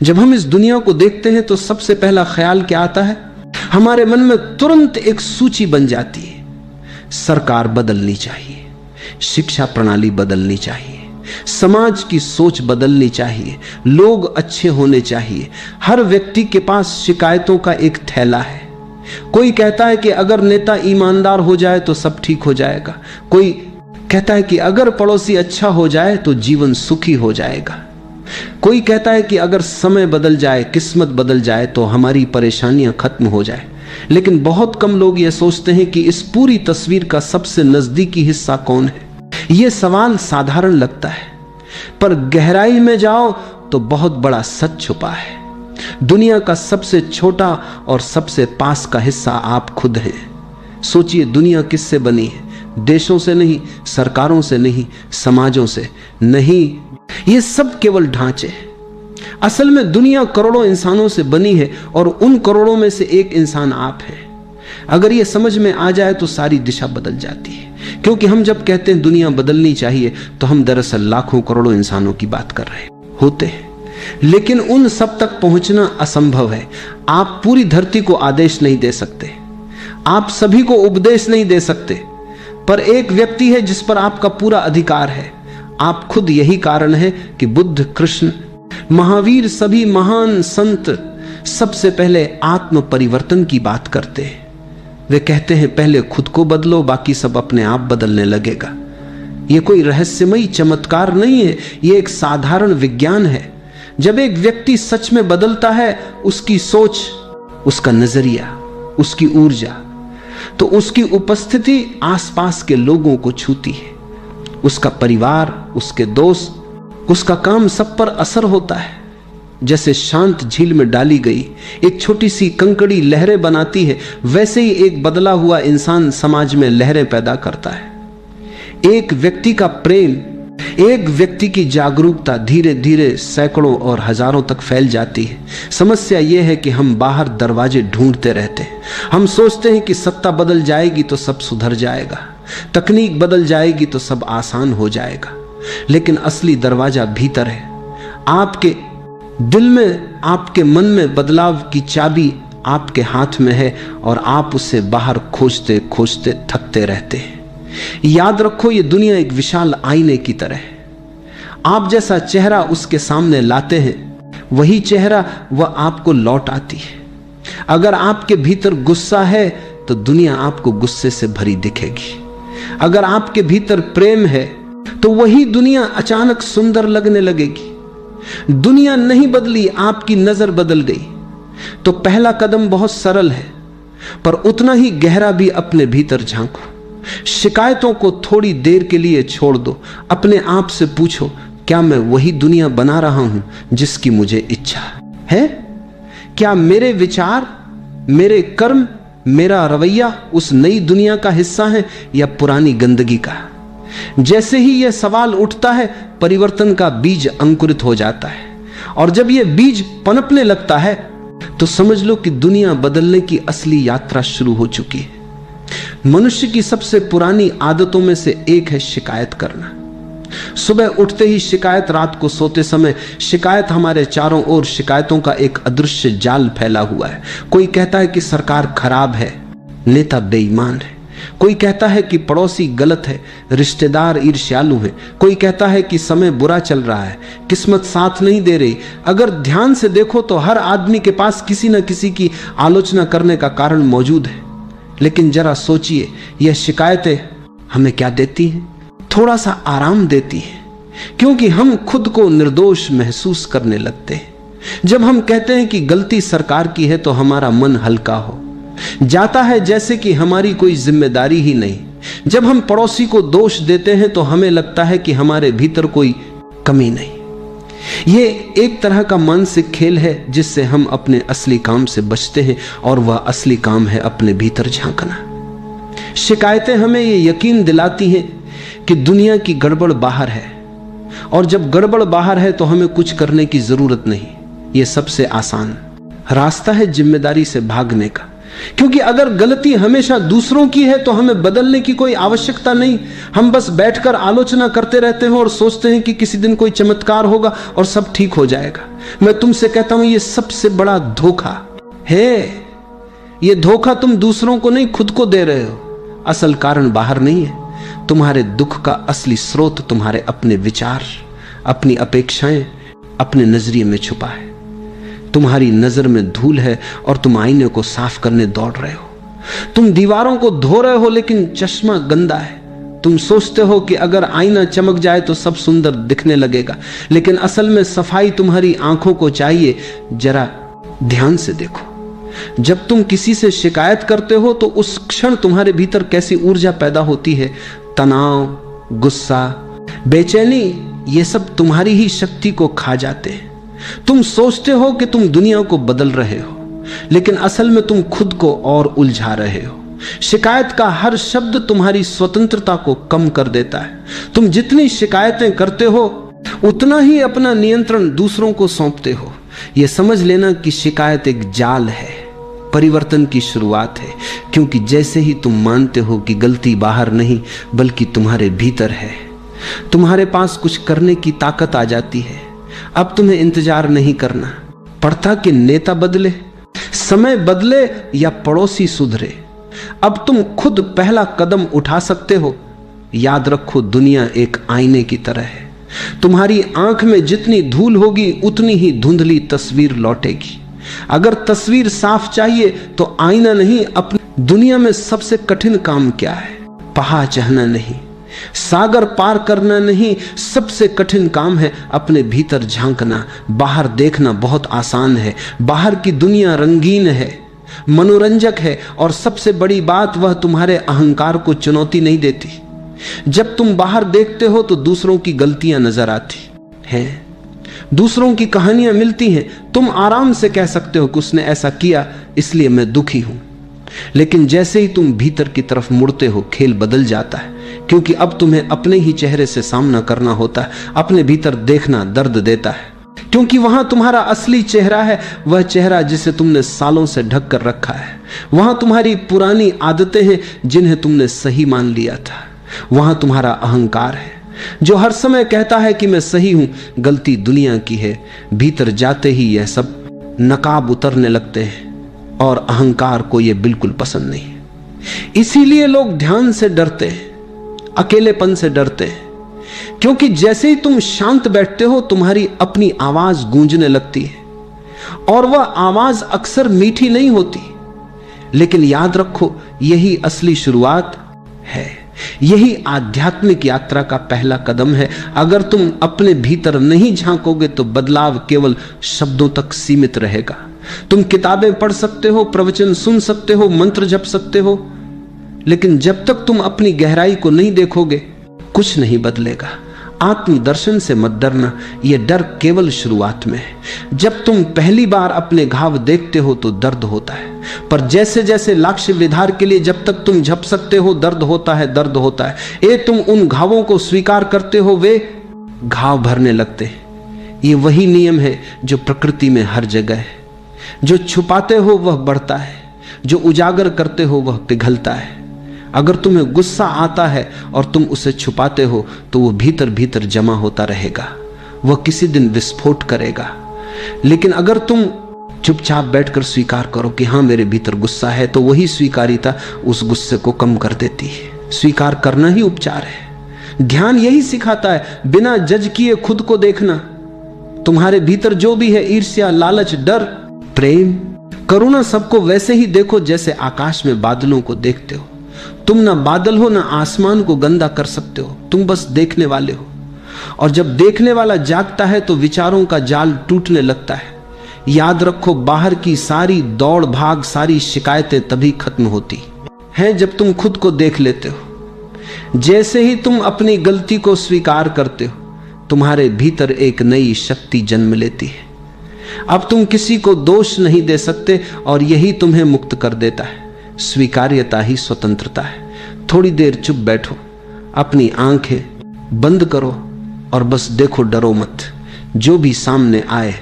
जब हम इस दुनिया को देखते हैं तो सबसे पहला ख्याल क्या आता है? हमारे मन में तुरंत एक सूची बन जाती है। सरकार बदलनी चाहिए, शिक्षा प्रणाली बदलनी चाहिए, समाज की सोच बदलनी चाहिए, लोग अच्छे होने चाहिए। हर व्यक्ति के पास शिकायतों का एक थैला है। कोई कहता है कि अगर नेता ईमानदार हो जाए तो सब ठीक हो जाएगा। कोई कहता है कि अगर पड़ोसी अच्छा हो जाए तो जीवन सुखी हो जाएगा। कोई कहता है कि अगर समय बदल जाए, किस्मत बदल जाए तो हमारी परेशानियां खत्म हो जाए। लेकिन बहुत कम लोग यह सोचते हैं कि इस पूरी तस्वीर का सबसे नजदीकी हिस्सा कौन है। यह सवाल साधारण लगता है, पर गहराई में जाओ तो बहुत बड़ा सच छुपा है। दुनिया का सबसे छोटा और सबसे पास का हिस्सा आप खुद हैं। सोचिए, दुनिया किससे बनी है? देशों से नहीं, सरकारों से नहीं, समाजों से नहीं। ये सब केवल ढांचे हैं। असल में दुनिया करोड़ों इंसानों से बनी है और उन करोड़ों में से एक इंसान आप हैं। अगर ये समझ में आ जाए तो सारी दिशा बदल जाती है। क्योंकि हम जब कहते हैं दुनिया बदलनी चाहिए तो हम दरअसल लाखों करोड़ों इंसानों की बात कर रहे होते हैं। लेकिन उन सब तक पहुंचना असंभव है। आप पूरी धरती को आदेश नहीं दे सकते, आप सभी को उपदेश नहीं दे सकते, पर एक व्यक्ति है जिस पर आपका पूरा अधिकार है। आप खुद। यही कारण है कि बुद्ध, कृष्ण, महावीर, सभी महान संत सबसे पहले आत्म परिवर्तन की बात करते हैं। वे कहते हैं पहले खुद को बदलो, बाकी सब अपने आप बदलने लगेगा। यह कोई रहस्यमयी चमत्कार नहीं है, यह एक साधारण विज्ञान है। जब एक व्यक्ति सच में बदलता है, उसकी सोच, उसका नजरिया, उसकी ऊर्जा, तो उसकी उपस्थिति आसपास के लोगों को छूती है। उसका परिवार, उसके दोस्त, उसका काम, सब पर असर होता है। जैसे शांत झील में डाली गई एक छोटी सी कंकड़ी लहरें बनाती है, वैसे ही एक बदला हुआ इंसान समाज में लहरें पैदा करता है। एक व्यक्ति का प्रेम, एक व्यक्ति की जागरूकता धीरे धीरे सैकड़ों और हजारों तक फैल जाती है। समस्या यह है कि हम बाहर दरवाजे ढूंढते रहते हैं। हम सोचते हैं कि सत्ता बदल जाएगी तो सब सुधर जाएगा, तकनीक बदल जाएगी तो सब आसान हो जाएगा। लेकिन असली दरवाजा भीतर है। आपके दिल में, आपके मन में बदलाव की चाबी आपके हाथ में है और आप उसे बाहर खोजते खोजते थकते रहते हैं। याद रखो, ये दुनिया एक विशाल आईने की तरह है। आप जैसा चेहरा उसके सामने लाते हैं, वही चेहरा वह आपको लौट आती है। अगर आपके भीतर गुस्सा है तो दुनिया आपको गुस्से से भरी दिखेगी। अगर आपके भीतर प्रेम है तो वही दुनिया अचानक सुंदर लगने लगेगी। दुनिया नहीं बदली, आपकी नजर बदल गई। तो पहला कदम बहुत सरल है, पर उतना ही गहरा भी। अपने भीतर झांको, शिकायतों को थोड़ी देर के लिए छोड़ दो। अपने आप से पूछो, क्या मैं वही दुनिया बना रहा हूं जिसकी मुझे इच्छा है? क्या मेरे विचार, मेरे कर्म, मेरा रवैया उस नई दुनिया का हिस्सा है या पुरानी गंदगी का? जैसे ही यह सवाल उठता है, परिवर्तन का बीज अंकुरित हो जाता है। और जब यह बीज पनपने लगता है तो समझ लो कि दुनिया बदलने की असली यात्रा शुरू हो चुकी है। मनुष्य की सबसे पुरानी आदतों में से एक है शिकायत करना। सुबह उठते ही शिकायत, रात को सोते समय शिकायत। हमारे चारों ओर शिकायतों का एक अदृश्य जाल फैला हुआ है। कोई कहता है कि सरकार खराब है, नेता बेईमान है। कोई कहता है कि पड़ोसी गलत है, रिश्तेदार ईर्ष्यालु हैं। कोई कहता है कि समय बुरा चल रहा है, किस्मत साथ नहीं दे रही। अगर ध्यान से देखो तो हर आदमी के पास किसी न किसी की आलोचना करने का कारण मौजूद है। लेकिन जरा सोचिए, यह शिकायतें हमें क्या देती हैं? थोड़ा सा आराम देती है, क्योंकि हम खुद को निर्दोष महसूस करने लगते हैं। जब हम कहते हैं कि गलती सरकार की है तो हमारा मन हल्का हो जाता है, जैसे कि हमारी कोई जिम्मेदारी ही नहीं। जब हम पड़ोसी को दोष देते हैं तो हमें लगता है कि हमारे भीतर कोई कमी नहीं। यह एक तरह का मानसिक खेल है जिससे हम अपने असली काम से बचते हैं, और वह असली काम है अपने भीतर झांकना। शिकायतें हमें यह यकीन दिलाती हैं कि दुनिया की गड़बड़ बाहर है, और जब गड़बड़ बाहर है तो हमें कुछ करने की जरूरत नहीं। यह सबसे आसान रास्ता है जिम्मेदारी से भागने का, क्योंकि अगर गलती हमेशा दूसरों की है तो हमें बदलने की कोई आवश्यकता नहीं। हम बस बैठकर आलोचना करते रहते हैं और सोचते हैं कि किसी दिन कोई चमत्कार होगा और सब ठीक हो जाएगा। मैं तुमसे कहता हूं ये सबसे बड़ा धोखा है। ये धोखा तुम दूसरों को नहीं, खुद को दे रहे हो। असल कारण बाहर नहीं है। तुम्हारे दुख का असली स्रोत तुम्हारे अपने विचार, अपनी अपेक्षाएं, अपने नजरिए में छुपा है। तुम्हारी नजर में धूल है और तुम आईने को साफ करने दौड़ रहे हो। तुम दीवारों को धो रहे हो लेकिन चश्मा गंदा है। तुम सोचते हो कि अगर आईना चमक जाए तो सब सुंदर दिखने लगेगा, लेकिन असल में सफाई तुम्हारी आंखों को चाहिए। जरा ध्यान से देखो, जब तुम किसी से शिकायत करते हो तो उस क्षण तुम्हारे भीतर कैसी ऊर्जा पैदा होती है। तनाव, गुस्सा, बेचैनी, ये सब तुम्हारी ही शक्ति को खा जाते हैं। तुम सोचते हो कि तुम दुनिया को बदल रहे हो, लेकिन असल में तुम खुद को और उलझा रहे हो। शिकायत का हर शब्द तुम्हारी स्वतंत्रता को कम कर देता है। तुम जितनी शिकायतें करते हो उतना ही अपना नियंत्रण दूसरों को सौंपते हो। यह समझ लेना कि शिकायत एक जाल है, परिवर्तन की शुरुआत है। क्योंकि जैसे ही तुम मानते हो कि गलती बाहर नहीं बल्कि तुम्हारे भीतर है, तुम्हारे पास कुछ करने की ताकत आ जाती है। अब तुम्हें इंतजार नहीं करना पड़ता कि नेता बदले, समय बदले या पड़ोसी सुधरे। अब तुम खुद पहला कदम उठा सकते हो। याद रखो, दुनिया एक आईने की तरह है। तुम्हारी आंख में जितनी धूल होगी उतनी ही धुंधली तस्वीर लौटेगी। अगर तस्वीर साफ चाहिए तो आईना नहीं, अपनी दुनिया में सबसे कठिन काम क्या है? पहाड़ चढ़ना नहीं, सागर पार करना नहीं, सबसे कठिन काम है अपने भीतर झांकना। बाहर देखना बहुत आसान है। बाहर की दुनिया रंगीन है, मनोरंजक है, और सबसे बड़ी बात वह तुम्हारे अहंकार को चुनौती नहीं देती। जब तुम बाहर देखते हो तो दूसरों की गलतियां नजर आती हैं, दूसरों की कहानियां मिलती हैं। तुम आराम से कह सकते हो कि उसने ऐसा किया इसलिए मैं दुखी हूं, लेकिन जैसे ही तुम भीतर की तरफ मुड़ते हो खेल बदल जाता है। क्योंकि अब तुम्हें अपने ही चेहरे से सामना करना होता है। अपने भीतर देखना दर्द देता है, क्योंकि वहां तुम्हारा असली चेहरा है, वह चेहरा जिसे तुमने सालों से ढक कर रखा है। वहां तुम्हारी पुरानी आदतें हैं जिन्हें तुमने सही मान लिया था। वहां तुम्हारा अहंकार है जो हर समय कहता है कि मैं सही हूं, गलती दुनिया की है। भीतर जाते ही यह सब नकाब उतरने लगते हैं और अहंकार को यह बिल्कुल पसंद नहीं है। इसीलिए लोग ध्यान से डरते हैं, अकेलेपन से डरते हैं, क्योंकि जैसे ही तुम शांत बैठते हो तुम्हारी अपनी आवाज गूंजने लगती है, और वह आवाज अक्सर मीठी नहीं होती। लेकिन याद रखो, यही असली शुरुआत है, यही आध्यात्मिक यात्रा का पहला कदम है। अगर तुम अपने भीतर नहीं झांकोगे तो बदलाव केवल शब्दों तक सीमित रहेगा। तुम किताबें पढ़ सकते हो, प्रवचन सुन सकते हो, मंत्र जप सकते हो, लेकिन जब तक तुम अपनी गहराई को नहीं देखोगे कुछ नहीं बदलेगा। आत्मदर्शन से मत डरना, यह डर केवल शुरुआत में है। जब तुम पहली बार अपने घाव देखते हो तो दर्द होता है, पर जैसे जैसे लक्ष्य विधार के लिए जब तक तुम झप सकते हो दर्द होता है, दर्द होता है। तुम उन घावों को स्वीकार करते हो, वे घाव भरने लगते हैं। ये वही नियम है जो प्रकृति में हर जगह है। जो छुपाते हो वह बढ़ता है, जो उजागर करते हो वह पिघलता है। अगर तुम्हें गुस्सा आता है और तुम उसे छुपाते हो तो वो भीतर भीतर जमा होता रहेगा, वह किसी दिन विस्फोट करेगा। लेकिन अगर तुम चुपचाप बैठकर स्वीकार करो कि हाँ मेरे भीतर गुस्सा है, तो वही स्वीकारिता उस गुस्से को कम कर देती है। स्वीकार करना ही उपचार है। ध्यान यही सिखाता है, बिना जज किए खुद को देखना। तुम्हारे भीतर जो भी है, ईर्ष्या, लालच, डर, प्रेम, करुणा, सबको वैसे ही देखो जैसे आकाश में बादलों को देखते हो। तुम ना बादल हो ना आसमान को गंदा कर सकते हो, तुम बस देखने वाले हो। और जब देखने वाला जागता है तो विचारों का जाल टूटने लगता है। याद रखो, बाहर की सारी दौड़ भाग, सारी शिकायतें तभी खत्म होती हैं जब तुम खुद को देख लेते हो। जैसे ही तुम अपनी गलती को स्वीकार करते हो, तुम्हारे भीतर एक नई शक्ति जन्म लेती है। अब तुम किसी को दोष नहीं दे सकते और यही तुम्हें मुक्त कर देता है। स्वीकार्यता ही स्वतंत्रता है। थोड़ी देर चुप बैठो, अपनी आंखें बंद करो और बस देखो, डरो मत। जो भी सामने आए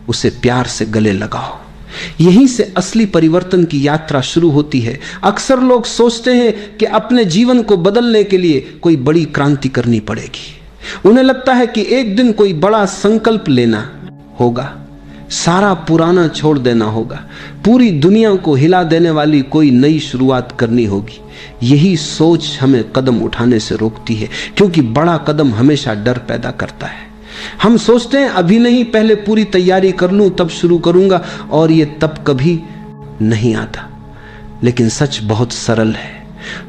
उसे प्यार से गले लगाओ। यहीं से असली परिवर्तन की यात्रा शुरू होती है। अक्सर लोग सोचते हैं कि अपने जीवन को बदलने के लिए कोई बड़ी क्रांति करनी पड़ेगी। उन्हें लगता है कि एक दिन कोई बड़ा संकल्प लेना होगा, सारा पुराना छोड़ देना होगा। पूरी दुनिया को हिला देने वाली कोई नई शुरुआत करनी होगी। यही सोच हमें कदम उठाने से रोकती है, क्योंकि बड़ा कदम हमेशा डर पैदा करता है। हम सोचते हैं अभी नहीं, पहले पूरी तैयारी कर लूं तब शुरू करूंगा, और ये तब कभी नहीं आता। लेकिन सच बहुत सरल है।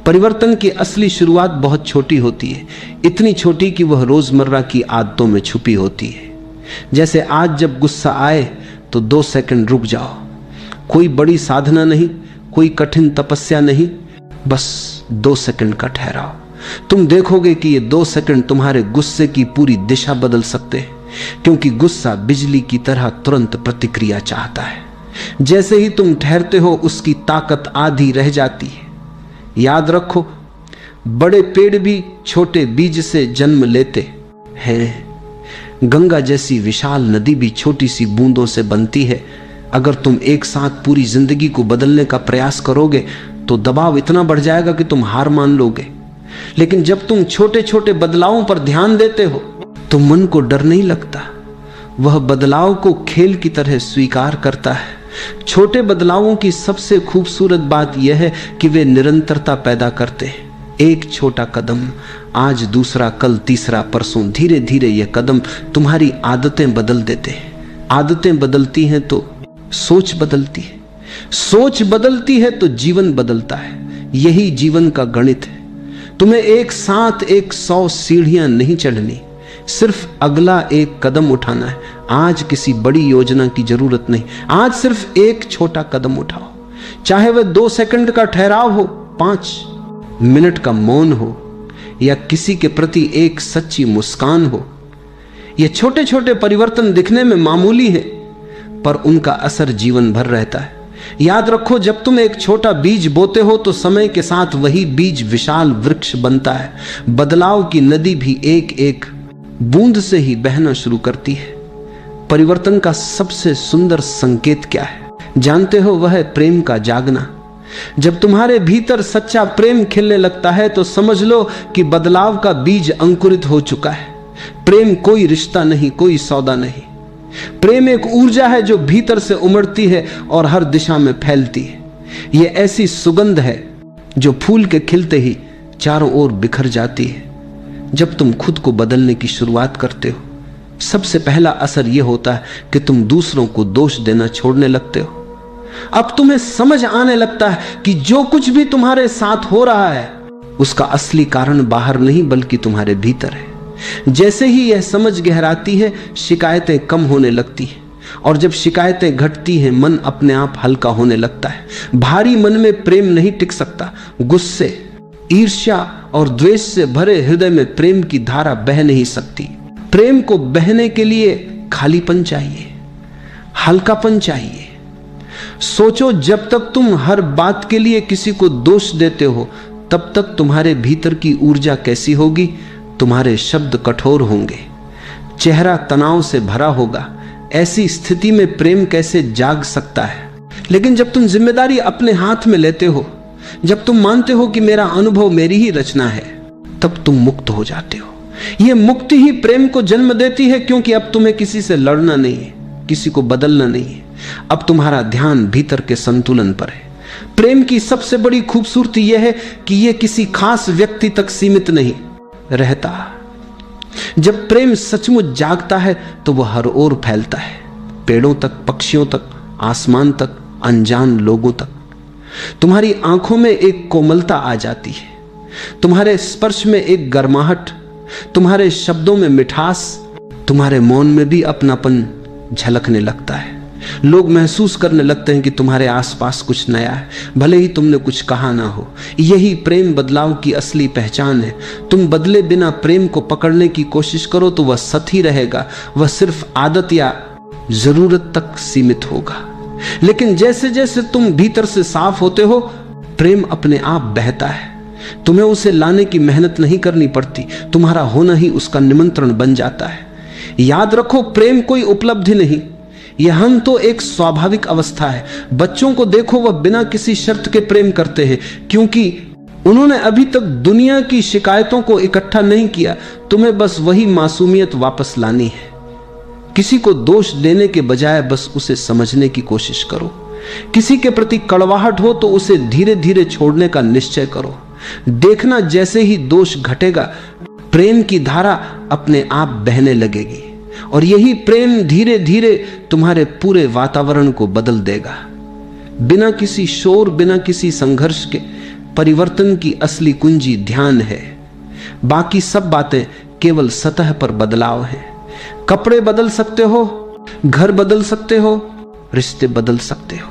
परिवर्तन की असली शुरुआत बहुत छोटी होती है, इतनी छोटी कि वह रोजमर्रा की आदतों में छुपी होती है। जैसे आज जब गुस्सा आए तो 2 सेकंड रुक जाओ। कोई बड़ी साधना नहीं, कोई कठिन तपस्या नहीं, बस 2 सेकंड का ठहराव। तुम देखोगे कि ये 2 सेकंड तुम्हारे गुस्से की पूरी दिशा बदल सकते हैं, क्योंकि गुस्सा बिजली की तरह तुरंत प्रतिक्रिया चाहता है। जैसे ही तुम ठहरते हो, उसकी ताकत आधी रह जाती है। याद रखो, बड़े पेड़ भी छोटे बीज से जन्म लेते हैं। गंगा जैसी विशाल नदी भी छोटी सी बूंदों से बनती है। अगर तुम एक साथ पूरी जिंदगी को बदलने का प्रयास करोगे तो दबाव इतना बढ़ जाएगा कि तुम हार मान लोगे। लेकिन जब तुम छोटे छोटे बदलावों पर ध्यान देते हो तो मन को डर नहीं लगता। वह बदलाव को खेल की तरह स्वीकार करता है। छोटे बदलावों की सबसे खूबसूरत बात यह है कि वे निरंतरता पैदा करते हैं। एक छोटा कदम, आज दूसरा, कल तीसरा, परसों, धीरे धीरे यह कदम तुम्हारी आदतें बदल देते हैं। आदतें बदलती हैं तो सोच बदलती है, सोच बदलती है तो जीवन बदलता है। यही जीवन का गणित है। तुम्हें एक साथ 100 सीढ़ियां नहीं चढ़नी, सिर्फ अगला एक कदम उठाना है। आज किसी बड़ी योजना की जरूरत नहीं, आज सिर्फ एक छोटा कदम उठाओ। चाहे वह 2 सेकंड का ठहराव हो, 5 मिनट का मौन हो, या किसी के प्रति एक सच्ची मुस्कान हो। ये छोटे छोटे परिवर्तन दिखने में मामूली है, पर उनका असर जीवन भर रहता है। याद रखो, जब तुम एक छोटा बीज बोते हो तो समय के साथ वही बीज विशाल वृक्ष बनता है। बदलाव की नदी भी एक एक बूंद से ही बहना शुरू करती है। परिवर्तन का सबसे सुंदर संकेत क्या है जानते हो? वह है प्रेम का जागना। जब तुम्हारे भीतर सच्चा प्रेम खिलने लगता है तो समझ लो कि बदलाव का बीज अंकुरित हो चुका है। प्रेम कोई रिश्ता नहीं, कोई सौदा नहीं। प्रेम एक ऊर्जा है जो भीतर से उमड़ती है और हर दिशा में फैलती है। यह ऐसी सुगंध है जो फूल के खिलते ही चारों ओर बिखर जाती है। जब तुम खुद को बदलने की शुरुआत करते हो, सबसे पहला असर यह होता है कि तुम दूसरों को दोष देना छोड़ने लगते हो। अब तुम्हें समझ आने लगता है कि जो कुछ भी तुम्हारे साथ हो रहा है उसका असली कारण बाहर नहीं बल्कि तुम्हारे भीतर है। जैसे ही यह समझ गहराती है, शिकायतें कम होने लगती हैं, और जब शिकायतें घटती हैं मन अपने आप हल्का होने लगता है। भारी मन में प्रेम नहीं टिक सकता। गुस्से, ईर्ष्या और द्वेष से भरे हृदय में प्रेम की धारा बह नहीं सकती। प्रेम को बहने के लिए खालीपन चाहिए, हल्कापन चाहिए। सोचो, जब तक तुम हर बात के लिए किसी को दोष देते हो तब तक तुम्हारे भीतर की ऊर्जा कैसी होगी? तुम्हारे शब्द कठोर होंगे, चेहरा तनाव से भरा होगा। ऐसी स्थिति में प्रेम कैसे जाग सकता है? लेकिन जब तुम जिम्मेदारी अपने हाथ में लेते हो, जब तुम मानते हो कि मेरा अनुभव मेरी ही रचना है, तब तुम मुक्त हो जाते हो। यह मुक्ति ही प्रेम को जन्म देती है, क्योंकि अब तुम्हें किसी से लड़ना नहीं है, किसी को बदलना नहीं है। अब तुम्हारा ध्यान भीतर के संतुलन पर है। प्रेम की सबसे बड़ी खूबसूरती यह है कि यह किसी खास व्यक्ति तक सीमित नहीं रहता। जब प्रेम सचमुच जागता है तो वह हर ओर फैलता है, पेड़ों तक, पक्षियों तक, आसमान तक, अनजान लोगों तक। तुम्हारी आंखों में एक कोमलता आ जाती है, तुम्हारे स्पर्श में एक गर्माहट, तुम्हारे शब्दों में मिठास, तुम्हारे मौन में भी अपनापन झलकने लगता है। लोग महसूस करने लगते हैं कि तुम्हारे आसपास कुछ नया है, भले ही तुमने कुछ कहा ना हो। यही प्रेम बदलाव की असली पहचान है। तुम बदले बिना प्रेम को पकड़ने की कोशिश करो तो वह सत ही रहेगा, वह सिर्फ आदत या जरूरत तक सीमित होगा। लेकिन जैसे जैसे तुम भीतर से साफ होते हो, प्रेम अपने आप बहता है। तुम्हें उसे लाने की मेहनत नहीं करनी पड़ती, तुम्हारा होना ही उसका निमंत्रण बन जाता है। याद रखो, प्रेम कोई उपलब्धि नहीं, यह हम तो एक स्वाभाविक अवस्था है। बच्चों को देखो, वह बिना किसी शर्त के प्रेम करते हैं, क्योंकि उन्होंने अभी तक दुनिया की शिकायतों को इकट्ठा नहीं किया। तुम्हें बस वही मासूमियत वापस लानी है। किसी को दोष देने के बजाय बस उसे समझने की कोशिश करो। किसी के प्रति कड़वाहट हो तो उसे धीरे धीरे छोड़ने का निश्चय करो। देखना, जैसे ही दोष घटेगा प्रेम की धारा अपने आप बहने लगेगी और यही प्रेम धीरे धीरे तुम्हारे पूरे वातावरण को बदल देगा। बिना किसी शोर, बिना किसी संघर्ष के परिवर्तन की असली कुंजी ध्यान है। बाकी सब बातें केवल सतह पर बदलाव है। कपड़े बदल सकते हो, घर बदल सकते हो, रिश्ते बदल सकते हो,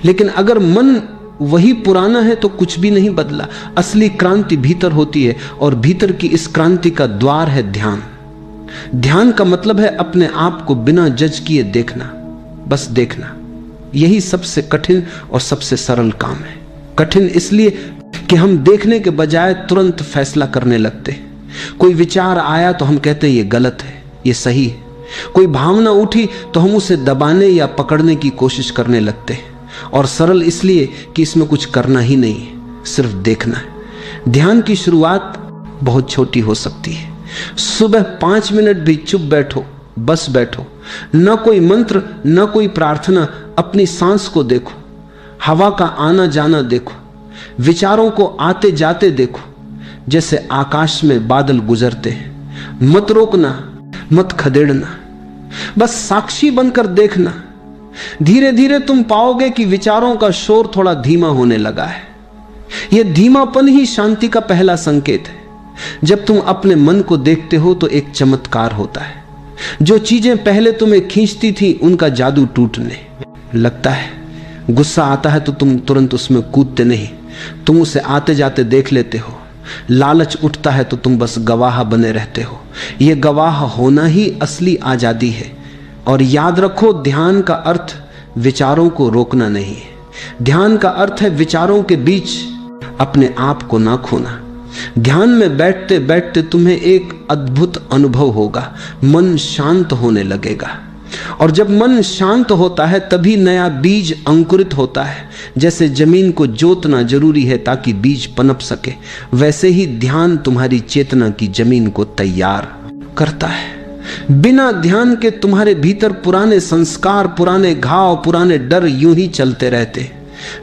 लेकिन अगर मन वही पुराना है तो कुछ भी नहीं बदला। असली क्रांति भीतर होती है और भीतर की इस क्रांति का द्वार है ध्यान। ध्यान का मतलब है अपने आप को बिना जज किए देखना, बस देखना। यही सबसे कठिन और सबसे सरल काम है। कठिन इसलिए कि हम देखने के बजाय तुरंत फैसला करने लगते। कोई विचार आया तो हम कहते ये गलत है, ये सही है। कोई भावना उठी तो हम उसे दबाने या पकड़ने की कोशिश करने लगते हैं। और सरल इसलिए कि इसमें कुछ करना ही नहीं है, सिर्फ देखना है। ध्यान की शुरुआत बहुत छोटी हो सकती है। सुबह 5 मिनट भी चुप बैठो, बस बैठो, न कोई मंत्र, न कोई प्रार्थना। अपनी सांस को देखो, हवा का आना जाना देखो, विचारों को आते जाते देखो, जैसे आकाश में बादल गुजरते हैं। मत रोकना, मत खदेड़ना, बस साक्षी बनकर देखना। धीरे धीरे तुम पाओगे कि विचारों का शोर थोड़ा धीमा होने लगा है। यह धीमापन ही शांति का पहला संकेत है। जब तुम अपने मन को देखते हो तो एक चमत्कार होता है। जो चीजें पहले तुम्हें खींचती थी उनका जादू टूटने लगता है। गुस्सा आता है तो तुम तुरंत उसमें कूदते नहीं, तुम उसे आते जाते देख लेते हो। लालच उठता है तो तुम बस गवाह बने रहते हो। यह गवाह होना ही असली आजादी है। और याद रखो, ध्यान का अर्थ विचारों को रोकना नहीं है। ध्यान का अर्थ है विचारों के बीच अपने आप को ना खोना। ध्यान में बैठते बैठते तुम्हें एक अद्भुत अनुभव होगा। मन शांत होने लगेगा और जब मन शांत होता है तभी नया बीज अंकुरित होता है। जैसे जमीन को जोतना जरूरी है ताकि बीज पनप सके, वैसे ही ध्यान तुम्हारी चेतना की जमीन को तैयार करता है। बिना ध्यान के तुम्हारे भीतर पुराने संस्कार, पुराने घाव, पुराने डर यूं ही चलते रहते।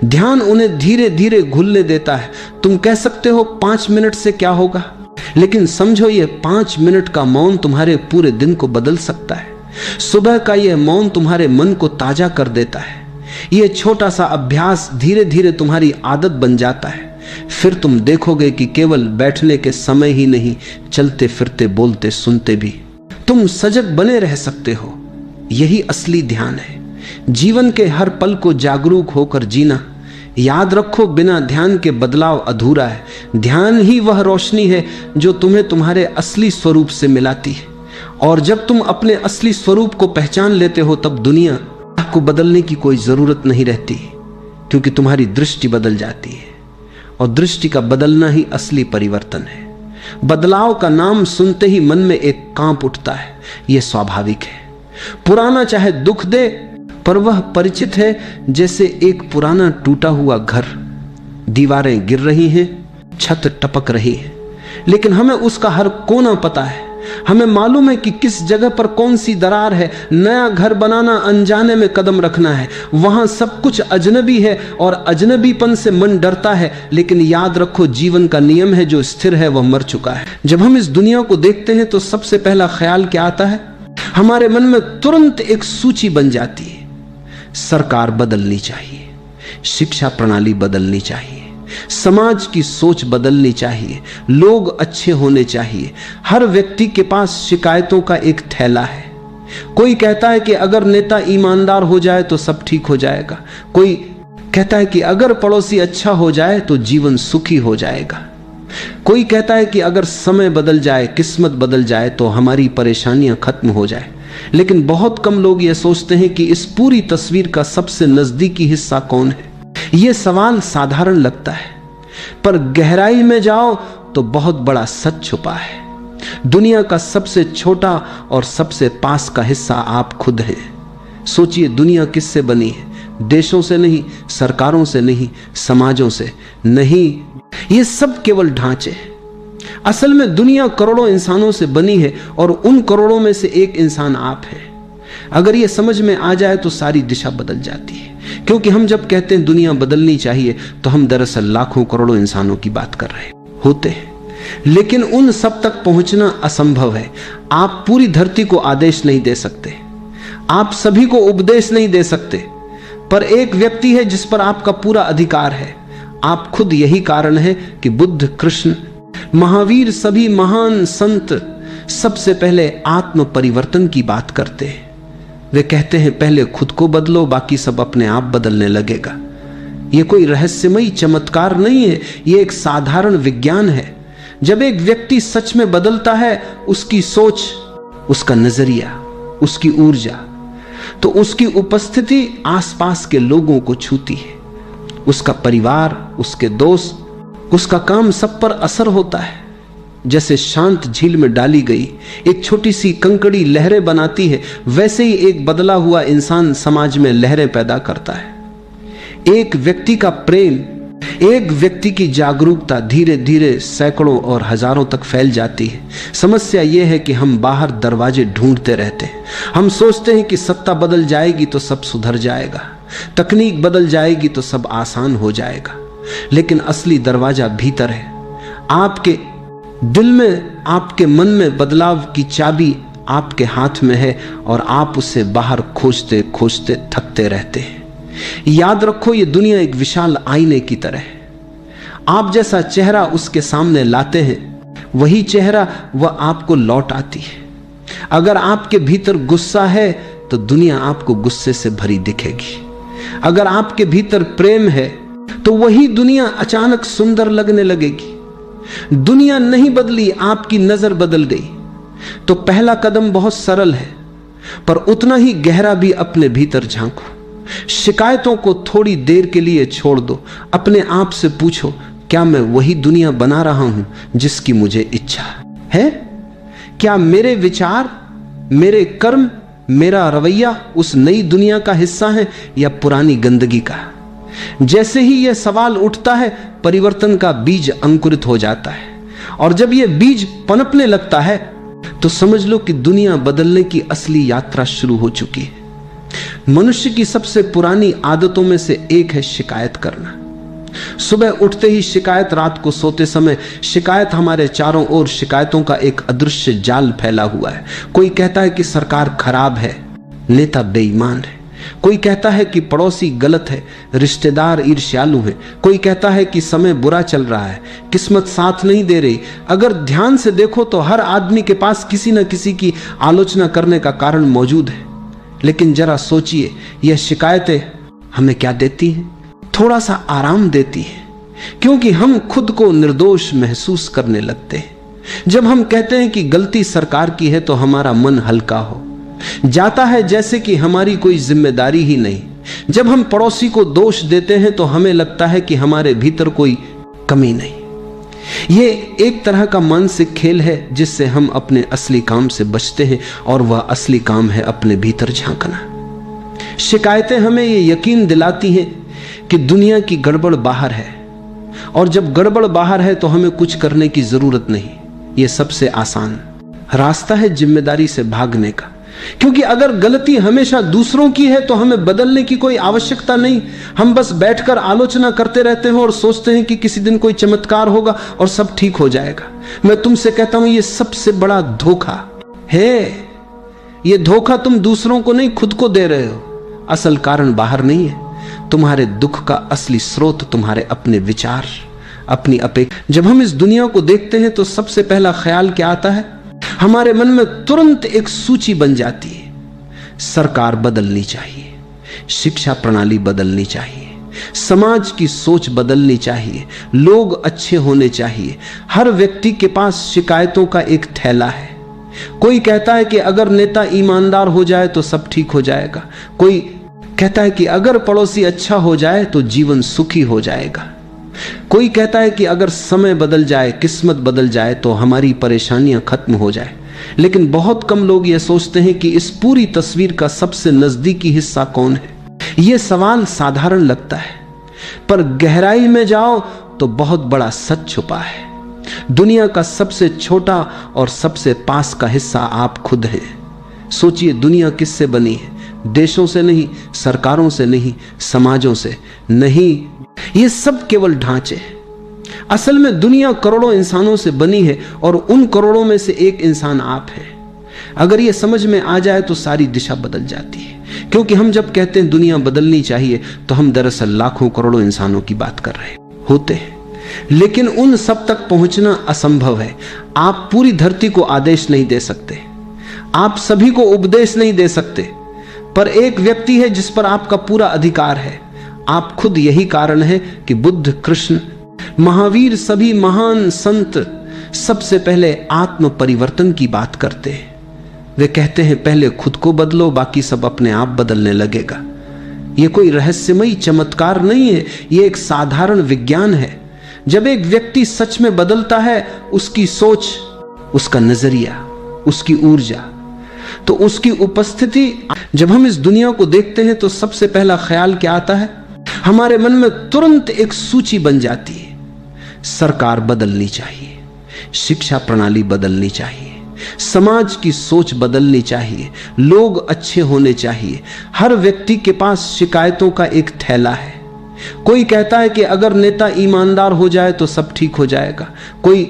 ध्यान उन्हें धीरे धीरे घुलने देता है। तुम कह सकते हो 5 मिनट से क्या होगा, लेकिन समझो ये 5 मिनट का मौन तुम्हारे पूरे दिन को बदल सकता है। सुबह का यह मौन तुम्हारे मन को ताजा कर देता है। यह छोटा सा अभ्यास धीरे धीरे तुम्हारी आदत बन जाता है। फिर तुम देखोगे कि केवल बैठने के समय ही नहीं, चलते फिरते, बोलते, सुनते भी तुम सजग बने रह सकते हो। यही असली ध्यान है। जीवन के हर पल को जागरूक होकर जीना। याद रखो, बिना ध्यान के बदलाव अधूरा है। ध्यान ही वह रोशनी है जो तुम्हें तुम्हारे असली स्वरूप से मिलाती है। और जब तुम अपने असली स्वरूप को पहचान लेते हो तब दुनिया को बदलने की कोई जरूरत नहीं रहती, क्योंकि तुम्हारी दृष्टि बदल जाती है। और दृष्टि का बदलना ही असली परिवर्तन है। बदलाव का नाम सुनते ही मन में एक कांप उठता है। यह स्वाभाविक है। पुराना चाहे दुख दे, पर वह परिचित है, जैसे एक पुराना टूटा हुआ घर। दीवारें गिर रही हैं, छत टपक रही है, लेकिन हमें उसका हर कोना पता है। हमें मालूम है कि किस जगह पर कौन सी दरार है। नया घर बनाना अनजाने में कदम रखना है। वहां सब कुछ अजनबी है और अजनबीपन से मन डरता है। लेकिन याद रखो, जीवन का नियम है, जो स्थिर है वह मर चुका है। जब हम इस दुनिया को देखते हैं तो सबसे पहला ख्याल क्या आता है? हमारे मन में तुरंत एक सूची बन जाती है। सरकार बदलनी चाहिए, शिक्षा प्रणाली बदलनी चाहिए, समाज की सोच बदलनी चाहिए, लोग अच्छे होने चाहिए। हर व्यक्ति के पास शिकायतों का एक थैला है। कोई कहता है कि अगर नेता ईमानदार हो जाए तो सब ठीक हो जाएगा। कोई कहता है कि अगर पड़ोसी अच्छा हो जाए तो जीवन सुखी हो जाएगा। कोई कहता है कि अगर समय बदल जाए, किस्मत बदल जाए तो हमारी परेशानियां खत्म हो जाए। लेकिन बहुत कम लोग यह सोचते हैं कि इस पूरी तस्वीर का सबसे नजदीकी हिस्सा कौन है। यह सवाल साधारण लगता है, पर गहराई में जाओ तो बहुत बड़ा सच छुपा है। दुनिया का सबसे छोटा और सबसे पास का हिस्सा आप खुद हैं। सोचिए, दुनिया किससे बनी है? देशों से नहीं, सरकारों से नहीं, समाजों से नहीं। ये सब केवल ढांचे हैं। असल में दुनिया करोड़ों इंसानों से बनी है और उन करोड़ों में से एक इंसान आप हैं। अगर ये समझ में आ जाए तो सारी दिशा बदल जाती है। क्योंकि हम जब कहते हैं दुनिया बदलनी चाहिए तो हम दरअसल लाखों करोड़ों इंसानों की बात कर रहे होते हैं, लेकिन उन सब तक पहुंचना असंभव है। आप पूरी धरती को आदेश नहीं दे सकते, आप सभी को उपदेश नहीं दे सकते, पर एक व्यक्ति है जिस पर आपका पूरा अधिकार है, आप खुद। यही कारण है कि बुद्ध, कृष्ण, महावीर, सभी महान संत सबसे पहले आत्म परिवर्तन की बात करते हैं। वे कहते हैं पहले खुद को बदलो, बाकी सब अपने आप बदलने लगेगा। यह कोई रहस्यमयी चमत्कार नहीं है, यह एक साधारण विज्ञान है। जब एक व्यक्ति सच में बदलता है, उसकी सोच, उसका नजरिया, उसकी ऊर्जा, तो उसकी उपस्थिति आसपास के लोगों को छूती है। उसका परिवार, उसके दोस्त, उसका काम, सब पर असर होता है। जैसे शांत झील में डाली गई एक छोटी सी कंकड़ी लहरें बनाती है, वैसे ही एक बदला हुआ इंसान समाज में लहरें पैदा करता है। एक व्यक्ति का प्रेम, एक व्यक्ति की जागरूकता धीरे धीरे सैकड़ों और हजारों तक फैल जाती है। समस्या यह है कि हम बाहर दरवाजे ढूंढते रहते हैं। हम सोचते हैं कि सत्ता बदल जाएगी तो सब सुधर जाएगा, तकनीक बदल जाएगी तो सब आसान हो जाएगा, लेकिन असली दरवाजा भीतर है। आपके दिल में, आपके मन में बदलाव की चाबी आपके हाथ में है और आप उसे बाहर खोजते खोजते थकते रहते हैं। याद रखो, ये दुनिया एक विशाल आईने की तरह है। आप जैसा चेहरा उसके सामने लाते हैं, वही चेहरा वह आपको लौट आती है। अगर आपके भीतर गुस्सा है तो दुनिया आपको गुस्से से भरी दिखेगी। अगर आपके भीतर प्रेम है तो वही दुनिया अचानक सुंदर लगने लगेगी। दुनिया नहीं बदली, आपकी नजर बदल गई। तो पहला कदम बहुत सरल है, पर उतना ही गहरा भी। अपने भीतर झांको, शिकायतों को थोड़ी देर के लिए छोड़ दो। अपने आप से पूछो, क्या मैं वही दुनिया बना रहा हूं जिसकी मुझे इच्छा है? क्या मेरे विचार, मेरे कर्म, मेरा रवैया उस नई दुनिया का हिस्सा है या पुरानी गंदगी का? जैसे ही यह सवाल उठता है, परिवर्तन का बीज अंकुरित हो जाता है, और जब यह बीज पनपने लगता है तो समझ लो कि दुनिया बदलने की असली यात्रा शुरू हो चुकी है। मनुष्य की सबसे पुरानी आदतों में से एक है शिकायत करना। सुबह उठते ही शिकायत, रात को सोते समय शिकायत। हमारे चारों ओर शिकायतों का एक अदृश्य जाल फैला हुआ है। कोई कहता है कि सरकार खराब है, नेता बेईमान है। कोई कहता है कि पड़ोसी गलत है, रिश्तेदार ईर्ष्यालु हैं। कोई कहता है कि समय बुरा चल रहा है, किस्मत साथ नहीं दे रही। अगर ध्यान से देखो तो हर आदमी के पास किसी न किसी की आलोचना करने का कारण मौजूद है। लेकिन जरा सोचिए, यह शिकायतें हमें क्या देती हैं? थोड़ा सा आराम देती है, क्योंकि हम खुद को निर्दोष महसूस करने लगते हैं। जब हम कहते हैं कि गलती सरकार की है तो हमारा मन हल्का हो जाता है, जैसे कि हमारी कोई जिम्मेदारी ही नहीं। जब हम पड़ोसी को दोष देते हैं तो हमें लगता है कि हमारे भीतर कोई कमी नहीं। यह एक तरह का मानसिक खेल है जिससे हम अपने असली काम से बचते हैं, और वह असली काम है अपने भीतर झांकना। शिकायतें हमें यह यकीन दिलाती हैं कि दुनिया की गड़बड़ बाहर है, और जब गड़बड़ बाहर है तो हमें कुछ करने की जरूरत नहीं। यह सबसे आसान रास्ता है जिम्मेदारी से भागने का, क्योंकि अगर गलती हमेशा दूसरों की है तो हमें बदलने की कोई आवश्यकता नहीं। हम बस बैठकर आलोचना करते रहते हैं और सोचते हैं कि किसी दिन कोई चमत्कार होगा और सब ठीक हो जाएगा। मैं तुमसे कहता हूं, यह सबसे बड़ा धोखा है। यह धोखा तुम दूसरों को नहीं, खुद को दे रहे हो। असल कारण बाहर नहीं है। तुम्हारे दुख का असली स्रोत तुम्हारे अपने विचार, अपनी अपेक्षा। जब हम इस दुनिया को देखते हैं तो सबसे पहला ख्याल क्या आता है? हमारे मन में तुरंत एक सूची बन जाती है। सरकार बदलनी चाहिए, शिक्षा प्रणाली बदलनी चाहिए, समाज की सोच बदलनी चाहिए, लोग अच्छे होने चाहिए। हर व्यक्ति के पास शिकायतों का एक थैला है। कोई कहता है कि अगर नेता ईमानदार हो जाए तो सब ठीक हो जाएगा। कोई कहता है कि अगर पड़ोसी अच्छा हो जाए तो जीवन सुखी हो जाएगा। कोई कहता है कि अगर समय बदल जाए, किस्मत बदल जाए तो हमारी परेशानियां खत्म हो जाए। लेकिन बहुत कम लोग यह सोचते हैं कि इस पूरी तस्वीर का सबसे नजदीकी हिस्सा कौन है। यह सवाल साधारण लगता है, पर गहराई में जाओ तो बहुत बड़ा सच छुपा है। दुनिया का सबसे छोटा और सबसे पास का हिस्सा आप खुद हैं। सोचिए दुनिया किससे बनी है? देशों से नहीं, सरकारों से नहीं, समाजों से नहीं। ये सब केवल ढांचे हैं। असल में दुनिया करोड़ों इंसानों से बनी है और उन करोड़ों में से एक इंसान आप है। अगर ये समझ में आ जाए तो सारी दिशा बदल जाती है। क्योंकि हम जब कहते हैं दुनिया बदलनी चाहिए तो हम दरअसल लाखों करोड़ों इंसानों की बात कर रहे होते हैं। लेकिन उन सब तक पहुंचना असंभव है। आप पूरी धरती को आदेश नहीं दे सकते, आप सभी को उपदेश नहीं दे सकते, पर एक व्यक्ति है जिस पर आपका पूरा अधिकार है। आप खुद। यही कारण है कि बुद्ध, कृष्ण, महावीर, सभी महान संत सबसे पहले आत्म परिवर्तन की बात करते हैं। वे कहते हैं पहले खुद को बदलो, बाकी सब अपने आप बदलने लगेगा। यह कोई रहस्यमयी चमत्कार नहीं है, यह एक साधारण विज्ञान है। जब एक व्यक्ति सच में बदलता है, उसकी सोच, उसका नजरिया, उसकी ऊर्जा, तो उसकी उपस्थिति। जब हम इस दुनिया को देखते हैं तो सबसे पहला ख्याल क्या आता है? हमारे मन में तुरंत एक सूची बन जाती है। सरकार बदलनी चाहिए, शिक्षा प्रणाली बदलनी चाहिए, समाज की सोच बदलनी चाहिए, लोग अच्छे होने चाहिए। हर व्यक्ति के पास शिकायतों का एक थैला है। कोई कहता है कि अगर नेता ईमानदार हो जाए तो सब ठीक हो जाएगा। कोई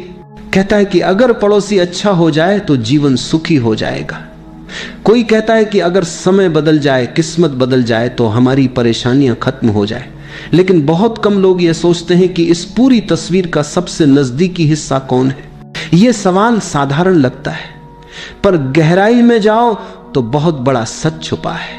कहता है कि अगर पड़ोसी अच्छा हो जाए तो जीवन सुखी हो जाएगा। कोई कहता है कि अगर समय बदल जाए, किस्मत बदल जाए तो हमारी परेशानियां खत्म हो जाए। लेकिन बहुत कम लोग यह सोचते हैं कि इस पूरी तस्वीर का सबसे नजदीकी हिस्सा कौन है। यह सवाल साधारण लगता है, पर गहराई में जाओ तो बहुत बड़ा सच छुपा है।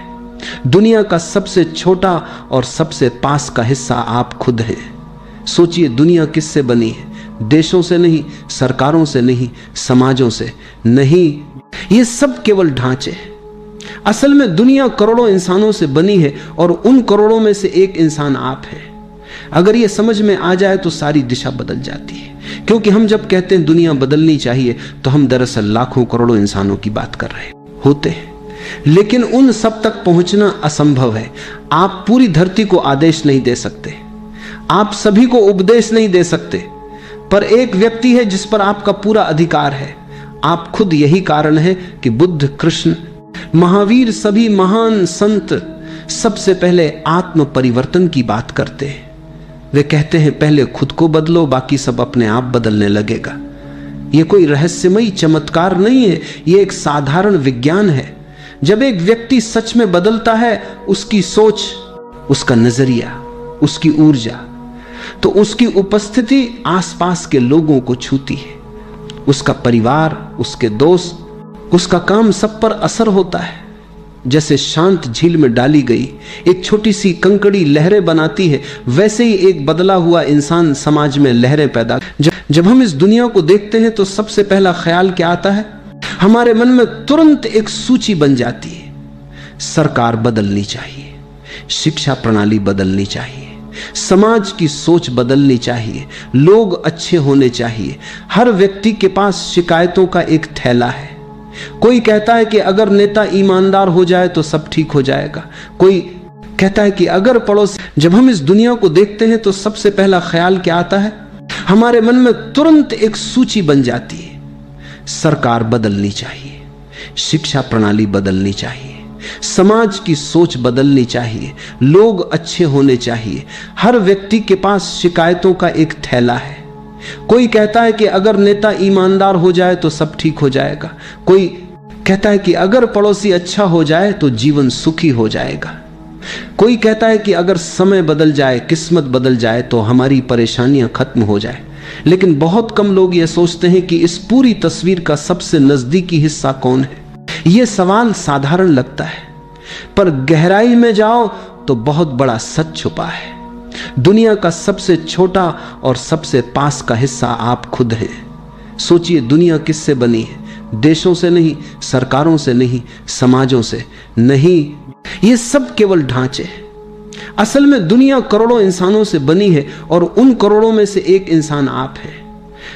दुनिया का सबसे छोटा और सबसे पास का हिस्सा आप खुद हैं। सोचिए दुनिया किससे बनी है? देशों से नहीं, सरकारों से नहीं, समाजों से नहीं। ये सब केवल ढांचे हैं। असल में दुनिया करोड़ों इंसानों से बनी है और उन करोड़ों में से एक इंसान आप है। अगर ये समझ में आ जाए तो सारी दिशा बदल जाती है। क्योंकि हम जब कहते हैं दुनिया बदलनी चाहिए तो हम दरअसल लाखों करोड़ों इंसानों की बात कर रहे होते हैं। लेकिन उन सब तक पहुंचना असंभव है। आप पूरी धरती को आदेश नहीं दे सकते, आप सभी को उपदेश नहीं दे सकते, पर एक व्यक्ति है जिस पर आपका पूरा अधिकार है। आप खुद। यही कारण है कि बुद्ध, कृष्ण, महावीर, सभी महान संत सबसे पहले आत्म परिवर्तन की बात करते हैं। वे कहते हैं पहले खुद को बदलो, बाकी सब अपने आप बदलने लगेगा। यह कोई रहस्यमयी चमत्कार नहीं है, यह एक साधारण विज्ञान है। जब एक व्यक्ति सच में बदलता है, उसकी सोच, उसका नजरिया, उसकी ऊर्जा, तो उसकी उपस्थिति आसपास के लोगों को छूती है। उसका परिवार, उसके दोस्त, उसका काम सब पर असर होता है। जैसे शांत झील में डाली गई एक छोटी सी कंकड़ी लहरें बनाती है, वैसे ही एक बदला हुआ इंसान समाज में लहरें पैदा। जब हम इस दुनिया को देखते हैं तो सबसे पहला ख्याल क्या आता है? हमारे मन में तुरंत एक सूची बन जाती है। सरकार बदलनी चाहिए, शिक्षा प्रणाली बदलनी चाहिए, समाज की सोच बदलनी चाहिए, लोग अच्छे होने चाहिए। हर व्यक्ति के पास शिकायतों का एक थैला है। कोई कहता है कि अगर नेता ईमानदार हो जाए तो सब ठीक हो जाएगा। कोई कहता है कि अगर पड़ोसी। जब हम इस दुनिया को देखते हैं तो सबसे पहला ख्याल क्या आता है? हमारे मन में तुरंत एक सूची बन जाती है। सरकार बदलनी चाहिए, शिक्षा प्रणाली बदलनी चाहिए, समाज की सोच बदलनी चाहिए, लोग अच्छे होने चाहिए। हर व्यक्ति के पास शिकायतों का एक थैला है। कोई कहता है कि अगर नेता ईमानदार हो जाए तो सब ठीक हो जाएगा। कोई कहता है कि अगर पड़ोसी अच्छा हो जाए तो जीवन सुखी हो जाएगा। कोई कहता है कि अगर समय बदल जाए, किस्मत बदल जाए तो हमारी परेशानियां खत्म हो जाए। लेकिन बहुत कम लोग यह सोचते हैं कि इस पूरी तस्वीर का सबसे नजदीकी हिस्सा कौन है। यह सवाल साधारण लगता है, पर गहराई में जाओ तो बहुत बड़ा सच छुपा है। दुनिया का सबसे छोटा और सबसे पास का हिस्सा आप खुद हैं। सोचिए दुनिया किससे बनी है? देशों से नहीं, सरकारों से नहीं, समाजों से नहीं। ये सब केवल ढांचे हैं। असल में दुनिया करोड़ों इंसानों से बनी है और उन करोड़ों में से एक इंसान आप है।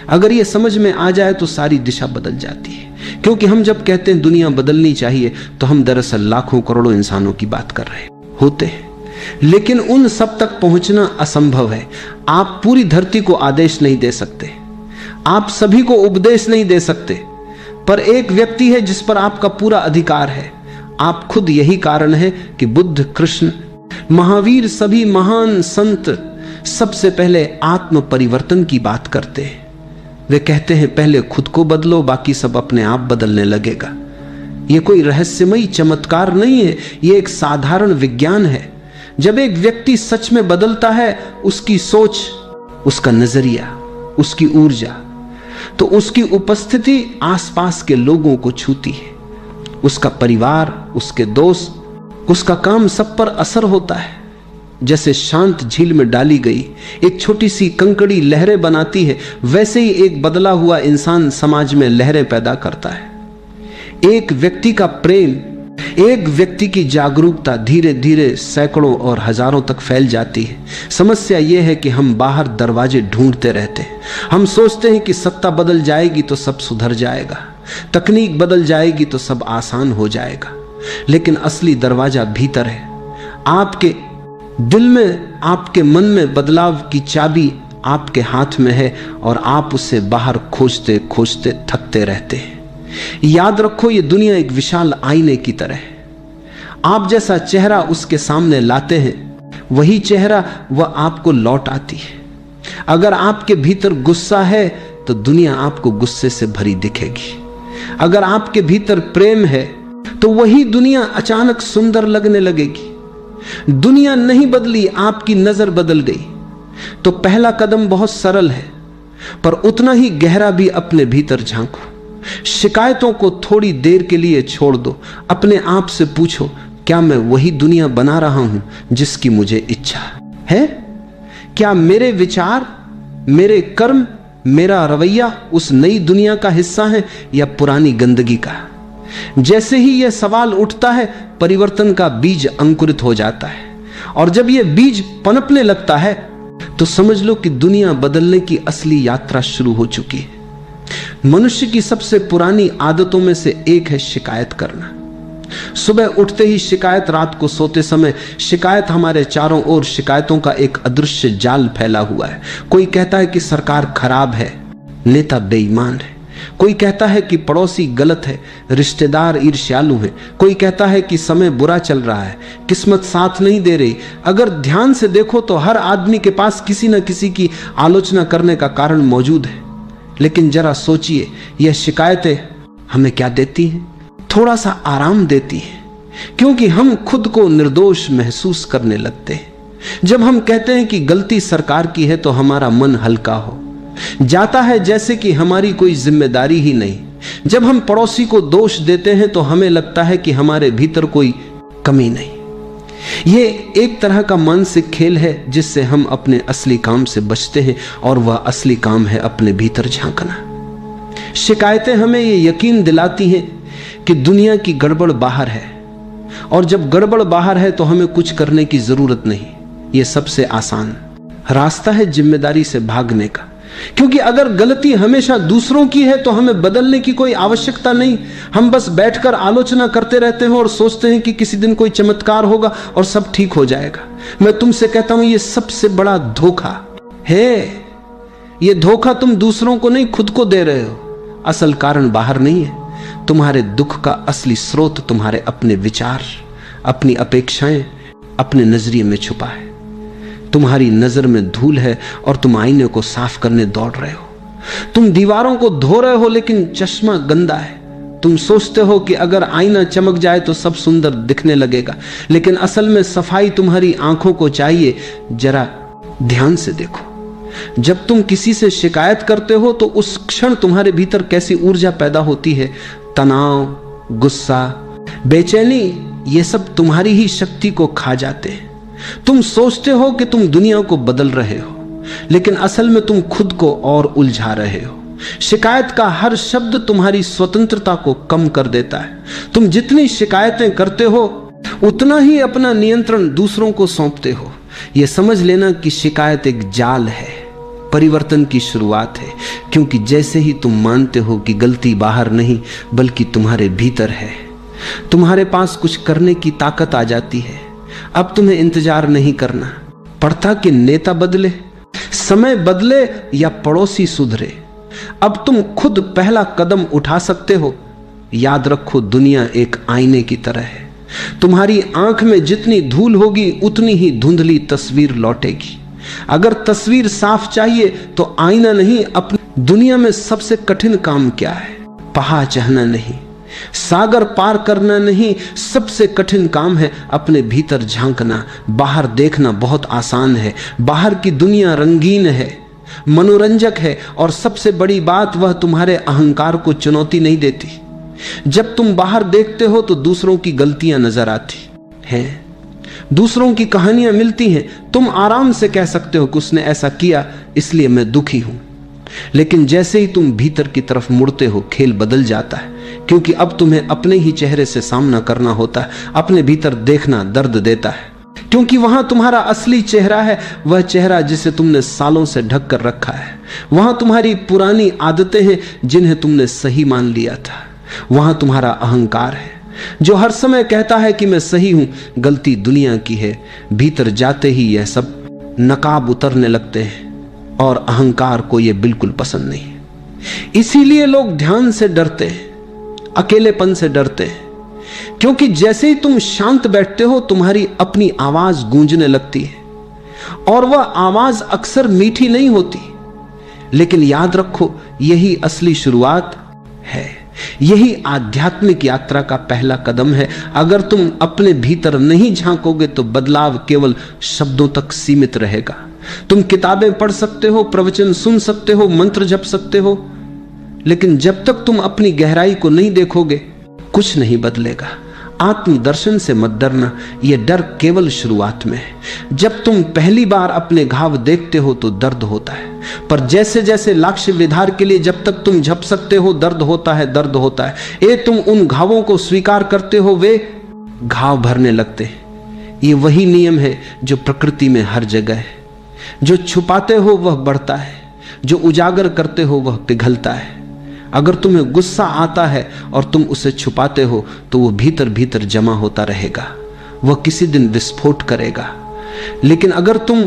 अगर ये समझ में आ जाए तो सारी दिशा बदल जाती है। क्योंकि हम जब कहते हैं दुनिया बदलनी चाहिए तो हम दरअसल लाखों करोड़ों इंसानों की बात कर रहे होते हैं। लेकिन उन सब तक पहुंचना असंभव है। आप पूरी धरती को आदेश नहीं दे सकते, आप सभी को उपदेश नहीं दे सकते, पर एक व्यक्ति है जिस पर आपका पूरा अधिकार है। आप खुद यही कारण है कि बुद्ध, कृष्ण, महावीर, सभी महान संत सबसे पहले आत्म परिवर्तन की बात करते हैं। वे कहते हैं पहले खुद को बदलो, बाकी सब अपने आप बदलने लगेगा। यह कोई रहस्यमयी चमत्कार नहीं है, यह एक साधारण विज्ञान है। जब एक व्यक्ति सच में बदलता है, उसकी सोच, उसका नजरिया, उसकी ऊर्जा, तो उसकी उपस्थिति आसपास के लोगों को छूती है। उसका परिवार, उसके दोस्त, उसका काम, सब पर असर होता है। जैसे शांत झील में डाली गई एक छोटी सी कंकड़ी लहरें बनाती है, वैसे ही एक बदला हुआ इंसान समाज में लहरें पैदा करता है। एक व्यक्ति का प्रेम, एक व्यक्ति की जागरूकता धीरे धीरे सैकड़ों और हजारों तक फैल जाती है। समस्या यह है कि हम बाहर दरवाजे ढूंढते रहते हैं। हम सोचते हैं कि सत्ता बदल जाएगी तो सब सुधर जाएगा, तकनीक बदल जाएगी तो सब आसान हो जाएगा, लेकिन असली दरवाजा भीतर है। आपके दिल में, आपके मन में बदलाव की चाबी आपके हाथ में है और आप उसे बाहर खोजते खोजते थकते रहते हैं। याद रखो, ये दुनिया एक विशाल आईने की तरह है। आप जैसा चेहरा उसके सामने लाते हैं, वही चेहरा वह आपको लौट आती है। अगर आपके भीतर गुस्सा है तो दुनिया आपको गुस्से से भरी दिखेगी। अगर आपके भीतर प्रेम है तो वही दुनिया अचानक सुंदर लगने लगेगी। दुनिया नहीं बदली, आपकी नजर बदल गई। तो पहला कदम बहुत सरल है, पर उतना ही गहरा भी। अपने भीतर झांको, शिकायतों को थोड़ी देर के लिए छोड़ दो। अपने आप से पूछो, क्या मैं वही दुनिया बना रहा हूं जिसकी मुझे इच्छा है? क्या मेरे विचार, मेरे कर्म, मेरा रवैया उस नई दुनिया का हिस्सा है या पुरानी गंदगी का? जैसे ही यह सवाल उठता है, परिवर्तन का बीज अंकुरित हो जाता है। और जब यह बीज पनपने लगता है तो समझ लो कि दुनिया बदलने की असली यात्रा शुरू हो चुकी है। मनुष्य की सबसे पुरानी आदतों में से एक है शिकायत करना। सुबह उठते ही शिकायत, रात को सोते समय शिकायत। हमारे चारों ओर शिकायतों का एक अदृश्य जाल फैला हुआ है। कोई कहता है कि सरकार खराब है, नेता बेईमान है। कोई कहता है कि पड़ोसी गलत है, रिश्तेदार ईर्ष्यालु हैं। कोई कहता है कि समय बुरा चल रहा है, किस्मत साथ नहीं दे रही। अगर ध्यान से देखो तो हर आदमी के पास किसी न किसी की आलोचना करने का कारण मौजूद है। लेकिन जरा सोचिए, यह शिकायतें हमें क्या देती हैं? थोड़ा सा आराम देती है, क्योंकि हम खुद को निर्दोष महसूस करने लगते हैं। जब हम कहते हैं कि गलती सरकार की है तो हमारा मन हल्का हो जाता है, जैसे कि हमारी कोई जिम्मेदारी ही नहीं। जब हम पड़ोसी को दोष देते हैं तो हमें लगता है कि हमारे भीतर कोई कमी नहीं। यह एक तरह का मानसिक खेल है जिससे हम अपने असली काम से बचते हैं, और वह असली काम है अपने भीतर झांकना। शिकायतें हमें यह यकीन दिलाती हैं कि दुनिया की गड़बड़ बाहर है, और जब गड़बड़ बाहर है तो हमें कुछ करने की जरूरत नहीं। यह सबसे आसान रास्ता है जिम्मेदारी से भागने का, क्योंकि अगर गलती हमेशा दूसरों की है तो हमें बदलने की कोई आवश्यकता नहीं। हम बस बैठकर आलोचना करते रहते हैं और सोचते हैं कि किसी दिन कोई चमत्कार होगा और सब ठीक हो जाएगा। मैं तुमसे कहता हूं, यह सबसे बड़ा धोखा है। यह धोखा तुम दूसरों को नहीं, खुद को दे रहे हो। असल कारण बाहर नहीं है। तुम्हारे दुख का असली स्रोत तुम्हारे अपने विचार, अपनी अपेक्षाएं, अपने नजरिए में छुपा है। तुम्हारी नजर में धूल है और तुम आईने को साफ करने दौड़ रहे हो। तुम दीवारों को धो रहे हो लेकिन चश्मा गंदा है। तुम सोचते हो कि अगर आईना चमक जाए तो सब सुंदर दिखने लगेगा, लेकिन असल में सफाई तुम्हारी आंखों को चाहिए। जरा ध्यान से देखो, जब तुम किसी से शिकायत करते हो तो उस क्षण तुम्हारे भीतर कैसी ऊर्जा पैदा होती है। तनाव, गुस्सा, बेचैनी, ये सब तुम्हारी ही शक्ति को खा जाते हैं। तुम सोचते हो कि तुम दुनिया को बदल रहे हो, लेकिन असल में तुम खुद को और उलझा रहे हो। शिकायत का हर शब्द तुम्हारी स्वतंत्रता को कम कर देता है। तुम जितनी शिकायतें करते हो उतना ही अपना नियंत्रण दूसरों को सौंपते हो। यह समझ लेना कि शिकायत एक जाल है, परिवर्तन की शुरुआत है, क्योंकि जैसे ही तुम मानते हो कि गलती बाहर नहीं बल्कि तुम्हारे भीतर है, तुम्हारे पास कुछ करने की ताकत आ जाती है। अब तुम्हें इंतजार नहीं करना पड़ता कि नेता बदले, समय बदले या पड़ोसी सुधरे। अब तुम खुद पहला कदम उठा सकते हो। याद रखो, दुनिया एक आईने की तरह है। तुम्हारी आंख में जितनी धूल होगी उतनी ही धुंधली तस्वीर लौटेगी। अगर तस्वीर साफ चाहिए तो आईना नहीं, अपनी दुनिया में सबसे कठिन काम क्या है? पहाड़ चढ़ना नहीं, सागर पार करना नहीं, सबसे कठिन काम है अपने भीतर झांकना। बाहर देखना बहुत आसान है, बाहर की दुनिया रंगीन है, मनोरंजक है, और सबसे बड़ी बात वह तुम्हारे अहंकार को चुनौती नहीं देती। जब तुम बाहर देखते हो तो दूसरों की गलतियां नजर आती हैं, दूसरों की कहानियां मिलती हैं। तुम आराम से कह सकते हो कि उसने ऐसा किया इसलिए मैं दुखी हूं, लेकिन जैसे ही तुम भीतर की तरफ मुड़ते हो खेल बदल जाता है, क्योंकि अब तुम्हें अपने ही चेहरे से सामना करना होता है। अपने भीतर देखना दर्द देता है, क्योंकि वहां तुम्हारा असली चेहरा है, वह चेहरा जिसे तुमने सालों से ढक कर रखा है। वहां तुम्हारी पुरानी आदतें हैं जिन्हें तुमने सही मान लिया था। वहां तुम्हारा अहंकार है जो हर समय कहता है कि मैं सही हूं, गलती दुनिया की है। भीतर जाते ही यह सब नकाब उतरने लगते हैं और अहंकार को यह बिल्कुल पसंद नहीं है। इसीलिए लोग ध्यान से डरते हैं, अकेलेपन से डरते हैं, क्योंकि जैसे ही तुम शांत बैठते हो तुम्हारी अपनी आवाज गूंजने लगती है, और वह आवाज अक्सर मीठी नहीं होती। लेकिन याद रखो, यही असली शुरुआत है, यही आध्यात्मिक यात्रा का पहला कदम है। अगर तुम अपने भीतर नहीं झांकोगे तो बदलाव केवल शब्दों तक सीमित रहेगा। तुम किताबें पढ़ सकते हो, प्रवचन सुन सकते हो, मंत्र जप सकते हो, लेकिन जब तक तुम अपनी गहराई को नहीं देखोगे कुछ नहीं बदलेगा। आत्मदर्शन से मत डरना, यह डर केवल शुरुआत में है। जब तुम पहली बार अपने घाव देखते हो तो दर्द होता है, पर जैसे जैसे लक्ष्य विधार के लिए जब तक तुम झप सकते हो दर्द होता है, दर्द होता है। तुम उन घावों को स्वीकार करते हो, वे घाव भरने लगते हैं। ये वही नियम है जो प्रकृति में हर जगह है। जो छुपाते हो वह बढ़ता है, जो उजागर करते हो वह पिघलता है। अगर तुम्हें गुस्सा आता है और तुम उसे छुपाते हो तो वो भीतर भीतर जमा होता रहेगा, वह किसी दिन विस्फोट करेगा। लेकिन अगर तुम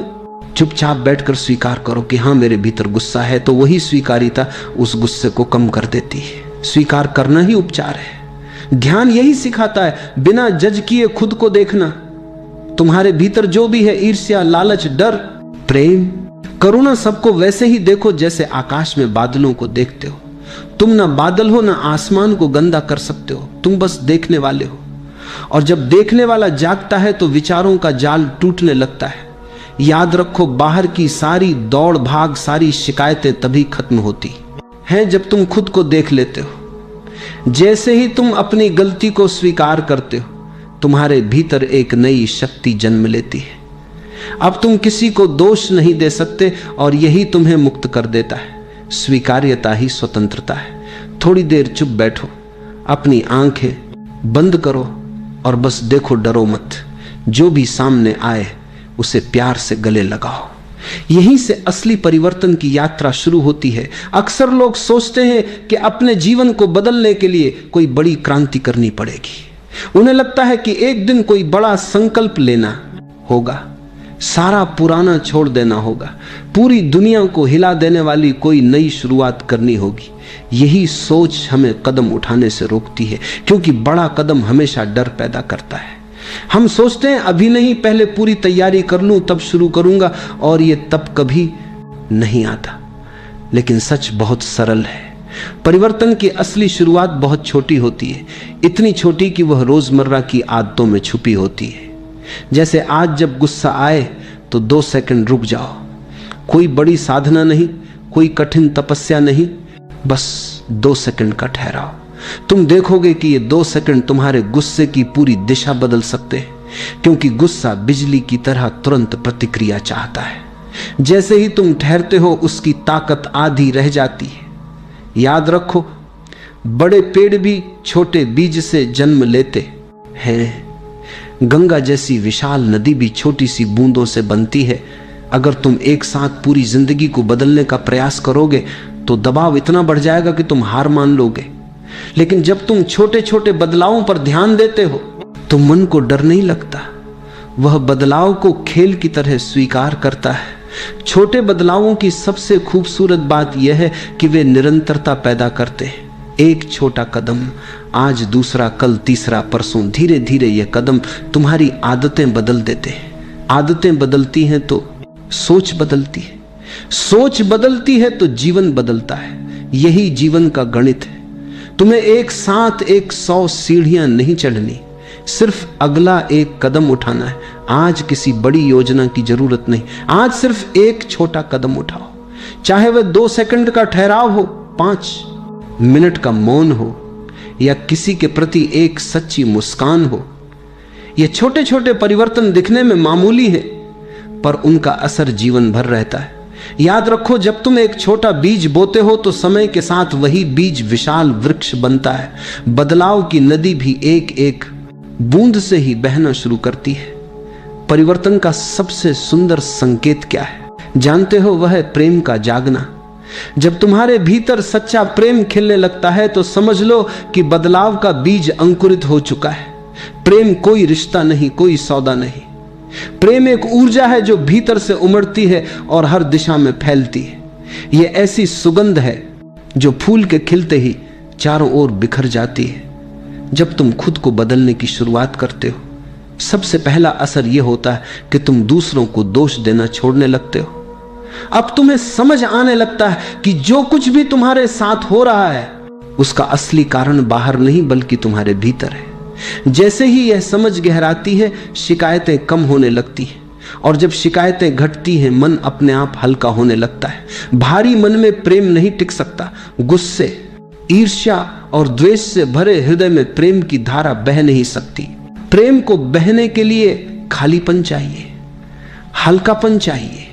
चुपचाप बैठकर स्वीकार करो कि हाँ मेरे भीतर गुस्सा है, तो वही स्वीकारिता उस गुस्से को कम कर देती है। स्वीकार करना ही उपचार है। ध्यान यही सिखाता है, बिना जज किए खुद को देखना। तुम्हारे भीतर जो भी है, ईर्ष्या, लालच, डर, प्रेम, करुणा, सबको वैसे ही देखो जैसे आकाश में बादलों को देखते हो। तुम ना बादल हो, ना आसमान को गंदा कर सकते हो, तुम बस देखने वाले हो। और जब देखने वाला जागता है तो विचारों का जाल टूटने लगता है। याद रखो, बाहर की सारी दौड़ भाग, सारी शिकायतें तभी खत्म होती हैं जब तुम खुद को देख लेते हो। जैसे ही तुम अपनी गलती को स्वीकार करते हो, तुम्हारे भीतर एक नई शक्ति जन्म लेती है। अब तुम किसी को दोष नहीं दे सकते और यही तुम्हें मुक्त कर देता है। स्वीकार्यता ही स्वतंत्रता है। थोड़ी देर चुप बैठो, अपनी आंखें बंद करो और बस देखो, डरो मत। जो भी सामने आए उसे प्यार से गले लगाओ। यहीं से असली परिवर्तन की यात्रा शुरू होती है। अक्सर लोग सोचते हैं कि अपने जीवन को बदलने के लिए कोई बड़ी क्रांति करनी पड़ेगी। उन्हें लगता है कि एक दिन कोई बड़ा संकल्प लेना होगा, सारा पुराना छोड़ देना होगा, पूरी दुनिया को हिला देने वाली कोई नई शुरुआत करनी होगी। यही सोच हमें कदम उठाने से रोकती है, क्योंकि बड़ा कदम हमेशा डर पैदा करता है। हम सोचते हैं अभी नहीं, पहले पूरी तैयारी कर लूं तब शुरू करूंगा, और ये तब कभी नहीं आता। लेकिन सच बहुत सरल है। परिवर्तन की असली शुरुआत बहुत छोटी होती है, इतनी छोटी कि वह रोजमर्रा की आदतों में छुपी होती है। जैसे आज जब गुस्सा आए तो 2 सेकंड रुक जाओ। कोई बड़ी साधना नहीं, कोई कठिन तपस्या नहीं, बस 2 सेकंड का ठहराव। तुम देखोगे कि ये 2 सेकंड तुम्हारे गुस्से की पूरी दिशा बदल सकते हैं, क्योंकि गुस्सा बिजली की तरह तुरंत प्रतिक्रिया चाहता है। जैसे ही तुम ठहरते हो उसकी ताकत आधी रह जाती है। याद रखो, बड़े पेड़ भी छोटे बीज से जन्म लेते हैं। गंगा जैसी विशाल नदी भी छोटी सी बूंदों से बनती है। अगर तुम एक साथ पूरी जिंदगी को बदलने का प्रयास करोगे तो दबाव इतना बढ़ जाएगा कि तुम हार मान लोगे। लेकिन जब तुम छोटे छोटे बदलावों पर ध्यान देते हो तो मन को डर नहीं लगता। वह बदलाव को खेल की तरह स्वीकार करता है छोटे बदलावों की सबसे खूबसूरत बात यह है कि वे निरंतरता पैदा करते हैं। एक छोटा कदम, आज दूसरा, कल तीसरा, परसों, धीरे धीरे यह कदम तुम्हारी आदतें बदल देते हैं। आदतें बदलती हैं तो सोच बदलती है, सोच बदलती है तो जीवन बदलता है। यही जीवन का गणित है। तुम्हें एक साथ 100 सीढ़ियां नहीं चढ़नी, सिर्फ अगला एक कदम उठाना है। आज किसी बड़ी योजना की जरूरत नहीं, आज सिर्फ एक छोटा कदम उठाओ, चाहे वह 2 सेकंड का ठहराव हो, 5 मिनट का मौन हो, या किसी के प्रति एक सच्ची मुस्कान हो। ये छोटे छोटे परिवर्तन दिखने में मामूली है, पर उनका असर जीवन भर रहता है। याद रखो, जब तुम एक छोटा बीज बोते हो तो समय के साथ वही बीज विशाल वृक्ष बनता है। बदलाव की नदी भी एक एक बूंद से ही बहना शुरू करती है। परिवर्तन का सबसे सुंदर संकेत क्या है जानते हो? वह है प्रेम का जागना। जब तुम्हारे भीतर सच्चा प्रेम खिलने लगता है तो समझ लो कि बदलाव का बीज अंकुरित हो चुका है। प्रेम कोई रिश्ता नहीं, कोई सौदा नहीं। प्रेम एक ऊर्जा है जो भीतर से उमड़ती है और हर दिशा में फैलती है। यह ऐसी सुगंध है जो फूल के खिलते ही चारों ओर बिखर जाती है। जब तुम खुद को बदलने की शुरुआत करते हो, सबसे पहला असर यह होता है कि तुम दूसरों को दोष देना छोड़ने लगते हो। अब तुम्हें समझ आने लगता है कि जो कुछ भी तुम्हारे साथ हो रहा है उसका असली कारण बाहर नहीं बल्कि तुम्हारे भीतर है। जैसे ही यह समझ गहराती है, शिकायतें कम होने लगती हैं, और जब शिकायतें घटती हैं, मन अपने आप हल्का होने लगता है। भारी मन में प्रेम नहीं टिक सकता। गुस्से, ईर्ष्या और द्वेष से भरे हृदय में प्रेम की धारा बह नहीं सकती। प्रेम को बहने के लिए खालीपन चाहिए, हल्कापन चाहिए।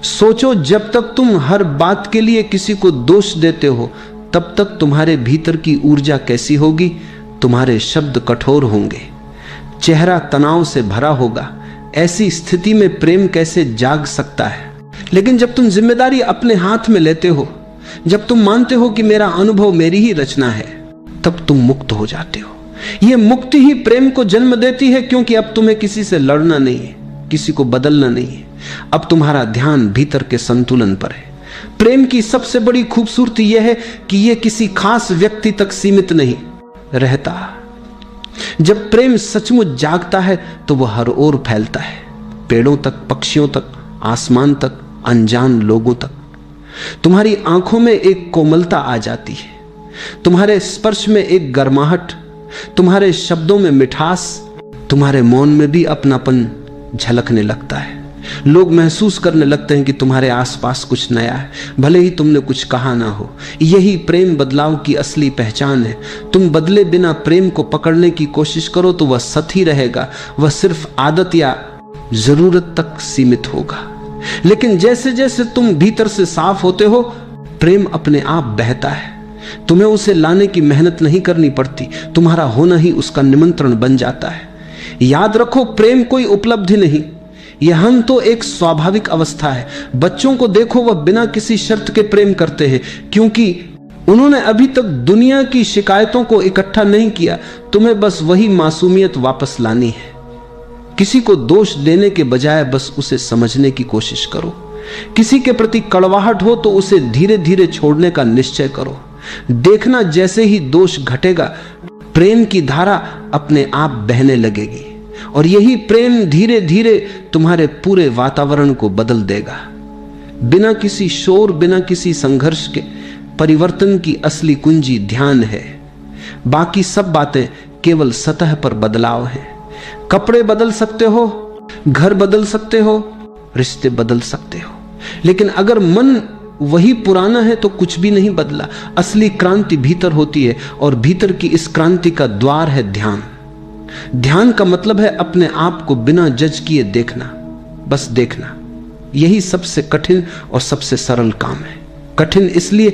सोचो, जब तक तुम हर बात के लिए किसी को दोष देते हो, तब तक तुम्हारे भीतर की ऊर्जा कैसी होगी? तुम्हारे शब्द कठोर होंगे, चेहरा तनाव से भरा होगा। ऐसी स्थिति में प्रेम कैसे जाग सकता है? लेकिन जब तुम जिम्मेदारी अपने हाथ में लेते हो, जब तुम मानते हो कि मेरा अनुभव मेरी ही रचना है, तब तुम मुक्त हो जाते हो। यह मुक्ति ही प्रेम को जन्म देती है, क्योंकि अब तुम्हें किसी से लड़ना नहीं है, किसी को बदलना नहीं है। अब तुम्हारा ध्यान भीतर के संतुलन पर है। प्रेम की सबसे बड़ी खूबसूरती यह है कि यह किसी खास व्यक्ति तक सीमित नहीं रहता। जब प्रेम सचमुच जागता है तो वह हर ओर फैलता है, पेड़ों तक, पक्षियों तक, आसमान तक, अनजान लोगों तक। तुम्हारी आंखों में एक कोमलता आ जाती है, तुम्हारे स्पर्श में एक गर्माहट, तुम्हारे शब्दों में मिठास, तुम्हारे मौन में भी अपनापन झलकने लगता है। लोग महसूस करने लगते हैं कि तुम्हारे आसपास कुछ नया है, भले ही तुमने कुछ कहा ना हो। यही प्रेम बदलाव की असली पहचान है। तुम बदले बिना प्रेम को पकड़ने की कोशिश करो तो वह सत ही रहेगा, वह सिर्फ आदत या जरूरत तक सीमित होगा। लेकिन जैसे जैसे तुम भीतर से साफ होते हो, प्रेम अपने आप बहता है। तुम्हें उसे लाने की मेहनत नहीं करनी पड़ती, तुम्हारा होना ही उसका निमंत्रण बन जाता है। याद रखो, प्रेम कोई उपलब्धि नहीं, यह हम तो एक स्वाभाविक अवस्था है। बच्चों को देखो, वह बिना किसी शर्त के प्रेम करते हैं, क्योंकि उन्होंने अभी तक दुनिया की शिकायतों को इकट्ठा नहीं किया। तुम्हें बस वही मासूमियत वापस लानी है। किसी को दोष देने के बजाय बस उसे समझने की कोशिश करो। किसी के प्रति कड़वाहट हो तो उसे धीरे धीरे छोड़ने का निश्चय करो। देखना, जैसे ही दोष घटेगा, प्रेम की धारा अपने आप बहने लगेगी, और यही प्रेम धीरे धीरे तुम्हारे पूरे वातावरण को बदल देगा। बिना किसी शोर, बिना किसी संघर्ष के परिवर्तन की असली कुंजी ध्यान है। बाकी सब बातें केवल सतह पर बदलाव है। कपड़े बदल सकते हो, घर बदल सकते हो, रिश्ते बदल सकते हो, लेकिन अगर मन वही पुराना है तो कुछ भी नहीं बदला। असली क्रांति भीतर होती है, और भीतर की इस क्रांति का द्वार है ध्यान। ध्यान का मतलब है अपने आप को बिना जज किए देखना, बस देखना। यही सबसे कठिन और सबसे सरल काम है। कठिन इसलिए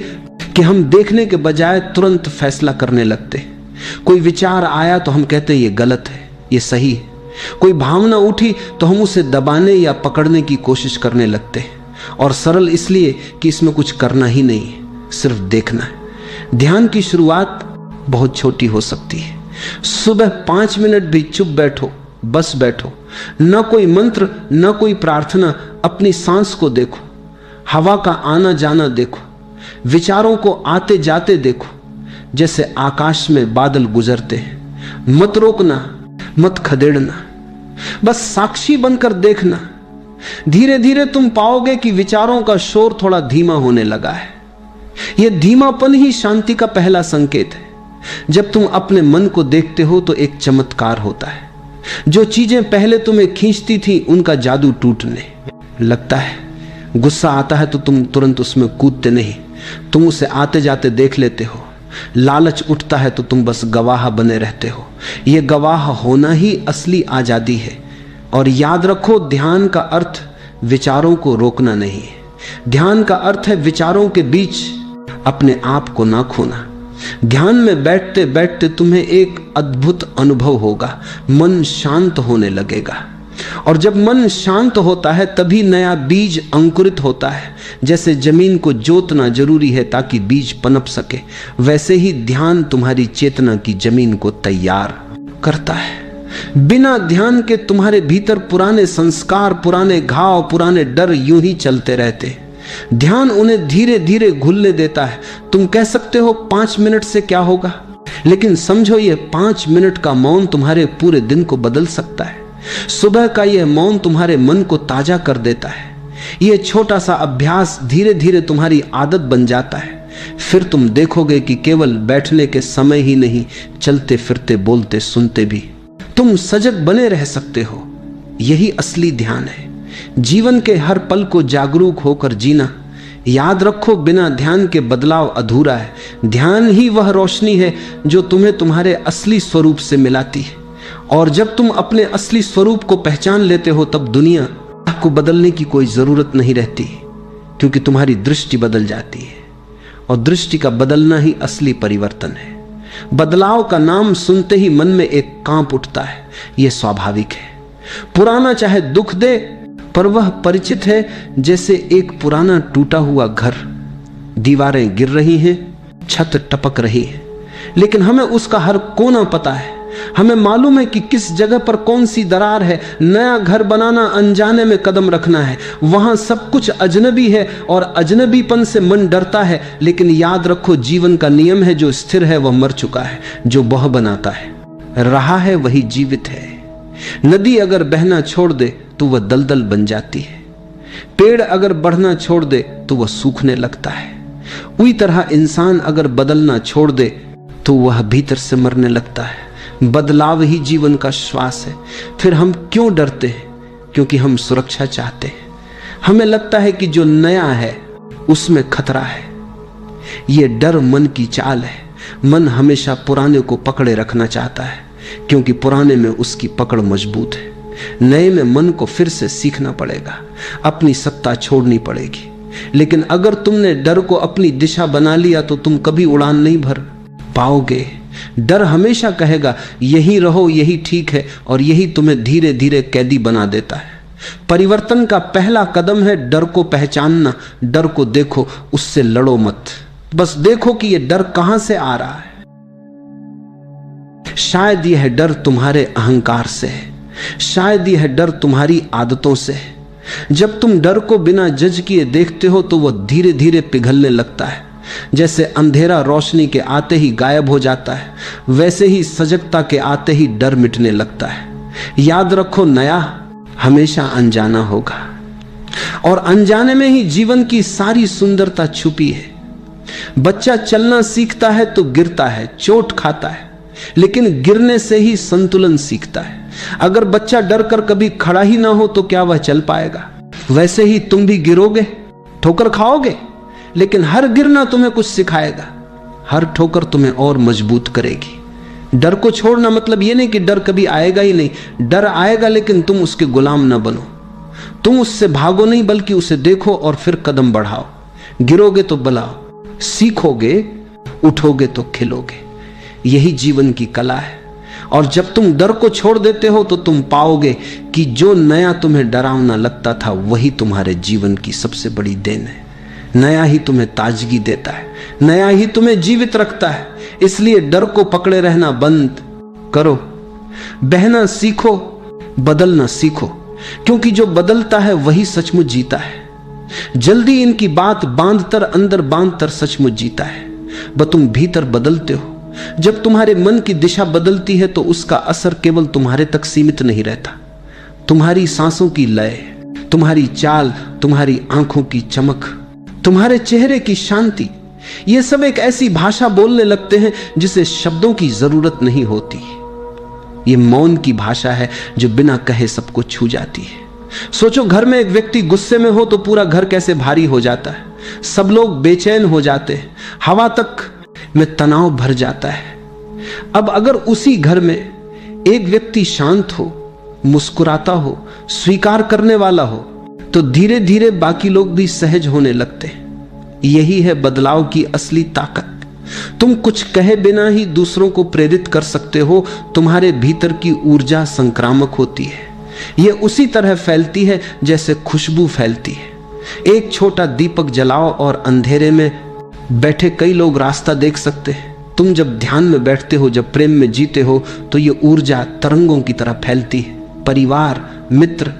कि हम देखने के बजाय तुरंत फैसला करने लगते हैं। कोई विचार आया तो हम कहते हैं ये गलत है, ये सही है। कोई भावना उठी तो हम उसे दबाने या पकड़ने की कोशिश करने लगते हैं। और सरल इसलिए कि इसमें कुछ करना ही नहीं है, सिर्फ देखना है। ध्यान की शुरुआत बहुत छोटी हो सकती है। सुबह 5 मिनट भी चुप बैठो, बस बैठो, न कोई मंत्र, न कोई प्रार्थना, अपनी सांस को देखो, हवा का आना जाना देखो, विचारों को आते जाते देखो, जैसे आकाश में बादल गुजरते हैं। मत रोकना, मत खदेड़ना, बस साक्षी बनकर देखना। धीरे धीरे तुम पाओगे कि विचारों का शोर थोड़ा धीमा होने लगा है। यह धीमापन ही शांति का पहला संकेत है। जब तुम अपने मन को देखते हो तो एक चमत्कार होता है। जो चीजें पहले तुम्हें खींचती थी उनका जादू टूटने लगता है। गुस्सा आता है तो तुम तुरंत उसमें कूदते नहीं, तुम उसे आते जाते देख लेते हो। लालच उठता है तो तुम बस गवाह बने रहते हो। यह गवाह होना ही असली आजादी है। और याद रखो, ध्यान का अर्थ विचारों को रोकना नहीं है। ध्यान का अर्थ है विचारों के बीच अपने आप को ना खोना। ध्यान में बैठते बैठते तुम्हें एक अद्भुत अनुभव होगा, मन शांत होने लगेगा। और जब मन शांत होता है तभी नया बीज अंकुरित होता है। जैसे जमीन को जोतना जरूरी है ताकि बीज पनप सके, वैसे ही ध्यान तुम्हारी चेतना की जमीन को तैयार करता है। बिना ध्यान के तुम्हारे भीतर पुराने संस्कार, पुराने घाव, पुराने डर यूं ही चलते रहते। ध्यान उन्हें धीरे धीरे घुलने देता है। तुम कह सकते हो 5 मिनट से क्या होगा, लेकिन समझो ये 5 मिनट का मौन तुम्हारे पूरे दिन को बदल सकता है। सुबह का यह मौन तुम्हारे मन को ताजा कर देता है। यह छोटा सा अभ्यास धीरे धीरे तुम्हारी आदत बन जाता है। फिर तुम देखोगे कि केवल बैठने के समय ही नहीं, चलते फिरते बोलते सुनते भी तुम सजग बने रह सकते हो। यही असली ध्यान है। जीवन के हर पल को जागरूक होकर जीना। याद रखो, बिना ध्यान के बदलाव अधूरा है। ध्यान ही वह रोशनी है जो तुम्हें तुम्हारे असली स्वरूप से मिलाती है। और जब तुम अपने असली स्वरूप को पहचान लेते हो तब दुनिया को बदलने की कोई जरूरत नहीं रहती, क्योंकि तुम्हारी दृष्टि बदल जाती है। और दृष्टि का बदलना ही असली परिवर्तन है। बदलाव का नाम सुनते ही मन में एक कांप उठता है। यह स्वाभाविक है। पुराना चाहे दुख दे, पर वह परिचित है जैसे एक पुराना टूटा हुआ घर। दीवारें गिर रही हैं, छत टपक रही है, लेकिन हमें उसका हर कोना पता है। हमें मालूम है कि किस जगह पर कौन सी दरार है। नया घर बनाना अनजाने में कदम रखना है। वहां सब कुछ अजनबी है और अजनबीपन से मन डरता है। लेकिन याद रखो, जीवन का नियम है, जो स्थिर है वह मर चुका है, जो बह बनाता है रहा है वही जीवित है। नदी अगर बहना छोड़ दे तो वह दलदल बन जाती है। पेड़ अगर बढ़ना छोड़ दे तो वह सूखने लगता है। उसी तरह इंसान अगर बदलना छोड़ दे तो वह भीतर से मरने लगता है। बदलाव ही जीवन का श्वास है। फिर हम क्यों डरते हैं? क्योंकि हम सुरक्षा चाहते हैं। हमें लगता है कि जो नया है उसमें खतरा है। यह डर मन की चाल है। मन हमेशा पुराने को पकड़े रखना चाहता है, क्योंकि पुराने में उसकी पकड़ मजबूत है। नए में मन को फिर से सीखना पड़ेगा, अपनी सत्ता छोड़नी पड़ेगी। लेकिन अगर तुमने डर को अपनी दिशा बना लिया तो तुम कभी उड़ान नहीं भर पाओगे। डर हमेशा कहेगा यही रहो, यही ठीक है, और यही तुम्हें धीरे धीरे कैदी बना देता है। परिवर्तन का पहला कदम है डर को पहचानना। डर को देखो, उससे लड़ो मत। बस देखो कि यह डर कहां से आ रहा है। शायद यह डर तुम्हारे अहंकार से है, शायद यह डर तुम्हारी आदतों से है। जब तुम डर को बिना जज किए देखते हो तो वह धीरे धीरे पिघलने लगता है। जैसे अंधेरा रोशनी के आते ही गायब हो जाता है, वैसे ही सजगता के आते ही डर मिटने लगता है। याद रखो, नया हमेशा अनजाना होगा, और अनजाने में ही जीवन की सारी सुंदरता छुपी है। बच्चा चलना सीखता है तो गिरता है, चोट खाता है, लेकिन गिरने से ही संतुलन सीखता है। अगर बच्चा डर कर कभी खड़ा ही ना हो तो क्या वह चल पाएगा? वैसे ही तुम भी गिरोगे, ठोकर खाओगे, लेकिन हर गिरना तुम्हें कुछ सिखाएगा। हर ठोकर तुम्हें और मजबूत करेगी। डर को छोड़ना मतलब यह नहीं कि डर कभी आएगा ही नहीं। डर आएगा, लेकिन तुम उसके गुलाम ना बनो। तुम उससे भागो नहीं, बल्कि उसे देखो और फिर कदम बढ़ाओ। गिरोगे तो बलाओ, सीखोगे, उठोगे तो खिलोगे। यही जीवन की कला है। और जब तुम डर को छोड़ देते हो तो तुम पाओगे कि जो नया तुम्हें डरावना लगता था वही तुम्हारे जीवन की सबसे बड़ी देन है। नया ही तुम्हें ताजगी देता है, नया ही तुम्हें जीवित रखता है। इसलिए डर को पकड़े रहना बंद करो, बहना सीखो, बदलना सीखो, क्योंकि जो बदलता है वही सचमुच जीता है। जल्दी इनकी बात बांधतर अंदर बांधतर सचमुच जीता है। तुम भीतर बदलते हो। जब तुम्हारे मन की दिशा बदलती है तो उसका असर केवल तुम्हारे तक सीमित नहीं रहता। तुम्हारी सांसों की लय, तुम्हारी चाल, तुम्हारी आंखों की चमक, तुम्हारे चेहरे की शांति, ये सब एक ऐसी भाषा बोलने लगते हैं जिसे शब्दों की जरूरत नहीं होती। ये मौन की भाषा है जो बिना कहे सबको छू जाती है। सोचो, घर में एक व्यक्ति गुस्से में हो तो पूरा घर कैसे भारी हो जाता है, सब लोग बेचैन हो जाते हैं, हवा तक में तनाव भर जाता है। अब अगर उसी घर में एक व्यक्ति शांत हो, मुस्कुराता हो, स्वीकार करने वाला हो, तो धीरे धीरे बाकी लोग भी सहज होने लगते हैं। यही है बदलाव की असली ताकत। तुम कुछ कहे बिना ही दूसरों को प्रेरित कर सकते हो। तुम्हारे भीतर की ऊर्जा संक्रामक होती है। यह उसी तरह फैलती है जैसे खुशबू फैलती है। एक छोटा दीपक जलाओ और अंधेरे में बैठे कई लोग रास्ता देख सकते हैं। तुम जब ध्यान में बैठते हो, जब प्रेम में जीते हो, तो ये ऊर्जा तरंगों की तरह फैलती है। परिवार, मित्र,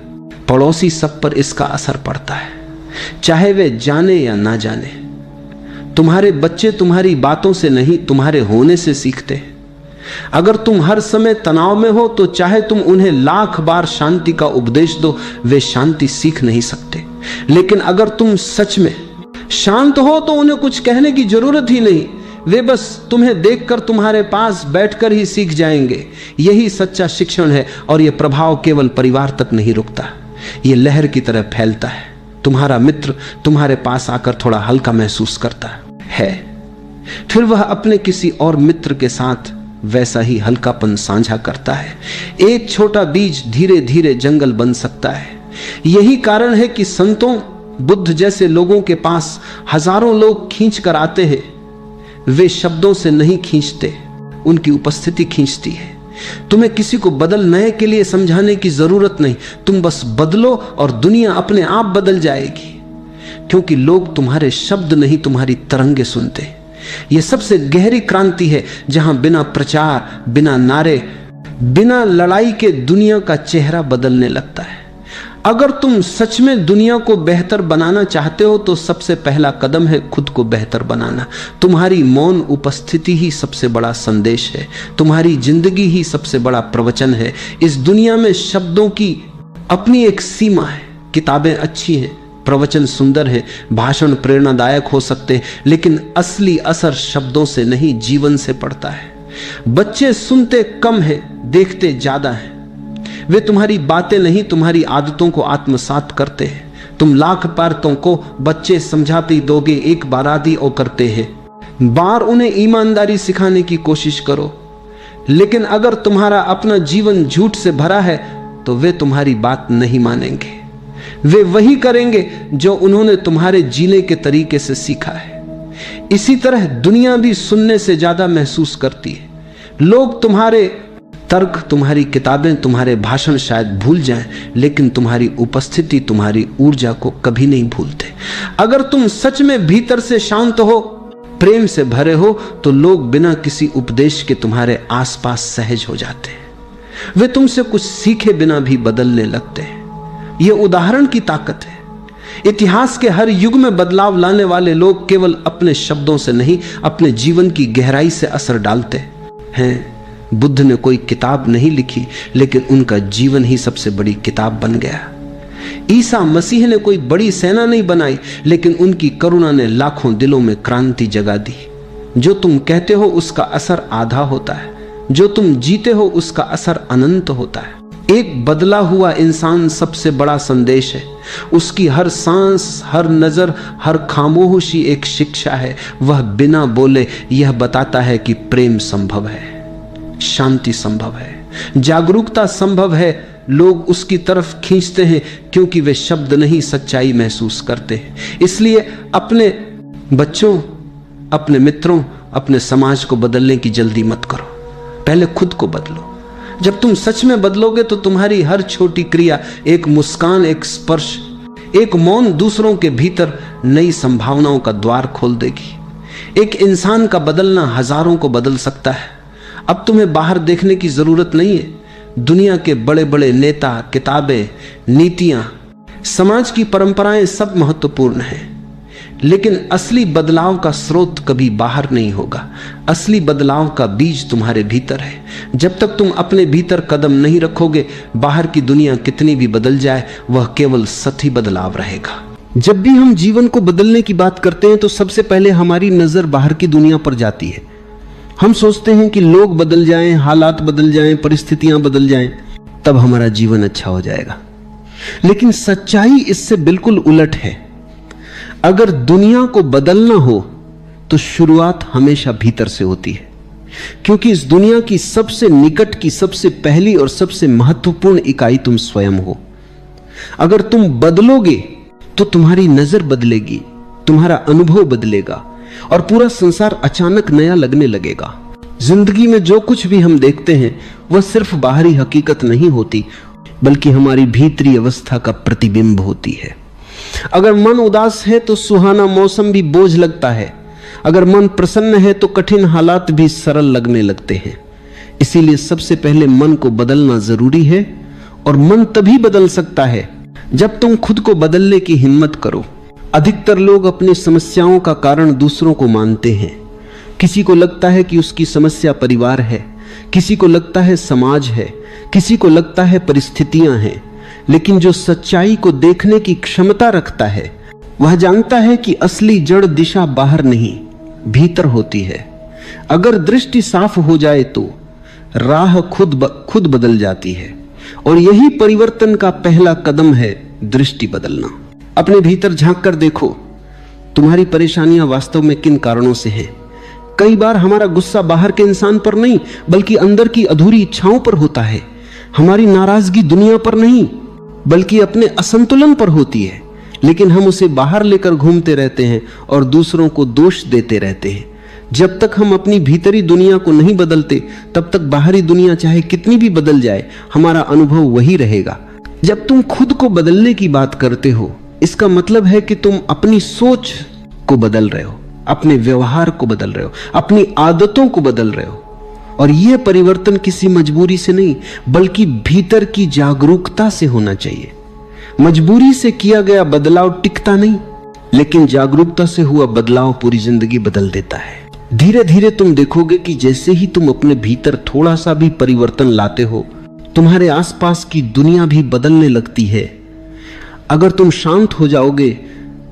पड़ोसी, सब पर इसका असर पड़ता है, चाहे वे जाने या ना जाने। तुम्हारे बच्चे तुम्हारी बातों से नहीं, तुम्हारे होने से सीखते हैं। अगर तुम हर समय तनाव में हो तो चाहे तुम उन्हें लाख बार शांति का उपदेश दो, वे शांति सीख नहीं सकते। लेकिन अगर तुम सच में शांत हो तो उन्हें कुछ कहने की जरूरत ही नहीं, वे बस तुम्हें देखकर तुम्हारे पास बैठकर ही सीख जाएंगे। यही सच्चा शिक्षण है। और यह प्रभाव केवल परिवार तक नहीं रुकता, यह लहर की तरह फैलता है। तुम्हारा मित्र तुम्हारे पास आकर थोड़ा हल्का महसूस करता है, फिर वह अपने किसी और मित्र के साथ वैसा ही हल्कापन साझा करता है। एक छोटा बीज धीरे धीरे जंगल बन सकता है। यही कारण है कि संतों, बुद्ध जैसे लोगों के पास हजारों लोग खींच कर आते हैं। वे शब्दों से नहीं खींचते, उनकी उपस्थिति खींचती है। तुम्हें किसी को बदलने के लिए समझाने की जरूरत नहीं, तुम बस बदलो और दुनिया अपने आप बदल जाएगी। क्योंकि लोग तुम्हारे शब्द नहीं, तुम्हारी तरंगे सुनते। यह सबसे गहरी क्रांति है जहां बिना प्रचार, बिना नारे, बिना लड़ाई के दुनिया का चेहरा बदलने लगता है। अगर तुम सच में दुनिया को बेहतर बनाना चाहते हो तो सबसे पहला कदम है खुद को बेहतर बनाना। तुम्हारी मौन उपस्थिति ही सबसे बड़ा संदेश है। तुम्हारी जिंदगी ही सबसे बड़ा प्रवचन है। इस दुनिया में शब्दों की अपनी एक सीमा है। किताबें अच्छी हैं, प्रवचन सुंदर है, भाषण प्रेरणादायक हो सकते हैं, लेकिन असली असर शब्दों से नहीं, जीवन से पड़ता है। बच्चे सुनते कम है, देखते ज्यादा है। वे तुम्हारी बातें नहीं, तुम्हारी आदतों को आत्मसात करते हैं। तुम लाख बातों को बच्चे समझाते दोगे, एक बार आदि और करते हैं। बार उन्हें ईमानदारी सिखाने की कोशिश करो, लेकिन अगर तुम्हारा अपना जीवन झूठ से भरा है तो वे तुम्हारी बात नहीं मानेंगे। वे वही करेंगे जो उन्होंने तुम्हारे जीने के तरीके से सीखा है। इसी तरह दुनिया भी सुनने से ज्यादा महसूस करती है। लोग तुम्हारे तर्क, तुम्हारी किताबें, तुम्हारे भाषण शायद भूल जाएं, लेकिन तुम्हारी उपस्थिति, तुम्हारी ऊर्जा को कभी नहीं भूलते। अगर तुम सच में भीतर से शांत हो, प्रेम से भरे हो, तो लोग बिना किसी उपदेश के तुम्हारे आसपास सहज हो जाते हैं। वे तुमसे कुछ सीखे बिना भी बदलने लगते हैं। यह उदाहरण की ताकत है। इतिहास के हर युग में बदलाव लाने वाले लोग केवल अपने शब्दों से नहीं, अपने जीवन की गहराई से असर डालते हैं। बुद्ध ने कोई किताब नहीं लिखी, लेकिन उनका जीवन ही सबसे बड़ी किताब बन गया। ईसा मसीह ने कोई बड़ी सेना नहीं बनाई, लेकिन उनकी करुणा ने लाखों दिलों में क्रांति जगा दी। जो तुम कहते हो उसका असर आधा होता है, जो तुम जीते हो उसका असर अनंत होता है। एक बदला हुआ इंसान सबसे बड़ा संदेश है। उसकी हर सांस, हर नजर, हर खामोशी एक शिक्षा है। वह बिना बोले यह बताता है कि प्रेम संभव है, शांति संभव है, जागरूकता संभव है। लोग उसकी तरफ खींचते हैं क्योंकि वे शब्द नहीं, सच्चाई महसूस करते हैं। इसलिए अपने बच्चों, अपने मित्रों, अपने समाज को बदलने की जल्दी मत करो, पहले खुद को बदलो। जब तुम सच में बदलोगे तो तुम्हारी हर छोटी क्रिया, एक मुस्कान, एक स्पर्श, एक मौन दूसरों के भीतर नई संभावनाओं का द्वार खोल देगी। एक इंसान का बदलना हजारों को बदल सकता है। अब तुम्हें बाहर देखने की जरूरत नहीं है, दुनिया के बड़े बड़े नेता, किताबें, नीतियां, समाज की परंपराएं सब महत्वपूर्ण हैं, लेकिन असली बदलाव का स्रोत कभी बाहर नहीं होगा। असली बदलाव का बीज तुम्हारे भीतर है। जब तक तुम अपने भीतर कदम नहीं रखोगे, बाहर की दुनिया कितनी भी बदल जाए, वह केवल सतही बदलाव रहेगा। जब भी हम जीवन को बदलने की बात करते हैं तो सबसे पहले हमारी नजर बाहर की दुनिया पर जाती है। हम सोचते हैं कि लोग बदल जाएं, हालात बदल जाएं, परिस्थितियां बदल जाएं, तब हमारा जीवन अच्छा हो जाएगा। लेकिन सच्चाई इससे बिल्कुल उलट है। अगर दुनिया को बदलना हो तो शुरुआत हमेशा भीतर से होती है, क्योंकि इस दुनिया की सबसे निकट की, सबसे पहली और सबसे महत्वपूर्ण इकाई तुम स्वयं हो। अगर तुम बदलोगे तो तुम्हारी नजर बदलेगी, तुम्हारा अनुभव बदलेगा और पूरा संसार अचानक नया लगने लगेगा। जिंदगी में जो कुछ भी हम देखते हैं वह सिर्फ बाहरी हकीकत नहीं होती, बल्कि हमारी भीतरी अवस्था का प्रतिबिंब होती है। अगर मन उदास है तो सुहाना मौसम भी बोझ लगता है, अगर मन प्रसन्न है तो कठिन हालात भी सरल लगने लगते हैं। इसीलिए सबसे पहले मन को बदलना जरूरी है, और मन तभी बदल सकता है जब तुम खुद को बदलने की हिम्मत करो। अधिकतर लोग अपनी समस्याओं का कारण दूसरों को मानते हैं। किसी को लगता है कि उसकी समस्या परिवार है, किसी को लगता है समाज है, किसी को लगता है परिस्थितियां हैं। लेकिन जो सच्चाई को देखने की क्षमता रखता है वह जानता है कि असली जड़ दिशा बाहर नहीं, भीतर होती है। अगर दृष्टि साफ हो जाए तो राह खुद बदल जाती है, और यही परिवर्तन का पहला कदम है, दृष्टि बदलना। अपने भीतर झांक कर देखो, तुम्हारी परेशानियां वास्तव में किन कारणों से हैं। कई बार हमारा गुस्सा बाहर के इंसान पर नहीं, बल्कि अंदर की अधूरी इच्छाओं पर होता है। हमारी नाराजगी दुनिया पर नहीं, बल्कि अपने असंतुलन पर होती है। लेकिन हम उसे बाहर लेकर घूमते रहते हैं और दूसरों को दोष देते रहते हैं। जब तक हम अपनी भीतरी दुनिया को नहीं बदलते, तब तक बाहरी दुनिया चाहे कितनी भी बदल जाए, हमारा अनुभव वही रहेगा। जब तुम खुद को बदलने की बात करते हो, इसका मतलब है कि तुम अपनी सोच को बदल रहे हो, अपने व्यवहार को बदल रहे हो, अपनी आदतों को बदल रहे हो। और यह परिवर्तन किसी मजबूरी से नहीं, बल्कि भीतर की जागरूकता से होना चाहिए। मजबूरी से किया गया बदलाव टिकता नहीं, लेकिन जागरूकता से हुआ बदलाव पूरी जिंदगी बदल देता है। धीरे धीरे तुम देखोगे कि जैसे ही तुम अपने भीतर थोड़ा सा भी परिवर्तन लाते हो, तुम्हारे आसपास की दुनिया भी बदलने लगती है। अगर तुम शांत हो जाओगे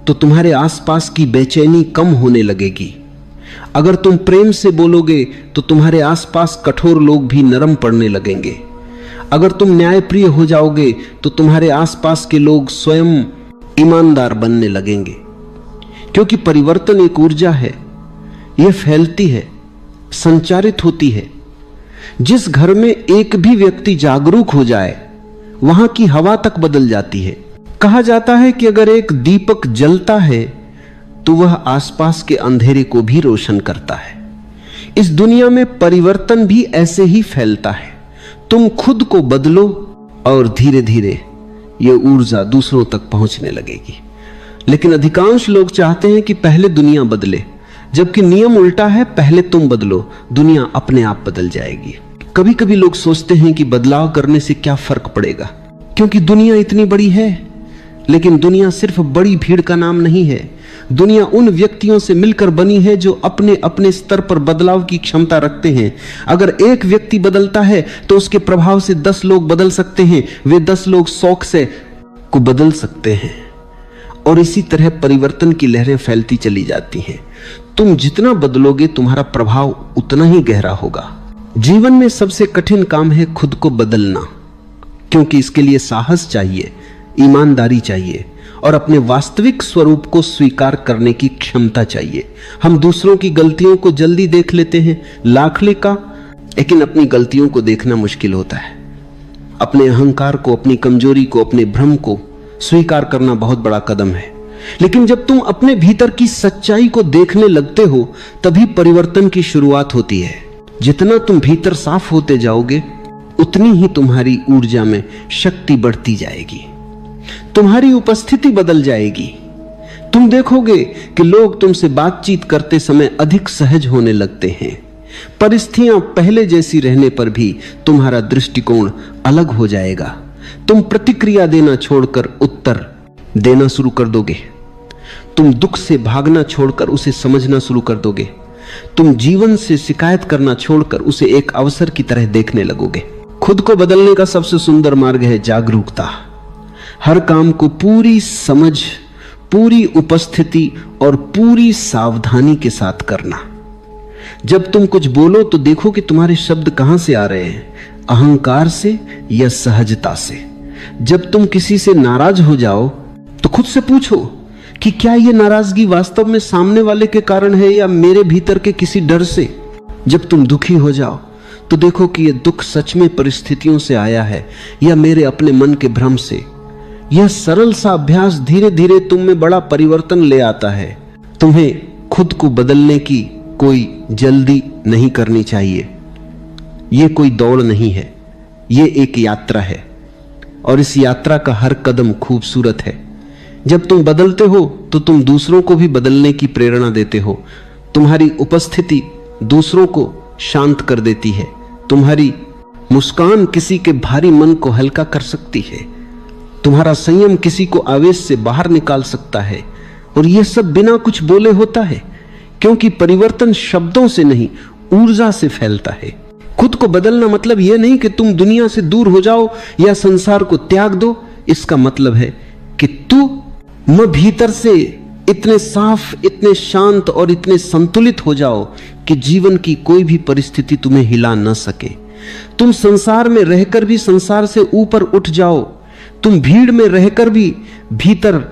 तो तुम्हारे आसपास की बेचैनी कम होने लगेगी। अगर तुम प्रेम से बोलोगे तो तुम्हारे आसपास कठोर लोग भी नरम पड़ने लगेंगे। अगर तुम न्यायप्रिय हो जाओगे तो तुम्हारे आसपास के लोग स्वयं ईमानदार बनने लगेंगे। क्योंकि परिवर्तन एक ऊर्जा है, यह फैलती है, संचारित होती है। जिस घर में एक भी व्यक्ति जागरूक हो जाए, वहां की हवा तक बदल जाती है। कहा जाता है कि अगर एक दीपक जलता है तो वह आसपास के अंधेरे को भी रोशन करता है। इस दुनिया में परिवर्तन भी ऐसे ही फैलता है। तुम खुद को बदलो और धीरे धीरे यह ऊर्जा दूसरों तक पहुंचने लगेगी। लेकिन अधिकांश लोग चाहते हैं कि पहले दुनिया बदले, जबकि नियम उल्टा है, पहले तुम बदलो, दुनिया अपने आप बदल जाएगी। कभी कभी लोग सोचते हैं कि बदलाव करने से क्या फर्क पड़ेगा, क्योंकि दुनिया इतनी बड़ी है। लेकिन दुनिया सिर्फ बड़ी भीड़ का नाम नहीं है। दुनिया उन व्यक्तियों से मिलकर बनी है जो अपने अपने स्तर पर बदलाव की क्षमता रखते हैं। अगर एक व्यक्ति बदलता है तो उसके प्रभाव से 10 लोग बदल सकते हैं, वे 10 लोग 100 से को बदल सकते हैं। और इसी तरह परिवर्तन की लहरें फैलती चली जाती हैं। तुम जितना बदलोगे तुम्हारा प्रभाव उतना ही गहरा होगा। जीवन में सबसे कठिन काम है खुद को बदलना, क्योंकि इसके लिए साहस चाहिए, ईमानदारी चाहिए और अपने वास्तविक स्वरूप को स्वीकार करने की क्षमता चाहिए। हम दूसरों की गलतियों को जल्दी देख लेते हैं, लाख लेखा, लेकिन अपनी गलतियों को देखना मुश्किल होता है। अपने अहंकार को, अपनी कमजोरी को, अपने भ्रम को स्वीकार करना बहुत बड़ा कदम है। लेकिन जब तुम अपने भीतर की सच्चाई को देखने लगते हो, तभी परिवर्तन की शुरुआत होती है। जितना तुम भीतर साफ होते जाओगे, उतनी ही तुम्हारी ऊर्जा में शक्ति बढ़ती जाएगी, तुम्हारी उपस्थिति बदल जाएगी। तुम देखोगे कि लोग तुमसे बातचीत करते समय अधिक सहज होने लगते हैं। परिस्थितियां पहले जैसी रहने पर भी तुम्हारा दृष्टिकोण अलग हो जाएगा। तुम प्रतिक्रिया देना छोड़कर उत्तर देना शुरू कर दोगे। तुम दुख से भागना छोड़कर उसे समझना शुरू कर दोगे। तुम जीवन से शिकायत करना छोड़कर उसे एक अवसर की तरह देखने लगोगे। खुद को बदलने का सबसे सुंदर मार्ग है जागरूकता। हर काम को पूरी समझ, पूरी उपस्थिति और पूरी सावधानी के साथ करना। जब तुम कुछ बोलो तो देखो कि तुम्हारे शब्द कहां से आ रहे हैं, अहंकार से या सहजता से। जब तुम किसी से नाराज हो जाओ तो खुद से पूछो कि क्या यह नाराजगी वास्तव में सामने वाले के कारण है या मेरे भीतर के किसी डर से। जब तुम दुखी हो जाओ तो देखो कि यह दुख सच में परिस्थितियों से आया है या मेरे अपने मन के भ्रम से। यह सरल सा अभ्यास धीरे धीरे तुम में बड़ा परिवर्तन ले आता है। तुम्हें खुद को बदलने की कोई जल्दी नहीं करनी चाहिए। यह कोई दौड़ नहीं है, यह एक यात्रा है और इस यात्रा का हर कदम खूबसूरत है। जब तुम बदलते हो तो तुम दूसरों को भी बदलने की प्रेरणा देते हो। तुम्हारी उपस्थिति दूसरों को शांत कर देती है। तुम्हारी मुस्कान किसी के भारी मन को हल्का कर सकती है। तुम्हारा संयम किसी को आवेश से बाहर निकाल सकता है। और यह सब बिना कुछ बोले होता है, क्योंकि परिवर्तन शब्दों से नहीं, ऊर्जा से फैलता है। खुद को बदलना मतलब यह नहीं कि तुम दुनिया से दूर हो जाओ या संसार को त्याग दो। इसका मतलब है कि तू भीतर से इतने साफ, इतने शांत और इतने संतुलित हो जाओ कि जीवन की कोई भी परिस्थिति तुम्हें हिला न सके। तुम संसार में रहकर भी संसार से ऊपर उठ जाओ। तुम भीड़ में रहकर भी भीतर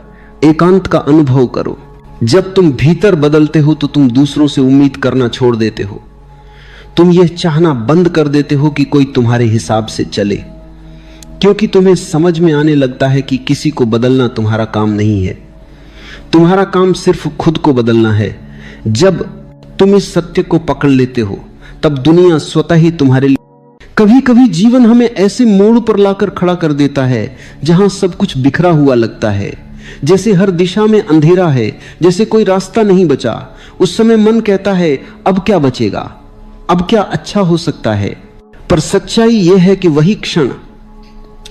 एकांत का अनुभव करो। जब तुम भीतर बदलते हो तो तुम दूसरों से उम्मीद करना छोड़ देते हो। तुम यह चाहना बंद कर देते हो कि कोई तुम्हारे हिसाब से चले, क्योंकि तुम्हें समझ में आने लगता है कि किसी को बदलना तुम्हारा काम नहीं है। तुम्हारा काम सिर्फ खुद को बदलना है। जब तुम इस सत्य को पकड़ लेते हो तब दुनिया स्वतः ही तुम्हारे लिए। कभी कभी जीवन हमें ऐसे मोड़ पर लाकर खड़ा कर देता है जहां सब कुछ बिखरा हुआ लगता है, जैसे हर दिशा में अंधेरा है, जैसे कोई रास्ता नहीं बचा। उस समय मन कहता है अब क्या बचेगा, अब क्या अच्छा हो सकता है। पर सच्चाई यह है कि वही क्षण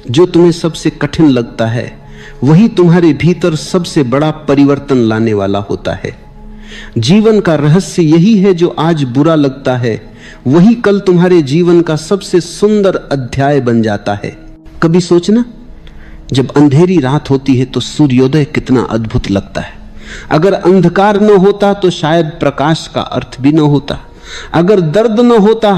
जो तुम्हें सबसे कठिन लगता है वही तुम्हारे भीतर सबसे बड़ा परिवर्तन लाने वाला होता है। जीवन का रहस्य यही है, जो आज बुरा लगता है वही कल तुम्हारे जीवन का सबसे सुंदर अध्याय बन जाता है। कभी सोचना, जब अंधेरी रात होती है तो सूर्योदय कितना अद्भुत लगता है। अगर अंधकार न होता तो शायद प्रकाश का अर्थ भी न होता। अगर दर्द न होता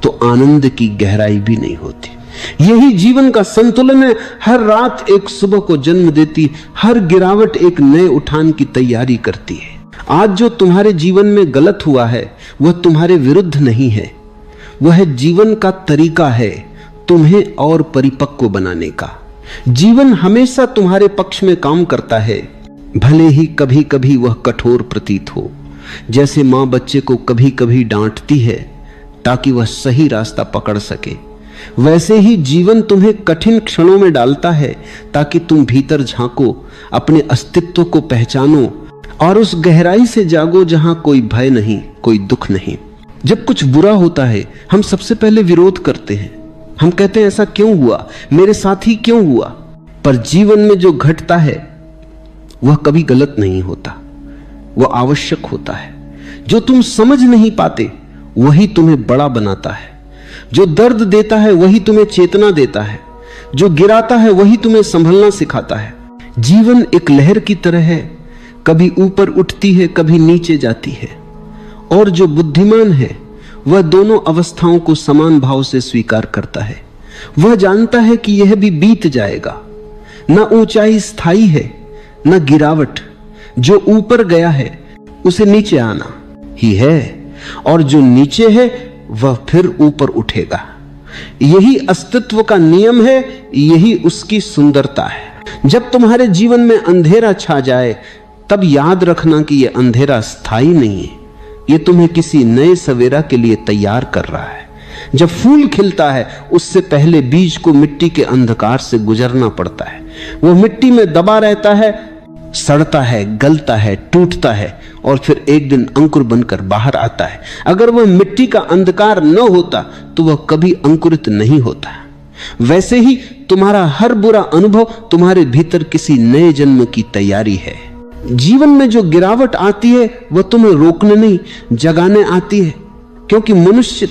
तो आनंद की गहराई भी नहीं होती। यही जीवन का संतुलन है। हर रात एक सुबह को जन्म देती, हर गिरावट एक नए उठान की तैयारी करती है। आज जो तुम्हारे जीवन में गलत हुआ है वह तुम्हारे विरुद्ध नहीं है, वह जीवन का तरीका है तुम्हें और परिपक्व बनाने का। जीवन हमेशा तुम्हारे पक्ष में काम करता है, भले ही कभी कभी वह कठोर प्रतीत हो। जैसे मां बच्चे को कभी कभी डांटती है ताकि वह सही रास्ता पकड़ सके, वैसे ही जीवन तुम्हें कठिन क्षणों में डालता है ताकि तुम भीतर झांको, अपने अस्तित्व को पहचानो और उस गहराई से जागो जहां कोई भय नहीं, कोई दुख नहीं। जब कुछ बुरा होता है हम सबसे पहले विरोध करते हैं। हम कहते हैं ऐसा क्यों हुआ, मेरे साथ ही क्यों हुआ। पर जीवन में जो घटता है वह कभी गलत नहीं होता, वह आवश्यक होता है। जो तुम समझ नहीं पाते वही तुम्हें बड़ा बनाता है। जो दर्द देता है वही तुम्हें चेतना देता है। जो गिराता है वही तुम्हें संभलना सिखाता है। जीवन एक लहर की तरह है, कभी ऊपर उठती है, कभी नीचे जाती है। और जो बुद्धिमान है वह दोनों अवस्थाओं को समान भाव से स्वीकार करता है। वह जानता है कि यह भी बीत जाएगा। न ऊंचाई स्थायी है न गिरावट। जो ऊपर गया है उसे नीचे आना ही है, और जो नीचे है वह फिर ऊपर उठेगा। यही अस्तित्व का नियम है, यही उसकी सुंदरता है। जब तुम्हारे जीवन में अंधेरा छा जाए तब याद रखना कि यह अंधेरा स्थायी नहीं है, यह तुम्हें किसी नए सवेरा के लिए तैयार कर रहा है। जब फूल खिलता है उससे पहले बीज को मिट्टी के अंधकार से गुजरना पड़ता है। वो मिट्टी में दबा रहता है, सड़ता है, गलता है, टूटता है और फिर एक दिन अंकुर बनकर बाहर आता है। अगर वह मिट्टी का अंधकार न होता तो वह कभी अंकुरित नहीं होता। वैसे ही तुम्हारा हर बुरा अनुभव तुम्हारे भीतर किसी नए जन्म की तैयारी है। जीवन में जो गिरावट आती है वह तुम्हें रोकने नहीं, जगाने आती है। क्योंकि मनुष्य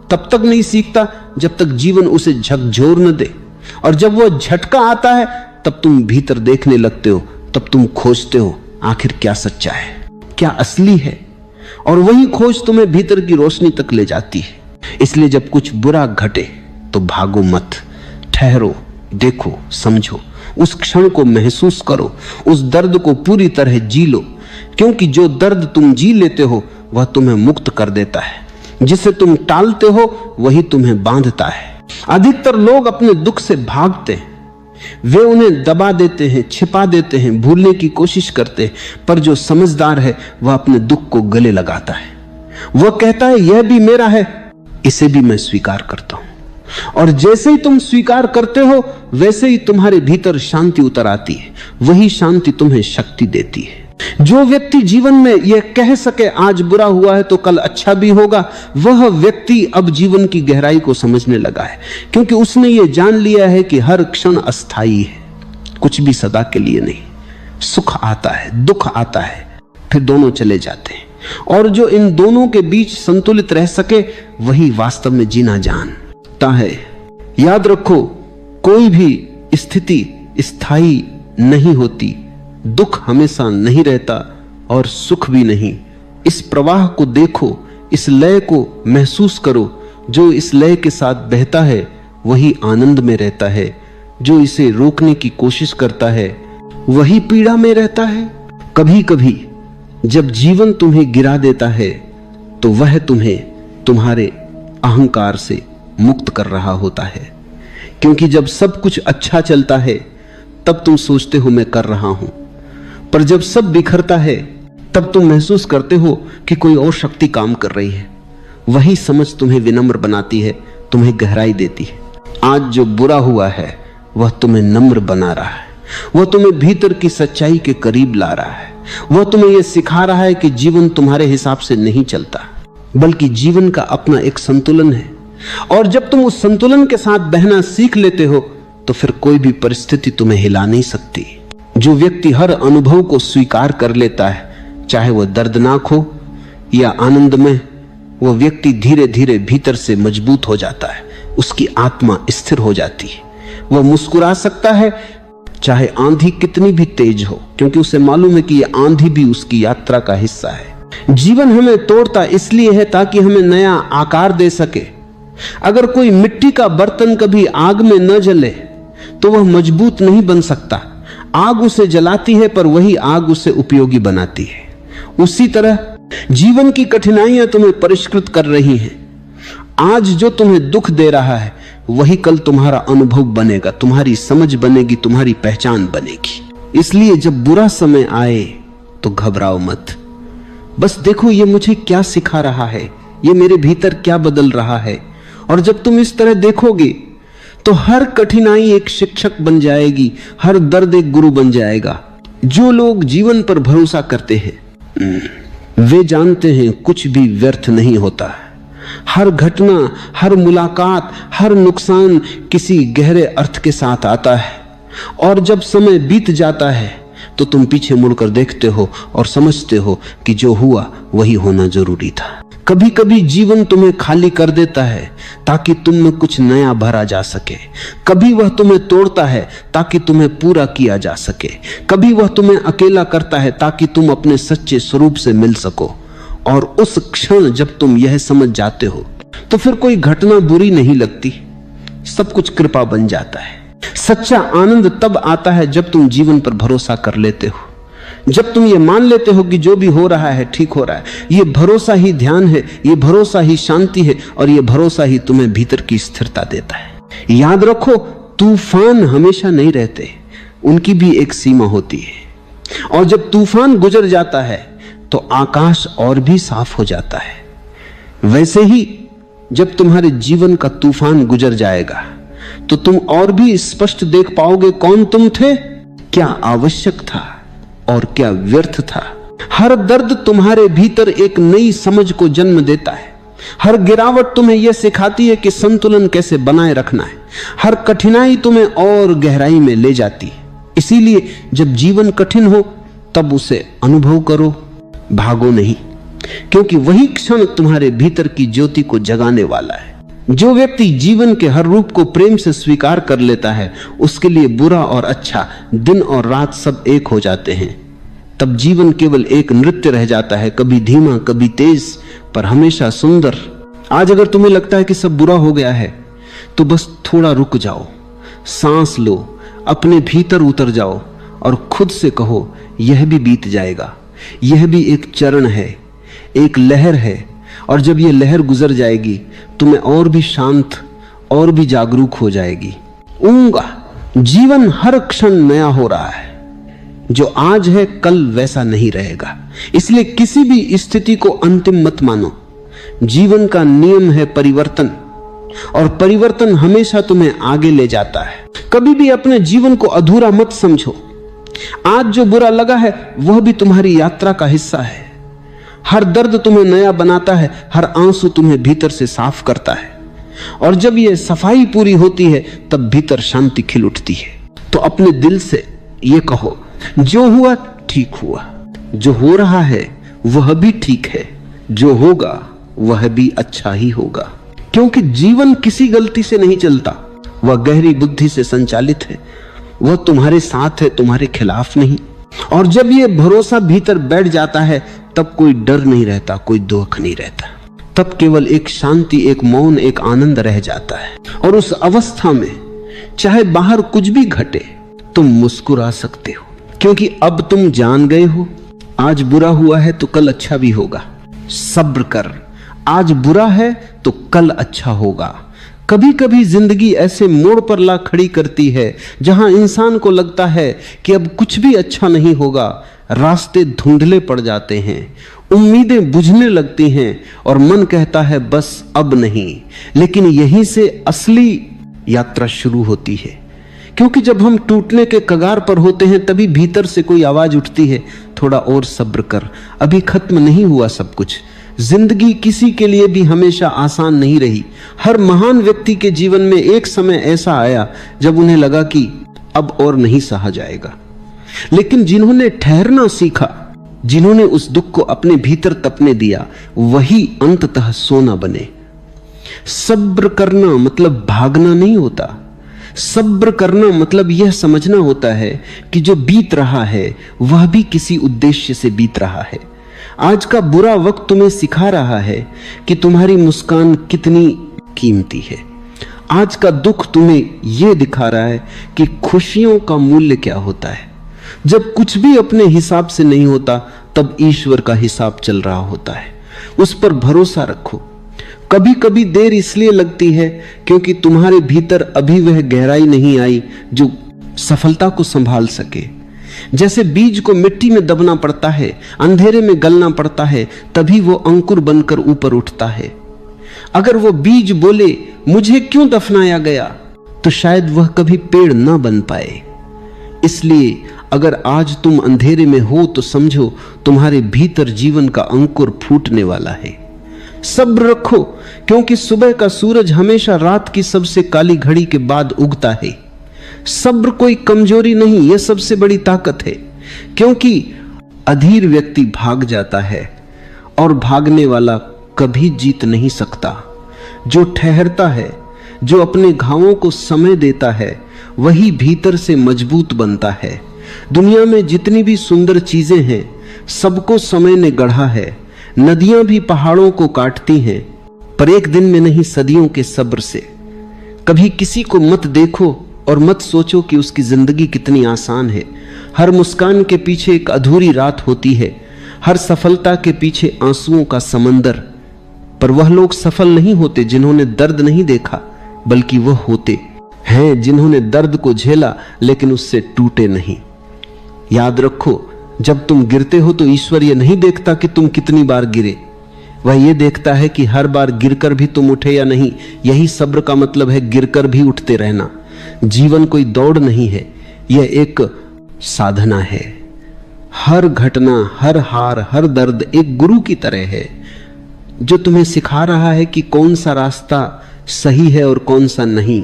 तब तक नहीं सीखता जब तक जीवन उसे झकझोर न दे, और जब वह झटका आता है तब तुम भीतर देखने लगते हो, तब तुम खोजते हो आखिर क्या सच्चा है, क्या असली है, और वही खोज तुम्हें भीतर की रोशनी तक ले जाती है। इसलिए जब कुछ बुरा घटे तो भागो मत, ठहरो, देखो, समझो, उस क्षण को महसूस करो, उस दर्द को पूरी तरह जी लो। क्योंकि जो दर्द तुम जी लेते हो वह तुम्हें मुक्त कर देता है, जिसे तुम टालते हो वही तुम्हें बांधता है। अधिकतर लोग अपने दुख से भागते हैं, वे उन्हें दबा देते हैं, छिपा देते हैं, भूलने की कोशिश करते हैं। पर जो समझदार है वह अपने दुख को गले लगाता है। वह कहता है यह भी मेरा है, इसे भी मैं स्वीकार करता हूं। और जैसे ही तुम स्वीकार करते हो वैसे ही तुम्हारे भीतर शांति उतर आती है। वही शांति तुम्हें शक्ति देती है। जो व्यक्ति जीवन में यह कह सके आज बुरा हुआ है तो कल अच्छा भी होगा, वह व्यक्ति अब जीवन की गहराई को समझने लगा है। क्योंकि उसने यह जान लिया है कि हर क्षण अस्थाई है, कुछ भी सदा के लिए नहीं। सुख आता है, दुख आता है, फिर दोनों चले जाते हैं। और जो इन दोनों के बीच संतुलित रह सके वही वास्तव में जीना जानता है। याद रखो, कोई भी स्थिति स्थायी नहीं होती, दुख हमेशा नहीं रहता और सुख भी नहीं। इस प्रवाह को देखो, इस लय को महसूस करो। जो इस लय के साथ बहता है वही आनंद में रहता है, जो इसे रोकने की कोशिश करता है वही पीड़ा में रहता है। कभी कभी जब जीवन तुम्हें गिरा देता है तो वह तुम्हें तुम्हारे अहंकार से मुक्त कर रहा होता है। क्योंकि जब सब कुछ अच्छा चलता है तब तुम सोचते हो मैं कर रहा हूं, पर जब सब बिखरता है तब तुम महसूस करते हो कि कोई और शक्ति काम कर रही है। वही समझ तुम्हें विनम्र बनाती है, तुम्हें गहराई देती है। आज जो बुरा हुआ है वह तुम्हें नम्र बना रहा है, वह तुम्हें भीतर की सच्चाई के करीब ला रहा है। वह तुम्हें यह सिखा रहा है कि जीवन तुम्हारे हिसाब से नहीं चलता, बल्कि जीवन का अपना एक संतुलन है। और जब तुम उस संतुलन के साथ बहना सीख लेते हो तो फिर कोई भी परिस्थिति तुम्हें हिला नहीं सकती। जो व्यक्ति हर अनुभव को स्वीकार कर लेता है, चाहे वह दर्दनाक हो या आनंदमय, वह व्यक्ति धीरे धीरे भीतर से मजबूत हो जाता है। उसकी आत्मा स्थिर हो जाती है। वह मुस्कुरा सकता है चाहे आंधी कितनी भी तेज हो, क्योंकि उसे मालूम है कि यह आंधी भी उसकी यात्रा का हिस्सा है। जीवन हमें तोड़ता इसलिए है ताकि हमें नया आकार दे सके। अगर कोई मिट्टी का बर्तन कभी आग में न जले तो वह मजबूत नहीं बन सकता। आग उसे जलाती है पर वही आग उसे उपयोगी बनाती है। उसी तरह जीवन की कठिनाइयां तुम्हें परिष्कृत कर रही हैं। आज जो तुम्हें दुख दे रहा है वही कल तुम्हारा अनुभव बनेगा, तुम्हारी समझ बनेगी, तुम्हारी पहचान बनेगी। इसलिए जब बुरा समय आए तो घबराओ मत। बस देखो ये मुझे क्या सिखा रहा है, ये मेरे भीतर क्या बदल रहा है। और जब तुम इस तरह देखोगे तो हर कठिनाई एक शिक्षक बन जाएगी, हर दर्द एक गुरु बन जाएगा। जो लोग जीवन पर भरोसा करते हैं वे जानते हैं कुछ भी व्यर्थ नहीं होता। हर घटना, हर मुलाकात, हर नुकसान किसी गहरे अर्थ के साथ आता है। और जब समय बीत जाता है तो तुम पीछे मुड़कर देखते हो और समझते हो कि जो हुआ वही होना जरूरी था। कभी कभी जीवन तुम्हें खाली कर देता है ताकि तुम में कुछ नया भरा जा सके। कभी वह तुम्हें तोड़ता है ताकि तुम्हें पूरा किया जा सके। कभी वह तुम्हें अकेला करता है ताकि तुम अपने सच्चे स्वरूप से मिल सको। और उस क्षण जब तुम यह समझ जाते हो तो फिर कोई घटना बुरी नहीं लगती, सब कुछ कृपा बन जाता है। सच्चा आनंद तब आता है जब तुम जीवन पर भरोसा कर लेते हो, जब तुम ये मान लेते हो कि जो भी हो रहा है ठीक हो रहा है। ये भरोसा ही ध्यान है, ये भरोसा ही शांति है, और ये भरोसा ही तुम्हें भीतर की स्थिरता देता है। याद रखो, तूफान हमेशा नहीं रहते, उनकी भी एक सीमा होती है। और जब तूफान गुजर जाता है तो आकाश और भी साफ हो जाता है। वैसे ही जब तुम्हारे जीवन का तूफान गुजर जाएगा तो तुम और भी स्पष्ट देख पाओगे कौन तुम थे, क्या आवश्यक था और क्या व्यर्थ था। हर दर्द तुम्हारे भीतर एक नई समझ को जन्म देता है। हर गिरावट तुम्हें यह सिखाती है कि संतुलन कैसे बनाए रखना है। हर कठिनाई तुम्हें और गहराई में ले जाती है। इसीलिए जब जीवन कठिन हो तब उसे अनुभव करो, भागो नहीं, क्योंकि वही क्षण तुम्हारे भीतर की ज्योति को जगाने वाला है। जो व्यक्ति जीवन के हर रूप को प्रेम से स्वीकार कर लेता है, उसके लिए बुरा और अच्छा, दिन और रात सब एक हो जाते हैं। तब जीवन केवल एक नृत्य रह जाता है, कभी धीमा कभी तेज, पर हमेशा सुंदर। आज अगर तुम्हें लगता है कि सब बुरा हो गया है तो बस थोड़ा रुक जाओ, सांस लो, अपने भीतर उतर जाओ और खुद से कहो यह भी बीत जाएगा, यह भी एक चरण है, एक लहर है, और जब यह लहर गुजर जाएगी तुम्हें और भी शांत और भी जागरूक हो जाएगी। ऊंगा जीवन हर क्षण नया हो रहा है, जो आज है कल वैसा नहीं रहेगा। इसलिए किसी भी स्थिति को अंतिम मत मानो। जीवन का नियम है परिवर्तन, और परिवर्तन हमेशा तुम्हें आगे ले जाता है। कभी भी अपने जीवन को अधूरा मत समझो। आज जो बुरा लगा है वह भी तुम्हारी यात्रा का हिस्सा है। हर दर्द तुम्हें नया बनाता है, हर आंसू तुम्हें भीतर से साफ करता है, और जब यह सफाई पूरी होती है तब भीतर शांति खिल उठती है। तो अपने दिल से यह कहो, जो हुआ ठीक हुआ, जो हो रहा है वह भी ठीक है, जो होगा वह भी अच्छा ही होगा। क्योंकि जीवन किसी गलती से नहीं चलता, वह गहरी बुद्धि से संचालित है, वह तुम्हारे साथ है, तुम्हारे खिलाफ नहीं। और जब यह भरोसा भीतर बैठ जाता है तब कोई डर नहीं रहता, कोई दुख नहीं रहता, तब केवल एक शांति, एक मौन, एक आनंद रह जाता है। और उस अवस्था में चाहे बाहर कुछ भी घटे तुम मुस्कुरा सकते हो, क्योंकि अब तुम जान गए हो आज बुरा हुआ है तो कल अच्छा भी होगा। सब्र कर, आज बुरा है तो कल अच्छा होगा। कभी कभी जिंदगी ऐसे मोड़ पर ला खड़ी करती है जहां इंसान को लगता है कि अब कुछ भी अच्छा नहीं होगा। रास्ते धुंधले पड़ जाते हैं, उम्मीदें बुझने लगती हैं और मन कहता है बस अब नहीं। लेकिन यहीं से असली यात्रा शुरू होती है, क्योंकि जब हम टूटने के कगार पर होते हैं तभी भीतर से कोई आवाज उठती है, थोड़ा और सब्र कर, अभी खत्म नहीं हुआ सब कुछ। जिंदगी किसी के लिए भी हमेशा आसान नहीं रही। हर महान व्यक्ति के जीवन में एक समय ऐसा आया जब उन्हें लगा कि अब और नहीं सहा जाएगा। लेकिन जिन्होंने ठहरना सीखा, जिन्होंने उस दुख को अपने भीतर तपने दिया, वही अंततः सोना बने। सब्र करना मतलब भागना नहीं होता। सब्र करना मतलब यह समझना होता है कि जो बीत रहा है वह भी किसी उद्देश्य से बीत रहा है। आज का बुरा वक्त तुम्हें सिखा रहा है कि तुम्हारी मुस्कान कितनी कीमती है। आज का दुख तुम्हें यह दिखा रहा है कि खुशियों का मूल्य क्या होता है। जब कुछ भी अपने हिसाब से नहीं होता तब ईश्वर का हिसाब चल रहा होता है। उस पर भरोसा रखो। कभी कभी देर इसलिए लगती है क्योंकि तुम्हारे भीतर अभी वह गहराई नहीं आई जो सफलता को संभाल सके। जैसे बीज को मिट्टी में दबना पड़ता है, अंधेरे में गलना पड़ता है, तभी वो अंकुर बनकर ऊपर उठता है। अगर वो बीज बोले मुझे क्यों दफनाया गया, तो शायद वह कभी पेड़ ना बन पाए। इसलिए अगर आज तुम अंधेरे में हो तो समझो तुम्हारे भीतर जीवन का अंकुर फूटने वाला है। सब्र रखो, क्योंकि सुबह का सूरज हमेशा रात की सबसे काली घड़ी के बाद उगता है। सब्र कोई कमजोरी नहीं, यह सबसे बड़ी ताकत है। क्योंकि अधीर व्यक्ति भाग जाता है और भागने वाला कभी जीत नहीं सकता। जो ठहरता है, जो अपने घावों को समय देता है, वही भीतर से मजबूत बनता है। दुनिया में जितनी भी सुंदर चीजें हैं सबको समय ने गढ़ा है। नदियां भी पहाड़ों को काटती हैं, पर एक दिन में नहीं, सदियों के सब्र से। कभी किसी को मत देखो और मत सोचो कि उसकी जिंदगी कितनी आसान है। हर मुस्कान के पीछे एक अधूरी रात होती है, हर सफलता के पीछे आंसुओं का समंदर। पर वह लोग सफल नहीं होते जिन्होंने दर्द नहीं देखा, बल्कि वह होते हैं जिन्होंने दर्द को झेला लेकिन उससे टूटे नहीं। याद रखो, जब तुम गिरते हो तो ईश्वर यह नहीं देखता कि तुम कितनी बार गिरे, वह यह देखता है कि हर बार गिरकर भी तुम उठे या नहीं। यही सब्र का मतलब है, गिरकर भी उठते रहना। जीवन कोई दौड़ नहीं है, यह एक साधना है। हर घटना, हर हार, हर दर्द एक गुरु की तरह है जो तुम्हें सिखा रहा है कि कौन सा रास्ता सही है और कौन सा नहीं।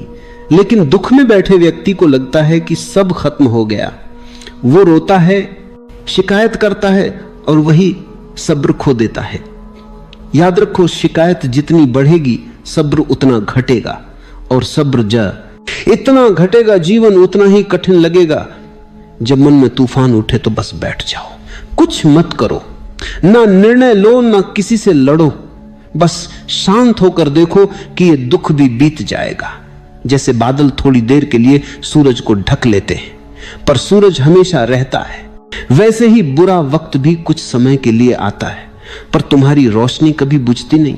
लेकिन दुख में बैठे व्यक्ति को लगता है कि सब खत्म हो गया। वो रोता है, शिकायत करता है और वही सब्र खो देता है। याद रखो, शिकायत जितनी बढ़ेगी सब्र उतना घटेगा, और सब्र इतना घटेगा, जीवन उतना ही कठिन लगेगा। जब मन में तूफान उठे तो बस बैठ जाओ, कुछ मत करो, ना निर्णय लो, ना किसी से लड़ो, बस शांत होकर देखो कि ये दुख भी बीत जाएगा। जैसे बादल थोड़ी देर के लिए सूरज को ढक लेते हैं, पर सूरज हमेशा रहता है, वैसे ही बुरा वक्त भी कुछ समय के लिए आता है, पर तुम्हारी रोशनी कभी बुझती नहीं।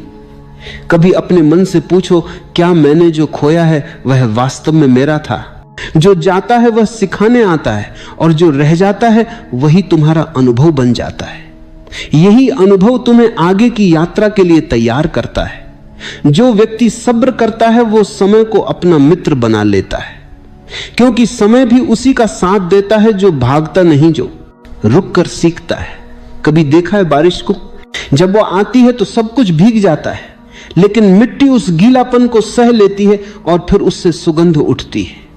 कभी अपने मन से पूछो, क्या मैंने जो खोया है वह वास्तव में मेरा था? जो जाता है वह सिखाने आता है, और जो रह जाता है वही तुम्हारा अनुभव बन जाता है। यही अनुभव तुम्हें आगे की यात्रा के लिए तैयार करता है। जो व्यक्ति सब्र करता है वो समय को अपना मित्र बना लेता है, क्योंकि समय भी उसी का साथ देता है जो भागता नहीं, जो रुक कर सीखता है। कभी देखा है बारिश को? जब वो आती है तो सब कुछ भीग जाता है, लेकिन मिट्टी उस गीलापन को सह लेती है और फिर उससे सुगंध उठती है।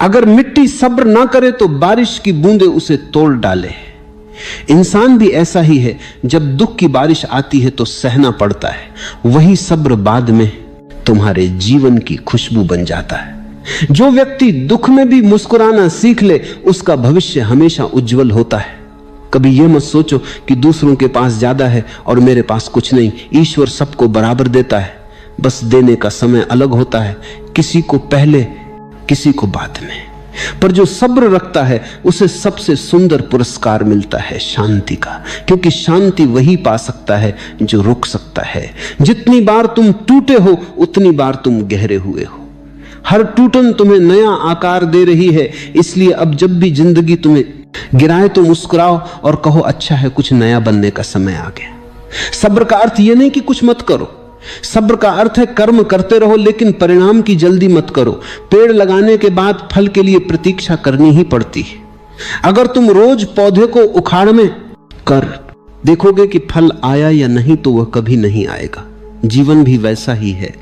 अगर मिट्टी सब्र ना करे तो बारिश की बूंदें उसे तोड़ डाले। इंसान भी ऐसा ही है, जब दुख की बारिश आती है तो सहना पड़ता है, वही सब्र बाद में तुम्हारे जीवन की खुशबू बन जाता है। जो व्यक्ति दुख में भी मुस्कुराना सीख ले, उसका भविष्य हमेशा उज्जवल होता है। कभी यह मत सोचो कि दूसरों के पास ज्यादा है और मेरे पास कुछ नहीं। ईश्वर सबको बराबर देता है, बस देने का समय अलग होता है, किसी को पहले किसी को बाद में। पर जो सब्र रखता है उसे सबसे सुंदर पुरस्कार मिलता है, शांति का, क्योंकि शांति वही पा सकता है जो रुक सकता है। जितनी बार तुम टूटे हो उतनी बार तुम गहरे हुए हो। हर टूटन तुम्हें नया आकार दे रही है, इसलिए अब जब भी जिंदगी तुम्हें गिराए तो मुस्कुराओ और कहो, अच्छा है, कुछ नया बनने का समय आ गया। सब्र का अर्थ यह नहीं कि कुछ मत करो, सब्र का अर्थ है कर्म करते रहो, लेकिन परिणाम की जल्दी मत करो। पेड़ लगाने के बाद फल के लिए प्रतीक्षा करनी ही पड़ती है। अगर तुम रोज पौधे को उखाड़ में कर देखोगे कि फल आया या नहीं, तो वह कभी नहीं आएगा। जीवन भी वैसा ही है।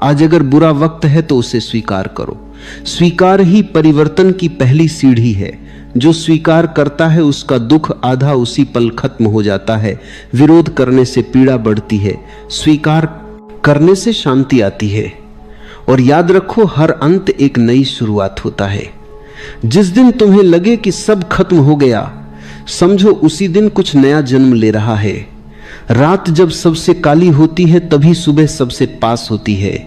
आज अगर बुरा वक्त है तो उसे स्वीकार करो। स्वीकार ही परिवर्तन की पहली सीढ़ी है। जो स्वीकार करता है उसका दुख आधा उसी पल खत्म हो जाता है। विरोध करने से पीड़ा बढ़ती है, स्वीकार करने से शांति आती है। और याद रखो, हर अंत एक नई शुरुआत होता है। जिस दिन तुम्हें लगे कि सब खत्म हो गया, समझो उसी दिन कुछ नया जन्म ले रहा है। रात जब सबसे काली होती है तभी सुबह सबसे पास होती है।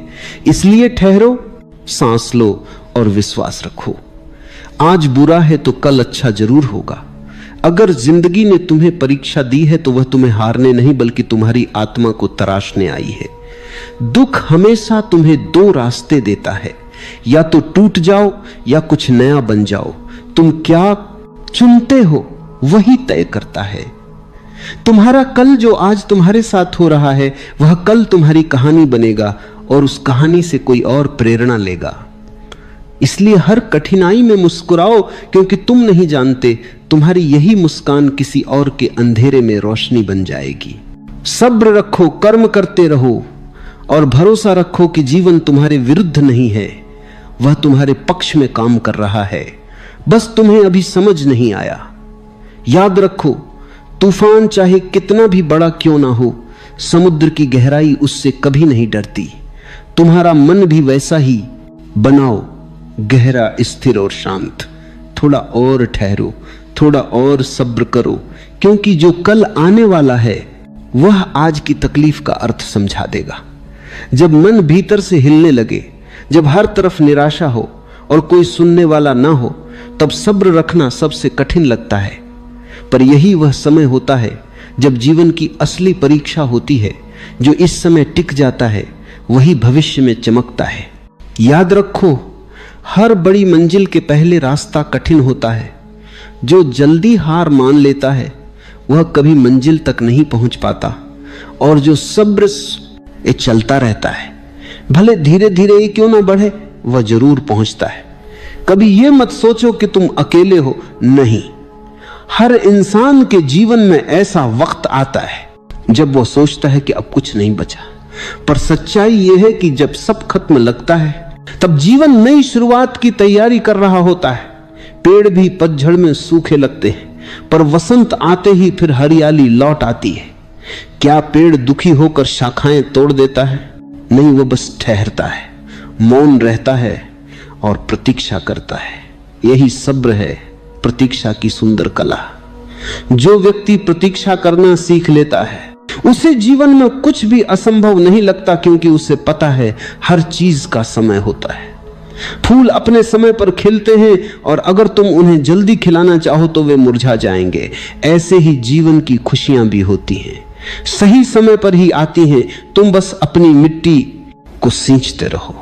इसलिए ठहरो, सांस लो और विश्वास रखो। आज बुरा है तो कल अच्छा जरूर होगा। अगर जिंदगी ने तुम्हें परीक्षा दी है तो वह तुम्हें हारने नहीं बल्कि तुम्हारी आत्मा को तराशने आई है। दुख हमेशा तुम्हें दो रास्ते देता है, या तो टूट जाओ या कुछ नया बन जाओ। तुम क्या चुनते हो वही तय करता है। तुम्हारा कल जो आज तुम्हारे साथ हो रहा है वह कल तुम्हारी कहानी बनेगा और उस कहानी से कोई और प्रेरणा लेगा। इसलिए हर कठिनाई में मुस्कुराओ, क्योंकि तुम नहीं जानते तुम्हारी यही मुस्कान किसी और के अंधेरे में रोशनी बन जाएगी। सब्र रखो, कर्म करते रहो और भरोसा रखो कि जीवन तुम्हारे विरुद्ध नहीं है, वह तुम्हारे पक्ष में काम कर रहा है। बस तुम्हें अभी समझ नहीं आया। याद रखो, तूफान चाहे कितना भी बड़ा क्यों ना हो, समुद्र की गहराई उससे कभी नहीं डरती। तुम्हारा मन भी वैसा ही बनाओ, गहरा, स्थिर और शांत। थोड़ा और ठहरो, थोड़ा और सब्र करो, क्योंकि जो कल आने वाला है वह आज की तकलीफ का अर्थ समझा देगा। जब मन भीतर से हिलने लगे, जब हर तरफ निराशा हो और कोई सुनने वाला ना हो, तब सब्र रखना सबसे कठिन लगता है। पर यही वह समय होता है जब जीवन की असली परीक्षा होती है। जो इस समय टिक जाता है वही भविष्य में चमकता है। याद रखो, हर बड़ी मंजिल के पहले रास्ता कठिन होता है। जो जल्दी हार मान लेता है वह कभी मंजिल तक नहीं पहुंच पाता, और जो सब्र से चलता रहता है, भले धीरे धीरे ही क्यों ना बढ़े, वह जरूर पहुंचता है। कभी यह मत सोचो कि तुम अकेले हो, नहीं। हर इंसान के जीवन में ऐसा वक्त आता है जब वह सोचता है कि अब कुछ नहीं बचा। पर सच्चाई यह है कि जब सब खत्म लगता है तब जीवन नई शुरुआत की तैयारी कर रहा होता है। पेड़ भी पतझड़ में सूखे लगते हैं, पर वसंत आते ही फिर हरियाली लौट आती है। क्या पेड़ दुखी होकर शाखाएं तोड़ देता है? नहीं, वो बस ठहरता है, मौन रहता है और प्रतीक्षा करता है। यही सब्र है, प्रतीक्षा की सुंदर कला। जो व्यक्ति प्रतीक्षा करना सीख लेता है उसे जीवन में कुछ भी असंभव नहीं लगता, क्योंकि उसे पता है हर चीज का समय होता है। फूल अपने समय पर खिलते हैं और अगर तुम उन्हें जल्दी खिलाना चाहो तो वे मुरझा जाएंगे। ऐसे ही जीवन की खुशियां भी होती हैं, सही समय पर ही आती हैं। तुम बस अपनी मिट्टी को सींचते रहो,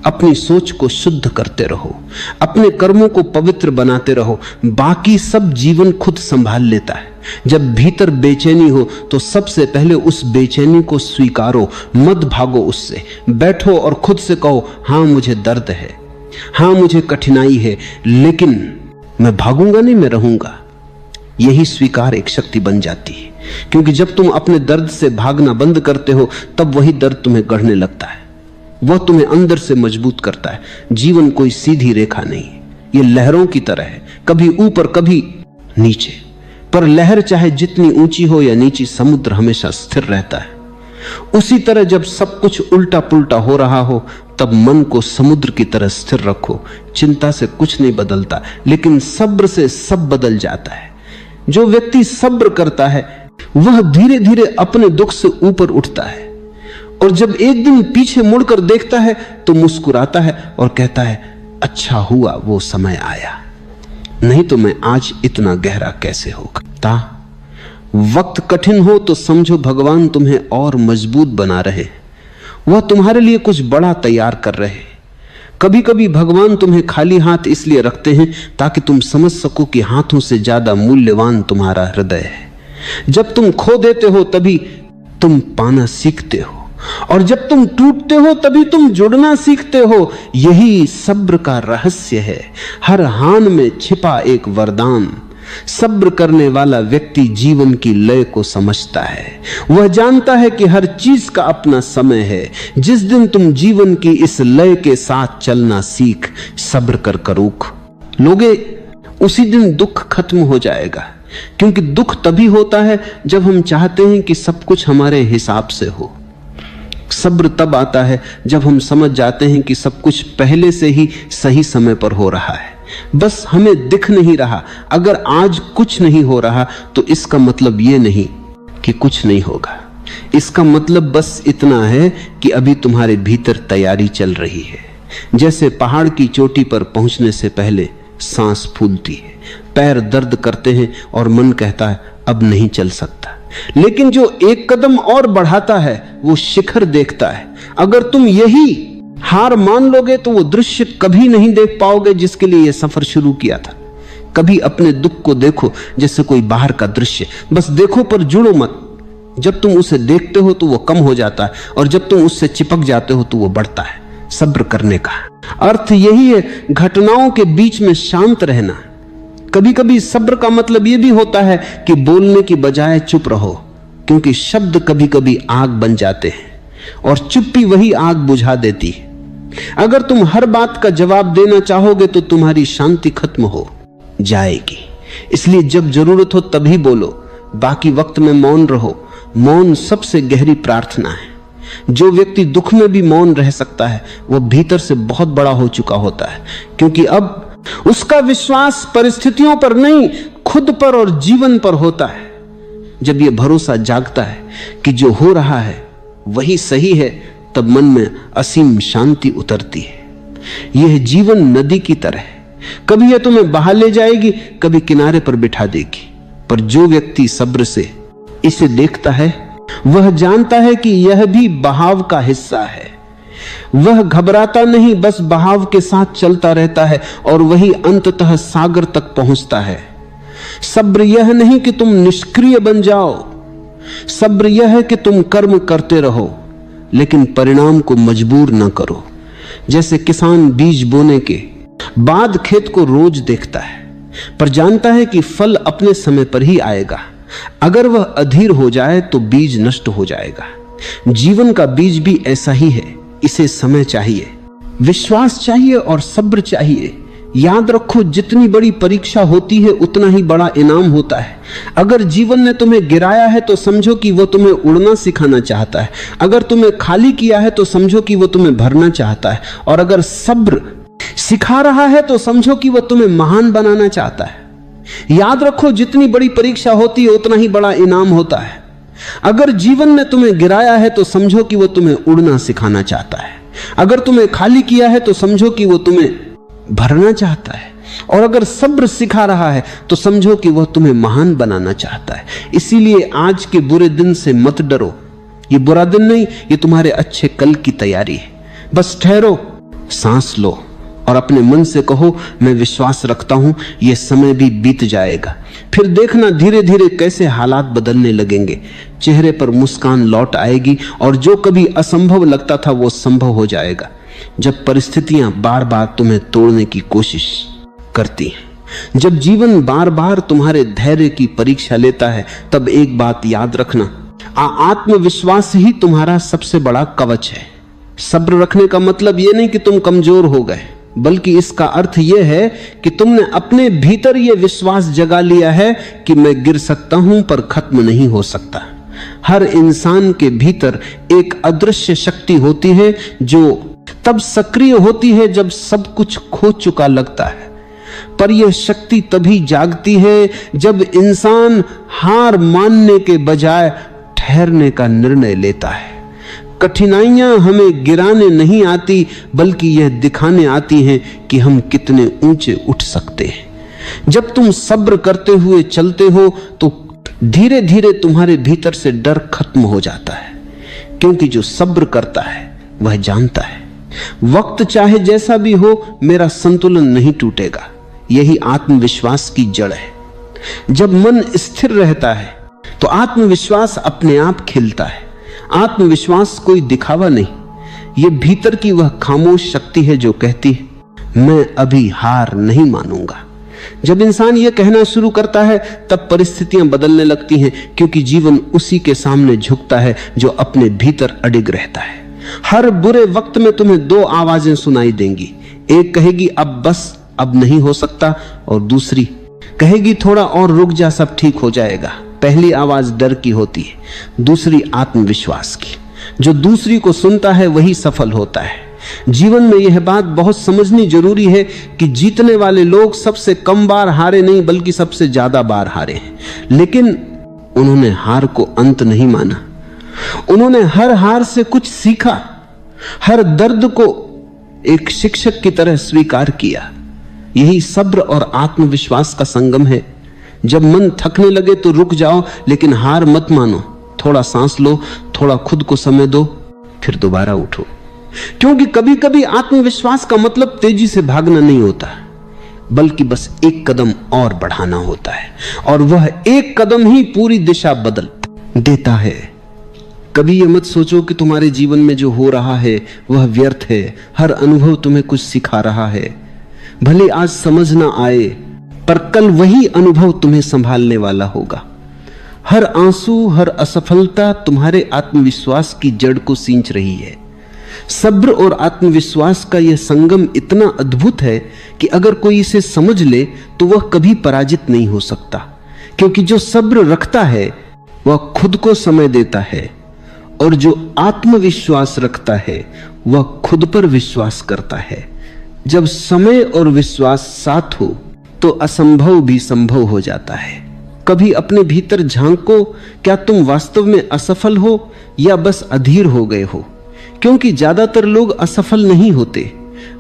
अपनी सोच को शुद्ध करते रहो, अपने कर्मों को पवित्र बनाते रहो, बाकी सब जीवन खुद संभाल लेता है। जब भीतर बेचैनी हो तो सबसे पहले उस बेचैनी को स्वीकारो, मत भागो उससे। बैठो और खुद से कहो, हां मुझे दर्द है, हां मुझे कठिनाई है, लेकिन मैं भागूंगा नहीं, मैं रहूंगा। यही स्वीकार एक शक्ति बन जाती है, क्योंकि जब तुम अपने दर्द से भागना बंद करते हो तब वही दर्द तुम्हें गढ़ने लगता है, वह तुम्हें अंदर से मजबूत करता है। जीवन कोई सीधी रेखा नहीं, ये लहरों की तरह है, कभी ऊपर कभी नीचे, पर लहर चाहे जितनी ऊंची हो या नीची, समुद्र हमेशा स्थिर रहता है। उसी तरह जब सब कुछ उल्टा पुल्टा हो रहा हो तब मन को समुद्र की तरह स्थिर रखो। चिंता से कुछ नहीं बदलता, लेकिन सब्र से सब बदल जाता है। जो व्यक्ति सब्र करता है वह धीरे धीरे अपने दुख से ऊपर उठता है, और जब एक दिन पीछे मुड़कर देखता है तो मुस्कुराता है और कहता है, अच्छा हुआ वो समय आया, नहीं तो मैं आज इतना गहरा कैसे होगा। वक्त कठिन हो तो समझो भगवान तुम्हें और मजबूत बना रहे, वह तुम्हारे लिए कुछ बड़ा तैयार कर रहे। कभी कभी भगवान तुम्हें खाली हाथ इसलिए रखते हैं ताकि तुम समझ सको कि हाथों से ज्यादा मूल्यवान तुम्हारा हृदय है। जब तुम खो देते हो तभी तुम पाना सीखते हो, और जब तुम टूटते हो तभी तुम जुड़ना सीखते हो। यही सब्र का रहस्य है, हर हान में छिपा एक वरदान। सब्र करने वाला व्यक्ति जीवन की लय को समझता है, वह जानता है कि हर चीज का अपना समय है। जिस दिन तुम जीवन की इस लय के साथ चलना सीख सब्र कर रुख लोगे, उसी दिन दुख खत्म हो जाएगा। क्योंकि दुख तभी होता है जब हम चाहते हैं कि सब कुछ हमारे हिसाब से हो। सब्र तब आता है जब हम समझ जाते हैं कि सब कुछ पहले से ही सही समय पर हो रहा है, बस हमें दिख नहीं रहा। अगर आज कुछ नहीं हो रहा तो इसका मतलब यह नहीं कि कुछ नहीं होगा, इसका मतलब बस इतना है कि अभी तुम्हारे भीतर तैयारी चल रही है। जैसे पहाड़ की चोटी पर पहुंचने से पहले सांस फूलती है, पैर दर्द करते हैं और मन कहता है अब नहीं चल सकता, लेकिन जो एक कदम और बढ़ाता है वो शिखर देखता है। अगर तुम यही हार मान लोगे तो वो दृश्य कभी नहीं देख पाओगे जिसके लिए यह सफर शुरू किया था। कभी अपने दुख को देखो जैसे कोई बाहर का दृश्य, बस देखो पर जुड़ो मत। जब तुम उसे देखते हो तो वो कम हो जाता है, और जब तुम उससे चिपक जाते हो तो वो बढ़ता है। सब्र करने का अर्थ यही है, घटनाओं के बीच में शांत रहना। कभी कभी सब्र का मतलब यह भी होता है कि बोलने की बजाय चुप रहो, क्योंकि शब्द कभी कभी आग बन जाते हैं और चुप्पी वही आग बुझा देती है। अगर तुम हर बात का जवाब देना चाहोगे तो तुम्हारी शांति खत्म हो जाएगी। इसलिए जब जरूरत हो तभी बोलो, बाकी वक्त में मौन रहो। मौन सबसे गहरी प्रार्थना है। जो व्यक्ति दुख में भी मौन रह सकता है वह भीतर से बहुत बड़ा हो चुका होता है, क्योंकि अब उसका विश्वास परिस्थितियों पर नहीं, खुद पर और जीवन पर होता है। जब यह भरोसा जागता है कि जो हो रहा है वही सही है, तब मन में असीम शांति उतरती है। यह जीवन नदी की तरह है, कभी यह तुम्हें बहा ले जाएगी, कभी किनारे पर बिठा देगी। पर जो व्यक्ति सब्र से इसे देखता है वह जानता है कि यह भी बहाव का हिस्सा है। वह घबराता नहीं, बस बहाव के साथ चलता रहता है और वही अंततः सागर तक पहुंचता है। सब्र यह नहीं कि तुम निष्क्रिय बन जाओ, सब्र यह है कि तुम कर्म करते रहो लेकिन परिणाम को मजबूर न करो। जैसे किसान बीज बोने के बाद खेत को रोज देखता है, पर जानता है कि फल अपने समय पर ही आएगा। अगर वह अधीर हो जाए तो बीज नष्ट हो जाएगा। जीवन का बीज भी ऐसा ही है, इसे समय चाहिए। विश्वास चाहिए और सब्र चाहिए। याद रखो, जितनी बड़ी परीक्षा होती है उतना ही बड़ा इनाम होता है। अगर जीवन ने तुम्हें गिराया है तो समझो कि वो तुम्हें उड़ना सिखाना चाहता है। अगर तुम्हें खाली किया है तो समझो कि वो तुम्हें भरना चाहता है। और अगर सब्र सिखा रहा है तो समझो कि वो तुम्हें महान बनाना चाहता है। याद रखो, जितनी बड़ी परीक्षा होती है उतना ही बड़ा इनाम होता है। अगर जीवन ने तुम्हें गिराया है तो समझो कि वो तुम्हें उड़ना सिखाना चाहता है। अगर तुम्हें खाली किया है तो समझो कि वो तुम्हें भरना चाहता है। और अगर सब्र सिखा रहा है तो समझो कि वह तुम्हें महान बनाना चाहता है। इसीलिए आज के बुरे दिन से मत डरो। ये बुरा दिन नहीं, ये तुम्हारे अच्छे कल की तैयारी है। बस ठहरो, सांस लो और अपने मन से कहो, मैं विश्वास रखता हूं ये समय भी बीत जाएगा। फिर देखना धीरे धीरे कैसे हालात बदलने लगेंगे। चेहरे पर मुस्कान लौट आएगी और जो कभी असंभव लगता था वो संभव हो जाएगा। जब परिस्थितियां बार बार तुम्हें तोड़ने की कोशिश करती हैं, जब जीवन बार बार तुम्हारे धैर्य की परीक्षा लेता है, तब एक बात याद रखना, आत्मविश्वास ही तुम्हारा सबसे बड़ा कवच है। सब्र रखने का मतलब यह नहीं कि तुम कमजोर हो गए, बल्कि इसका अर्थ यह है कि तुमने अपने भीतर यह विश्वास जगा लिया है कि मैं गिर सकता हूं पर खत्म नहीं हो सकता। हर इंसान के भीतर एक अदृश्य शक्ति होती है जो तब सक्रिय होती है जब सब कुछ खो चुका लगता है, पर यह शक्ति तभी जागती है जब इंसान हार मानने के बजाय ठहरने का निर्णय लेता है। कठिनाइयां हमें गिराने नहीं आती, बल्कि यह दिखाने आती हैं कि हम कितने ऊंचे उठ सकते हैं। जब तुम सब्र करते हुए चलते हो तो धीरे धीरे तुम्हारे भीतर से डर खत्म हो जाता है, क्योंकि जो सब्र करता है वह जानता है वक्त चाहे जैसा भी हो, मेरा संतुलन नहीं टूटेगा। यही आत्मविश्वास की जड़ है। जब मन स्थिर रहता है तो आत्मविश्वास अपने आप खिलता है। आत्मविश्वास कोई दिखावा नहीं, यह भीतर की वह खामोश शक्ति है जो कहती है मैं अभी हार नहीं मानूंगा। जब इंसान यह कहना शुरू करता है तब परिस्थितियां बदलने लगती हैं, क्योंकि जीवन उसी के सामने झुकता है जो अपने भीतर अडिग रहता है। हर बुरे वक्त में तुम्हें दो आवाजें सुनाई देंगी। एक कहेगी अब बस, अब नहीं हो सकता, और दूसरी कहेगी थोड़ा और रुक जा, सब ठीक हो जाएगा। पहली आवाज डर की होती है, दूसरी आत्मविश्वास की। जो दूसरी को सुनता है वही सफल होता है। जीवन में यह बात बहुत समझनी जरूरी है कि जीतने वाले लोग सबसे कम बार हारे नहीं, बल्कि सबसे ज्यादा बार हारे हैं। लेकिन उन्होंने हार को अंत नहीं माना। उन्होंने हर हार से कुछ सीखा, हर दर्द को एक शिक्षक की तरह स्वीकार किया। यही सब्र और आत्मविश्वास का संगम है। जब मन थकने लगे तो रुक जाओ, लेकिन हार मत मानो। थोड़ा सांस लो, थोड़ा खुद को समय दो, फिर दोबारा उठो। क्योंकि कभी कभी आत्मविश्वास का मतलब तेजी से भागना नहीं होता, बल्कि बस एक कदम और बढ़ाना होता है, और वह एक कदम ही पूरी दिशा बदल देता है। कभी यह मत सोचो कि तुम्हारे जीवन में जो हो रहा है वह व्यर्थ है। हर अनुभव तुम्हें कुछ सिखा रहा है। भले आज समझ ना आए, पर कल वही अनुभव तुम्हें संभालने वाला होगा। हर आंसू, हर असफलता तुम्हारे आत्मविश्वास की जड़ को सींच रही है। सब्र और आत्मविश्वास का यह संगम इतना अद्भुत है कि अगर कोई इसे समझ ले तो वह कभी पराजित नहीं हो सकता, क्योंकि जो सब्र रखता है वह खुद को समय देता है, और जो आत्मविश्वास रखता है वह खुद पर विश्वास करता है। जब समय और विश्वास साथ हो तो असंभव भी संभव हो जाता है। कभी अपने भीतर झांको, क्या तुम वास्तव में असफल हो या बस अधीर हो गए हो? क्योंकि ज्यादातर लोग असफल नहीं होते,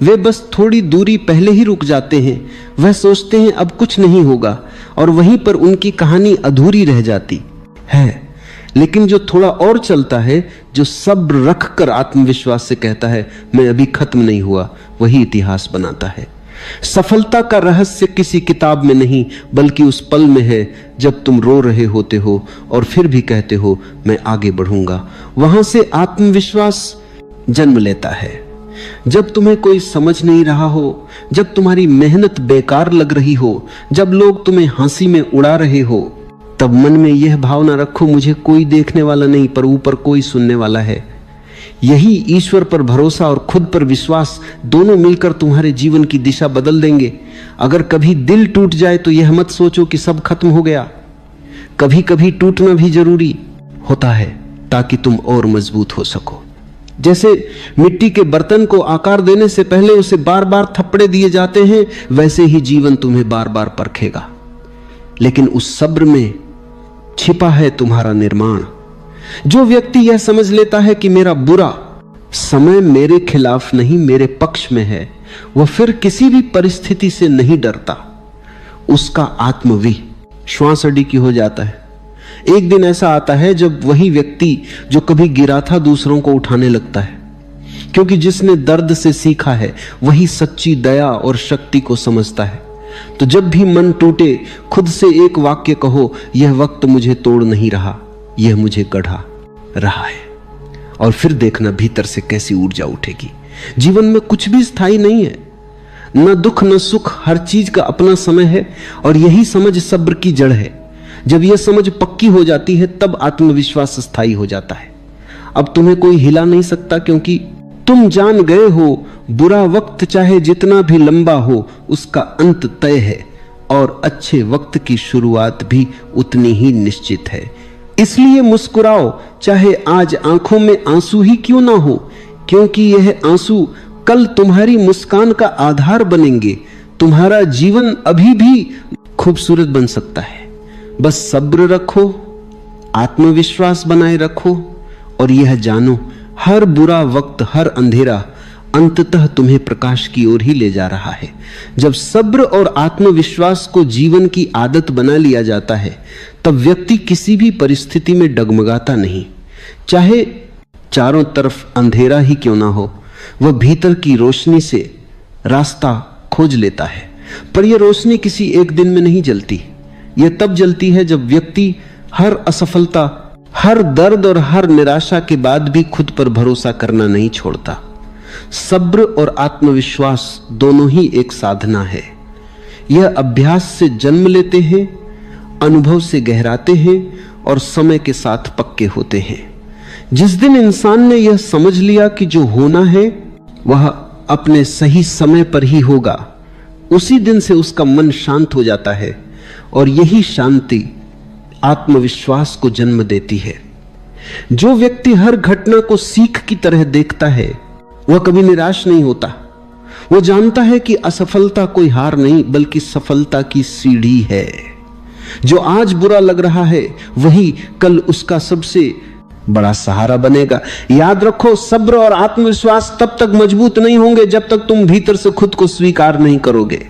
वे बस थोड़ी दूरी पहले ही रुक जाते हैं। वह सोचते हैं अब कुछ नहीं होगा, और वहीं पर उनकी कहानी अधूरी रह जाती है। लेकिन जो थोड़ा और चलता है, जो सब्र रख कर आत्मविश्वास से कहता है मैं अभी खत्म नहीं हुआ, वही इतिहास बनाता है। सफलता का रहस्य किसी किताब में नहीं, बल्कि उस पल में है जब तुम रो रहे होते हो और फिर भी कहते हो मैं आगे बढ़ूंगा। वहां से आत्मविश्वास जन्म लेता है। जब तुम्हें कोई समझ नहीं रहा हो, जब तुम्हारी मेहनत बेकार लग रही हो, जब लोग तुम्हें हंसी में उड़ा रहे हो, तब मन में यह भावना रखो मुझे कोई देखने वाला नहीं, पर ऊपर कोई सुनने वाला है। यही ईश्वर पर भरोसा और खुद पर विश्वास दोनों मिलकर तुम्हारे जीवन की दिशा बदल देंगे। अगर कभी दिल टूट जाए तो यह मत सोचो कि सब खत्म हो गया। कभी कभी टूटना भी जरूरी होता है ताकि तुम और मजबूत हो सको। जैसे मिट्टी के बर्तन को आकार देने से पहले उसे बार बार थप्पड़े दिए जाते हैं, वैसे ही जीवन तुम्हें बार बार परखेगा। लेकिन उस सब्र में छिपा है तुम्हारा निर्माण। जो व्यक्ति यह समझ लेता है कि मेरा बुरा समय मेरे खिलाफ नहीं मेरे पक्ष में है, वह फिर किसी भी परिस्थिति से नहीं डरता। उसका आत्मविश्वास की हो जाता है। एक दिन ऐसा आता है जब वही व्यक्ति जो कभी गिरा था दूसरों को उठाने लगता है, क्योंकि जिसने दर्द से सीखा है वही सच्ची दया और शक्ति को समझता है। तो जब भी मन टूटे खुद से एक वाक्य कहो, यह वक्त मुझे तोड़ नहीं रहा, यह मुझे गढ़ा रहा है। और फिर देखना भीतर से कैसी ऊर्जा उठेगी। जीवन में कुछ भी स्थायी नहीं है, न दुख न सुख, हर चीज का अपना समय है। और यही समझ सब्र की जड़ है। जब यह समझ पक्की हो जाती है तब आत्मविश्वास स्थायी हो जाता है। अब तुम्हें कोई हिला नहीं सकता, क्योंकि तुम जान गए हो बुरा वक्त चाहे जितना भी लंबा हो उसका अंत तय है, और अच्छे वक्त की शुरुआत भी उतनी ही निश्चित है। इसलिए मुस्कुराओ चाहे आज आंखों में आंसू ही क्यों ना हो, क्योंकि यह आंसू कल तुम्हारी मुस्कान का आधार बनेंगे। तुम्हारा जीवन अभी भी खूबसूरत बन सकता है। बस सब्र रखो, आत्मविश्वास बनाए रखो, और यह जानो हर बुरा वक्त, हर अंधेरा अंततः तुम्हें प्रकाश की ओर ही ले जा रहा है। जब सब्र और आत्मविश्वास को जीवन की आदत बना लिया जाता है तब व्यक्ति किसी भी परिस्थिति में डगमगाता नहीं। चाहे चारों तरफ अंधेरा ही क्यों ना हो, वह भीतर की रोशनी से रास्ता खोज लेता है। पर यह रोशनी किसी एक दिन में नहीं जलती। यह तब जलती है जब व्यक्ति हर असफलता, हर दर्द और हर निराशा के बाद भी खुद पर भरोसा करना नहीं छोड़ता। सब्र और आत्मविश्वास दोनों ही एक साधना है। यह अभ्यास से जन्म लेते हैं, अनुभव से गहराते हैं और समय के साथ पक्के होते हैं। जिस दिन इंसान ने यह समझ लिया कि जो होना है वह अपने सही समय पर ही होगा, उसी दिन से उसका मन शांत हो जाता है, और यही शांति आत्मविश्वास को जन्म देती है। जो व्यक्ति हर घटना को सीख की तरह देखता है वह कभी निराश नहीं होता। वो जानता है कि असफलता कोई हार नहीं बल्कि सफलता की सीढ़ी है। जो आज बुरा लग रहा है वही कल उसका सबसे बड़ा सहारा बनेगा। याद रखो, सब्र और आत्मविश्वास तब तक मजबूत नहीं होंगे जब तक तुम भीतर से खुद को स्वीकार नहीं करोगे।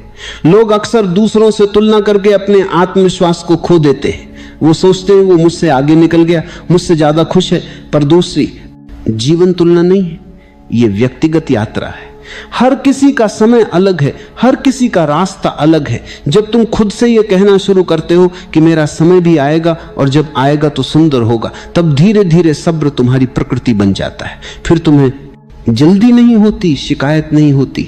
लोग अक्सर दूसरों से तुलना करके अपने आत्मविश्वास को खो देते हैं। वो सोचते हैं वो मुझसे आगे निकल गया, मुझसे ज्यादा खुश है। पर दूसरी जीवन तुलना नहीं है, ये व्यक्तिगत यात्रा है। हर किसी का समय अलग है, हर किसी का रास्ता अलग है। जब तुम खुद से ये कहना शुरू करते हो कि मेरा समय भी आएगा और जब आएगा तो सुंदर होगा, तब धीरे धीरे सब्र तुम्हारी प्रकृति बन जाता है। फिर तुम्हें जल्दी नहीं होती, शिकायत नहीं होती,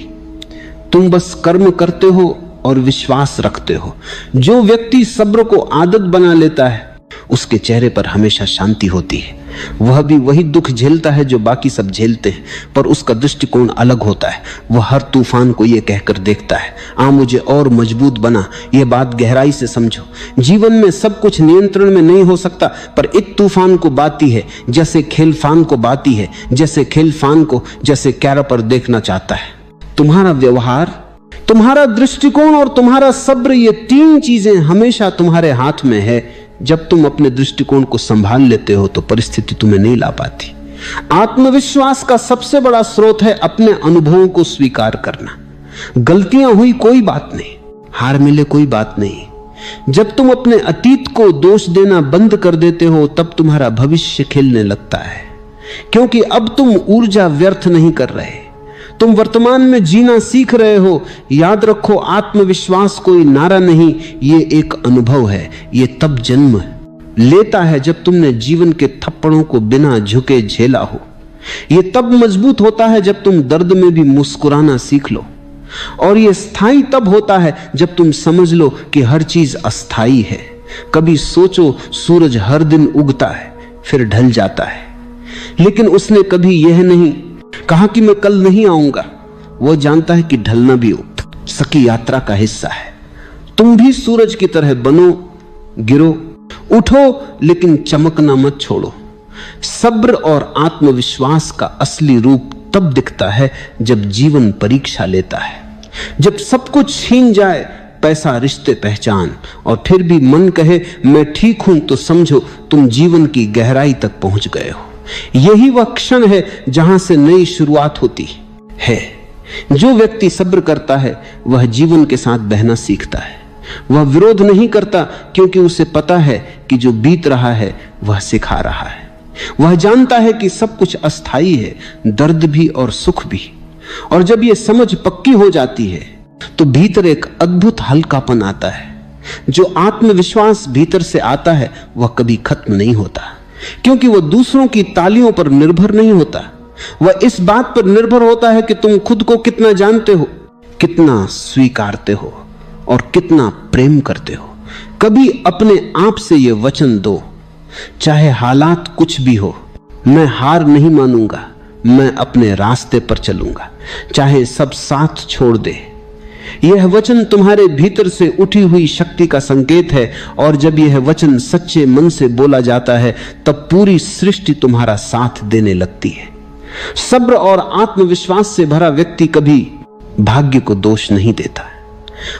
तुम बस कर्म करते हो और विश्वास रखते हो। जो व्यक्ति सब्र को आदत बना लेता है उसके चेहरे पर हमेशा शांति होती है। वह भी वही दुख झेलता है जो बाकी सब झेलते हैं, पर उसका दृष्टिकोण अलग होता है। वह हर तूफान को यह कहकर देखता है, मुझे और मजबूत बना। यह बात गहराई से समझो। जीवन में सब कुछ नियंत्रण में नहीं हो सकता, पर एक तूफान को बाती है जैसे खेलफान को बाती है, जैसे खेलफान को जैसे कैरा पर देखना चाहता है। तुम्हारा व्यवहार, तुम्हारा दृष्टिकोण और तुम्हारा सब्र, ये तीन चीजें हमेशा तुम्हारे हाथ में है। जब तुम अपने दृष्टिकोण को संभाल लेते हो तो परिस्थिति तुम्हें नहीं ला पाती। आत्मविश्वास का सबसे बड़ा स्रोत है अपने अनुभवों को स्वीकार करना। गलतियां हुई कोई बात नहीं, हार मिले कोई बात नहीं। जब तुम अपने अतीत को दोष देना बंद कर देते हो तब तुम्हारा भविष्य खिलने लगता है, क्योंकि अब तुम ऊर्जा व्यर्थ नहीं कर रहे, तुम वर्तमान में जीना सीख रहे हो। याद रखो, आत्मविश्वास कोई नारा नहीं, ये एक अनुभव है। ये तब जन्म लेता है जब तुमने जीवन के थप्पड़ों को बिना झुके झेला हो। ये तब मजबूत होता है जब तुम दर्द में भी मुस्कुराना सीख लो। और ये स्थायी तब होता है जब तुम समझ लो कि हर चीज अस्थायी है। कभी सोचो, सूरज हर दिन उगता है फिर ढल जाता है। लेकिन उसने कभी यह नहीं कहा कि मैं कल नहीं आऊंगा। वो जानता है कि ढलना भी सकी यात्रा का हिस्सा है। तुम भी सूरज की तरह बनो, गिरो, उठो, लेकिन चमकना मत छोड़ो। सब्र और आत्मविश्वास का असली रूप तब दिखता है जब जीवन परीक्षा लेता है। जब सब कुछ छीन जाए, पैसा, रिश्ते, पहचान, और फिर भी मन कहे मैं ठीक हूं, तो समझो तुम जीवन की गहराई तक पहुंच गए हो। यही वह क्षण है जहां से नई शुरुआत होती है। जो व्यक्ति सब्र करता है वह जीवन के साथ बहना सीखता है। वह विरोध नहीं करता, क्योंकि उसे पता है कि जो बीत रहा है वह सिखा रहा है। वह जानता है कि सब कुछ अस्थाई है, दर्द भी और सुख भी। और जब यह समझ पक्की हो जाती है तो भीतर एक अद्भुत हल्कापन आता है। जो आत्मविश्वास भीतर से आता है वह कभी खत्म नहीं होता, क्योंकि वह दूसरों की तालियों पर निर्भर नहीं होता। वह इस बात पर निर्भर होता है कि तुम खुद को कितना जानते हो, कितना स्वीकारते हो और कितना प्रेम करते हो। कभी अपने आप से यह वचन दो, चाहे हालात कुछ भी हो, मैं हार नहीं मानूंगा, मैं अपने रास्ते पर चलूंगा, चाहे सब साथ छोड़ दे। यह वचन तुम्हारे भीतर से उठी हुई शक्ति का संकेत है, और जब यह वचन सच्चे मन से बोला जाता है तब पूरी सृष्टि तुम्हारा साथ देने लगती है। सब्र और आत्मविश्वास से भरा व्यक्ति कभी भाग्य को दोष नहीं देता।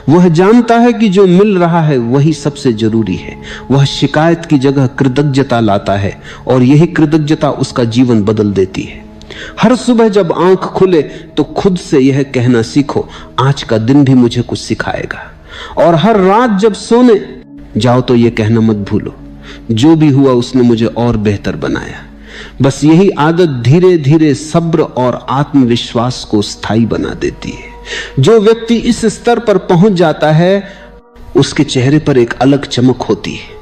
वह जानता है कि जो मिल रहा है वही सबसे जरूरी है। वह शिकायत की जगह कृतज्ञता लाता है, और यही कृतज्ञता उसका जीवन बदल देती है। हर सुबह जब आंख खुले तो खुद से यह कहना सीखो, आज का दिन भी मुझे कुछ सिखाएगा। और हर रात जब सोने जाओ तो यह कहना मत भूलो, जो भी हुआ उसने मुझे और बेहतर बनाया। बस यही आदत धीरे धीरे सब्र और आत्मविश्वास को स्थायी बना देती है। जो व्यक्ति इस स्तर पर पहुंच जाता है उसके चेहरे पर एक अलग चमक होती है।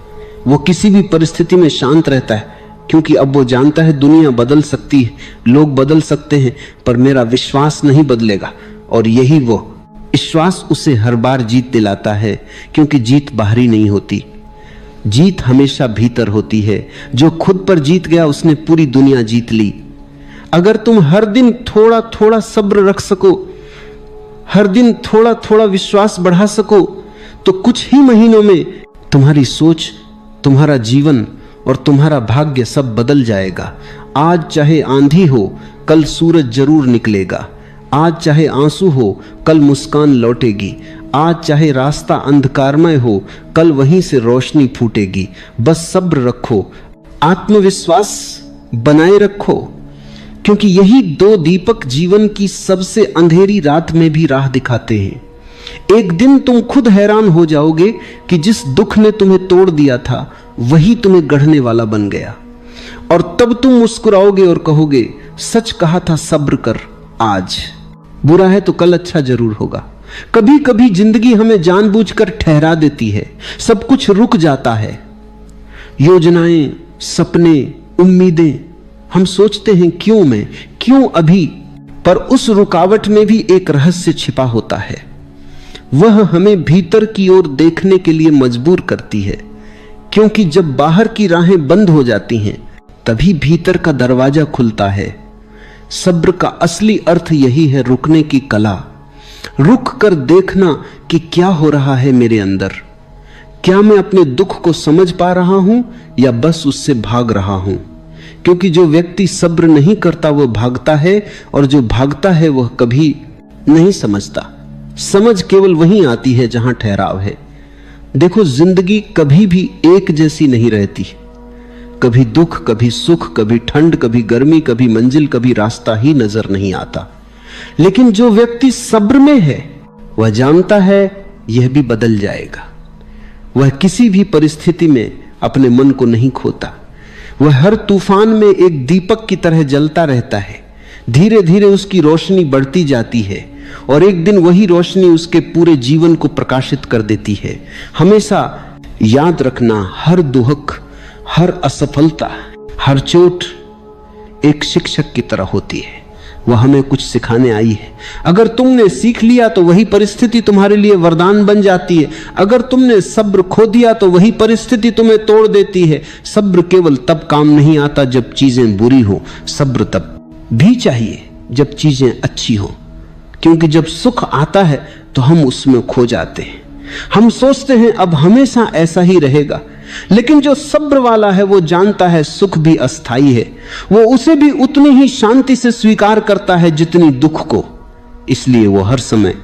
वो किसी भी परिस्थिति में शांत रहता है, क्योंकि अब वो जानता है दुनिया बदल सकती है, लोग बदल सकते हैं, पर मेरा विश्वास नहीं बदलेगा। और यही वो विश्वास उसे हर बार जीत दिलाता है, क्योंकि जीत बाहरी नहीं होती, जीत हमेशा भीतर होती है। जो खुद पर जीत गया उसने पूरी दुनिया जीत ली। अगर तुम हर दिन थोड़ा थोड़ा सब्र रख सको, हर दिन थोड़ा थोड़ा विश्वास बढ़ा सको, तो कुछ ही महीनों में तुम्हारी सोच, तुम्हारा जीवन और तुम्हारा भाग्य सब बदल जाएगा। आज चाहे आंधी हो, कल सूरज जरूर निकलेगा। आज चाहे आंसू हो, कल मुस्कान लौटेगी। आज चाहे रास्ता अंधकारमय हो, कल वहीं से रोशनी फूटेगी। बस सब्र रखो, आत्मविश्वास बनाए रखो, क्योंकि यही दो दीपक जीवन की सबसे अंधेरी रात में भी राह दिखाते हैं। एक दिन तुम खुद हैरान हो जाओगे कि जिस दुख ने तुम्हें तोड़ दिया था वही तुम्हें गढ़ने वाला बन गया। और तब तुम मुस्कुराओगे और कहोगे, सच कहा था सब्र कर, आज बुरा है तो कल अच्छा जरूर होगा। कभी कभी जिंदगी हमें जानबूझकर ठहरा देती है, सब कुछ रुक जाता है, योजनाएं, सपने, उम्मीदें। हम सोचते हैं क्यों मैं, क्यों अभी, पर उस रुकावट में भी एक रहस्य छिपा होता है। वह हमें भीतर की ओर देखने के लिए मजबूर करती है, क्योंकि जब बाहर की राहें बंद हो जाती हैं तभी भीतर का दरवाजा खुलता है। सब्र का असली अर्थ यही है, रुकने की कला। रुक कर देखना कि क्या हो रहा है मेरे अंदर। क्या मैं अपने दुख को समझ पा रहा हूं या बस उससे भाग रहा हूं? क्योंकि जो व्यक्ति सब्र नहीं करता वह भागता है, और जो भागता है वह कभी नहीं समझता। समझ केवल वहीं आती है जहां ठहराव है। देखो, जिंदगी कभी भी एक जैसी नहीं रहती। कभी दुख, कभी सुख, कभी ठंड, कभी गर्मी, कभी मंजिल, कभी रास्ता ही नजर नहीं आता। लेकिन जो व्यक्ति सब्र में है वह जानता है यह भी बदल जाएगा। वह किसी भी परिस्थिति में अपने मन को नहीं खोता। वह हर तूफान में एक दीपक की तरह जलता रहता है। धीरे धीरे उसकी रोशनी बढ़ती जाती है, और एक दिन वही रोशनी उसके पूरे जीवन को प्रकाशित कर देती है। हमेशा याद रखना, हर दुख, हर असफलता, हर चोट एक शिक्षक की तरह होती है। वह हमें कुछ सिखाने आई है। अगर तुमने सीख लिया तो वही परिस्थिति तुम्हारे लिए वरदान बन जाती है। अगर तुमने सब्र खो दिया तो वही परिस्थिति तुम्हें तोड़ देती है। सब्र केवल तब काम नहीं आता जब चीजें बुरी हो, सब्र तब भी चाहिए जब चीजें अच्छी हो, क्योंकि जब सुख आता है तो हम उसमें खो जाते हैं। हम सोचते हैं अब हमेशा ऐसा ही रहेगा, लेकिन जो सब्र वाला है वो जानता है सुख भी अस्थाई है। वो उसे भी उतनी ही शांति से स्वीकार करता है जितनी दुख को, इसलिए वो हर समय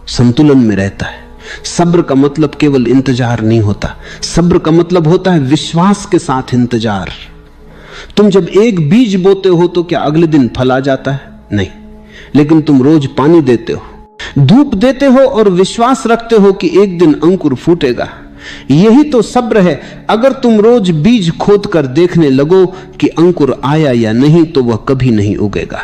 संतुलन में रहता है। सब्र का मतलब केवल इंतजार नहीं होता, सब्र का मतलब होता है विश्वास के साथ इंतजार। तुम जब एक बीज बोते हो तो क्या अगले दिन फल आ जाता है? नहीं, लेकिन तुम रोज पानी देते हो, धूप देते हो और विश्वास रखते हो कि एक दिन अंकुर फूटेगा। यही तो सब्र है। अगर तुम रोज बीज खोद कर देखने लगो कि अंकुर आया या नहीं तो वह कभी नहीं उगेगा।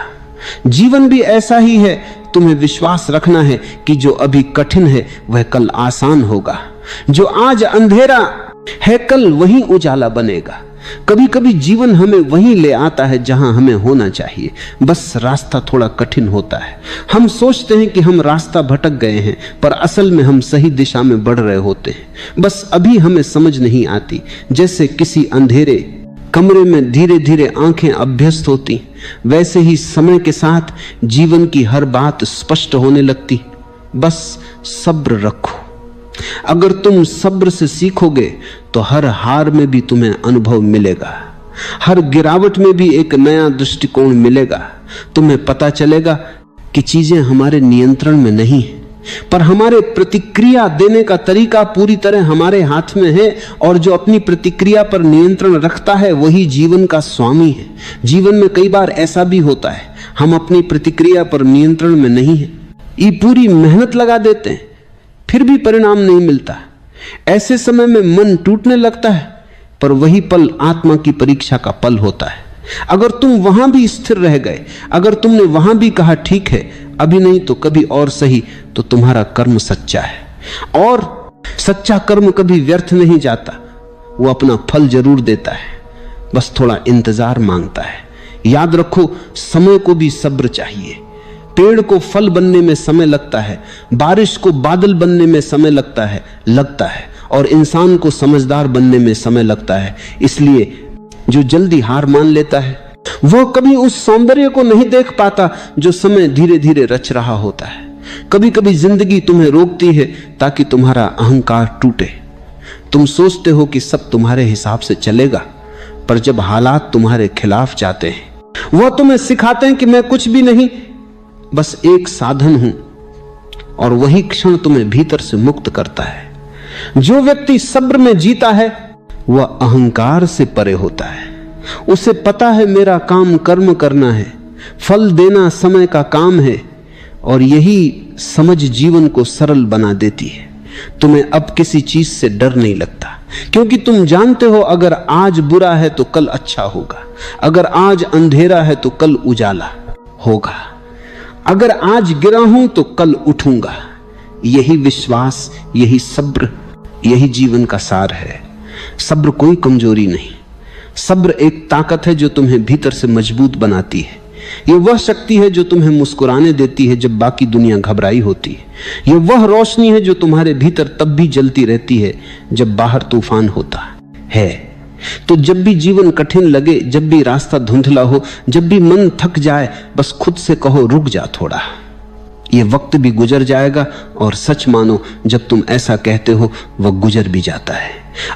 जीवन भी ऐसा ही है। तुम्हें विश्वास रखना है कि जो अभी कठिन है वह कल आसान होगा। जो आज अंधेरा है कल वही उजाला बनेगा। कभी कभी जीवन हमें वहीं ले आता है जहां हमें होना चाहिए, बस रास्ता थोड़ा कठिन होता है। हम सोचते हैं कि हम रास्ता भटक गए हैं, पर असल में हम सही दिशा में बढ़ रहे होते हैं, बस अभी हमें समझ नहीं आती। जैसे किसी अंधेरे कमरे में धीरे धीरे आंखें अभ्यस्त होती, वैसे ही समय के साथ जीवन की हर बात स्पष्ट होने लगती। बस सब्र रखो। अगर तुम सब्र से सीखोगे तो हर हार में भी तुम्हें अनुभव मिलेगा, हर गिरावट में भी एक नया दृष्टिकोण मिलेगा। तुम्हें पता चलेगा कि चीजें हमारे नियंत्रण में नहीं है, पर हमारे प्रतिक्रिया देने का तरीका पूरी तरह हमारे हाथ में है, और जो अपनी प्रतिक्रिया पर नियंत्रण रखता है वही जीवन का स्वामी है। जीवन में कई बार ऐसा भी होता है, हम अपनी प्रतिक्रिया पर नियंत्रण में नहीं है, ये पूरी मेहनत लगा देते हैं, फिर भी परिणाम नहीं मिलता। ऐसे समय में मन टूटने लगता है, पर वही पल आत्मा की परीक्षा का पल होता है। अगर तुम वहां भी स्थिर रह गए, अगर तुमने वहां भी कहा ठीक है अभी नहीं तो कभी और सही, तो तुम्हारा कर्म सच्चा है। और सच्चा कर्म कभी व्यर्थ नहीं जाता, वो अपना फल जरूर देता है, बस थोड़ा इंतजार मांगता है। याद रखो, समय को भी सब्र चाहिए। पेड़ को फल बनने में समय लगता है, बारिश को बादल बनने में समय लगता है, और इंसान को समझदार बनने में समय लगता है। इसलिए जो जल्दी हार मान लेता है वह कभी उस सौंदर्य को नहीं देख पाता जो समय धीरे धीरे रच रहा होता है। कभी कभी जिंदगी तुम्हें रोकती है ताकि तुम्हारा अहंकार टूटे। तुम सोचते हो कि सब तुम्हारे हिसाब से चलेगा, पर जब हालात तुम्हारे खिलाफ जाते हैं वह तुम्हें सिखाते हैं कि मैं कुछ भी नहीं, बस एक साधन हूं, और वही क्षण तुम्हें भीतर से मुक्त करता है। जो व्यक्ति सब्र में जीता है वह अहंकार से परे होता है। उसे पता है मेरा काम कर्म करना है, फल देना समय का काम है, और यही समझ जीवन को सरल बना देती है। तुम्हें अब किसी चीज से डर नहीं लगता, क्योंकि तुम जानते हो अगर आज बुरा है तो कल अच्छा होगा, अगर आज अंधेरा है तो कल उजाला होगा, अगर आज गिरा हूं तो कल उठूंगा। यही विश्वास, यही सब्र, यही जीवन का सार है। सब्र कोई कमजोरी नहीं, सब्र एक ताकत है जो तुम्हें भीतर से मजबूत बनाती है। यह वह शक्ति है जो तुम्हें मुस्कुराने देती है जब बाकी दुनिया घबराई होती है। यह वह रोशनी है जो तुम्हारे भीतर तब भी जलती रहती है जब बाहर तूफान होता है। तो जब भी जीवन कठिन लगे, जब भी रास्ता धुंधला हो, जब भी मन थक जाए, बस खुद से कहो रुक जा थोड़ा, ये वक्त भी गुजर जाएगा। और सच मानो, जब तुम ऐसा कहते हो वह गुजर भी जाता है।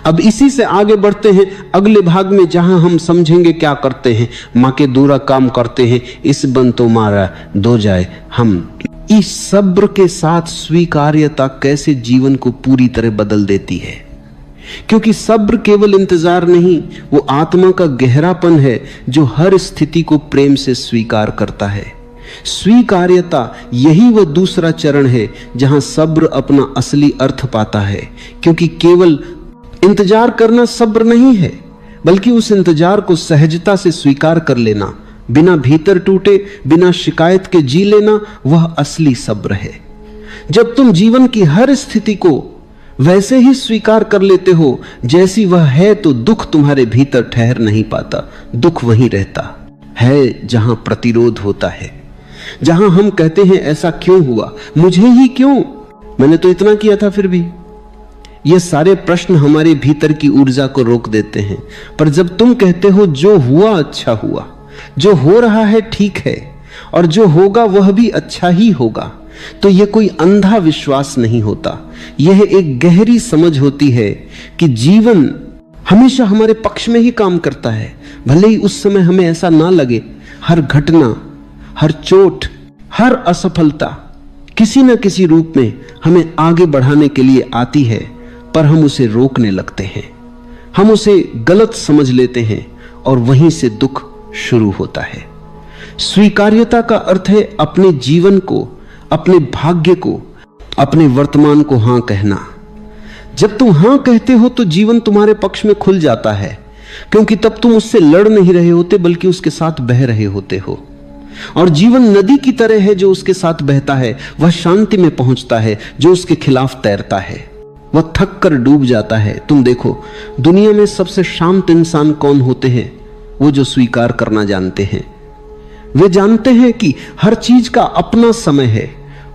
अब इसी से आगे बढ़ते हैं अगले भाग में, जहां हम समझेंगे क्या करते हैं। माँ के दूरा काम करते हैं, इस बन तो मारा दो जाए हम। इस सब्र के साथ स्वीकार्यता कैसे जीवन को पूरी तरह बदल देती है, क्योंकि सब्र केवल इंतजार नहीं, वो आत्मा का गहरापन है जो हर स्थिति को प्रेम से स्वीकार करता है। स्वीकार्यता, यही वह दूसरा चरण है जहां सब्र अपना असली अर्थ पाता है। क्योंकि केवल इंतजार करना सब्र नहीं है, बल्कि उस इंतजार को सहजता से स्वीकार कर लेना, बिना भीतर टूटे, बिना शिकायत के जी लेना, वह असली सब्र है। जब तुम जीवन की हर स्थिति को वैसे ही स्वीकार कर लेते हो जैसी वह है, तो दुख तुम्हारे भीतर ठहर नहीं पाता। दुख वहीं रहता है जहां प्रतिरोध होता है। जहां हम कहते हैं ऐसा क्यों हुआ, मुझे ही क्यों, मैंने तो इतना किया था फिर भी। ये सारे प्रश्न हमारे भीतर की ऊर्जा को रोक देते हैं। पर जब तुम कहते हो जो हुआ अच्छा हुआ, जो हो रहा है ठीक है, और जो होगा वह भी अच्छा ही होगा, तो यह कोई अंधा विश्वास नहीं होता। यह एक गहरी समझ होती है कि जीवन हमेशा हमारे पक्ष में ही काम करता है, भले ही उस समय हमें ऐसा ना लगे। हर घटना, हर चोट, हर असफलता किसी न किसी रूप में हमें आगे बढ़ाने के लिए आती है, पर हम उसे रोकने लगते हैं, हम उसे गलत समझ लेते हैं और वहीं से दुख शुरू होता है। स्वीकार्यता का अर्थ है अपने जीवन को, अपने भाग्य को, अपने वर्तमान को हां कहना। जब तुम हां कहते हो तो जीवन तुम्हारे पक्ष में खुल जाता है, क्योंकि तब तुम उससे लड़ नहीं रहे होते बल्कि उसके साथ बह रहे होते हो। और जीवन नदी की तरह है जो उसके साथ बहता है, वह शांति में पहुंचता है। जो उसके खिलाफ तैरता है वह थक कर डूब जाता है। तुम देखो, दुनिया में सबसे शांत इंसान कौन होते हैं? वो जो स्वीकार करना जानते हैं। वे जानते हैं कि हर चीज का अपना समय है।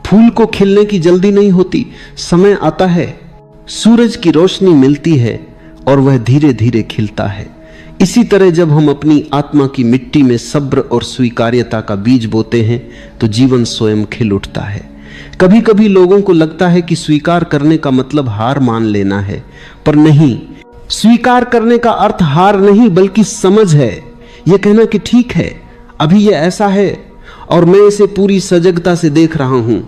फूल को खिलने की जल्दी नहीं होती, समय आता है, सूरज की रोशनी मिलती है और वह धीरे धीरे खिलता है। इसी तरह जब हम अपनी आत्मा की मिट्टी में सब्र और स्वीकार्यता का बीज बोते हैं तो जीवन स्वयं खिल उठता है। कभी कभी लोगों को लगता है कि स्वीकार करने का मतलब हार मान लेना है, पर नहीं, स्वीकार करने का अर्थ हार नहीं बल्कि समझ है। यह कहना कि ठीक है, अभी यह ऐसा है और मैं इसे पूरी सजगता से देख रहा हूं।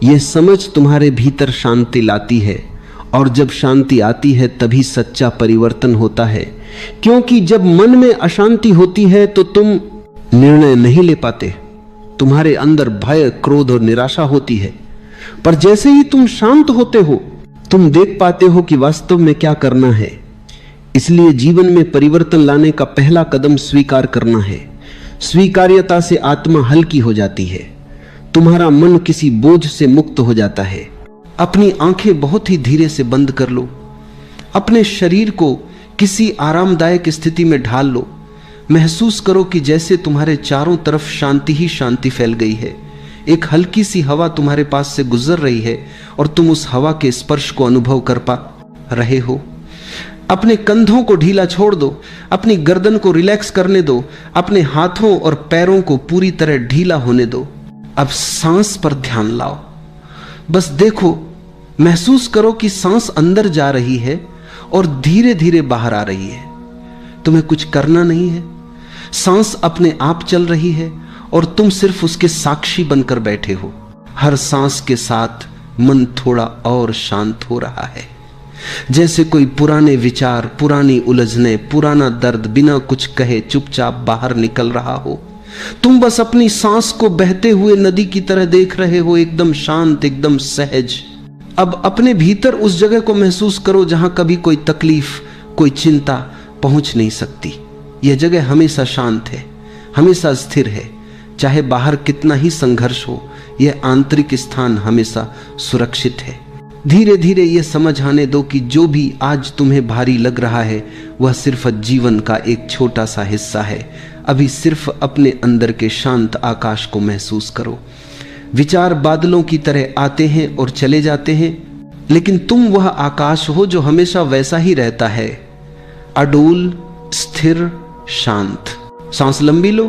यह समझ तुम्हारे भीतर शांति लाती है, और जब शांति आती है तभी सच्चा परिवर्तन होता है। क्योंकि जब मन में अशांति होती है तो तुम निर्णय नहीं ले पाते, तुम्हारे अंदर भय, क्रोध और निराशा होती है। पर जैसे ही तुम शांत होते हो, तुम देख पाते हो कि वास्तव में क्या करना है। इसलिए जीवन में परिवर्तन लाने का पहला कदम स्वीकार करना है। स्वीकार्यता से आत्मा हल्की हो जाती है, तुम्हारा मन किसी बोझ से मुक्त हो जाता है। अपनी आंखें बहुत ही धीरे से बंद कर लो, अपने शरीर को किसी आरामदायक स्थिति में ढाल लो। महसूस करो कि जैसे तुम्हारे चारों तरफ शांति ही शांति फैल गई है। एक हल्की सी हवा तुम्हारे पास से गुजर रही है और तुम उस हवा के स्पर्श को अनुभव कर पा रहे हो। अपने कंधों को ढीला छोड़ दो, अपनी गर्दन को रिलैक्स करने दो, अपने हाथों और पैरों को पूरी तरह ढीला होने दो। अब सांस पर ध्यान लाओ, बस देखो, महसूस करो कि सांस अंदर जा रही है और धीरे धीरे बाहर आ रही है। तुम्हें कुछ करना नहीं है, सांस अपने आप चल रही है और तुम सिर्फ उसके साक्षी बनकर बैठे हो। हर सांस के साथ मन थोड़ा और शांत हो रहा है, जैसे कोई पुराने विचार, पुरानी उलझने, पुराना दर्द बिना कुछ कहे चुपचाप बाहर निकल रहा हो। तुम बस अपनी सांस को बहते हुए नदी की तरह देख रहे हो, एकदम शांत, एकदम सहज। अब अपने भीतर उस जगह को महसूस करो जहां कभी कोई तकलीफ, कोई चिंता पहुंच नहीं सकती। यह जगह हमेशा शांत है, हमेशा स्थिर है। चाहे बाहर कितना ही संघर्ष हो, यह आंतरिक स्थान हमेशा सुरक्षित है। धीरे धीरे यह समझ आने दो कि जो भी आज तुम्हें भारी लग रहा है वह सिर्फ जीवन का एक छोटा सा हिस्सा है। अभी सिर्फ अपने अंदर के शांत आकाश को महसूस करो। विचार बादलों की तरह आते हैं और चले जाते हैं, लेकिन तुम वह आकाश हो जो हमेशा वैसा ही रहता है, अडोल, स्थिर, शांत। सांस लंबी लो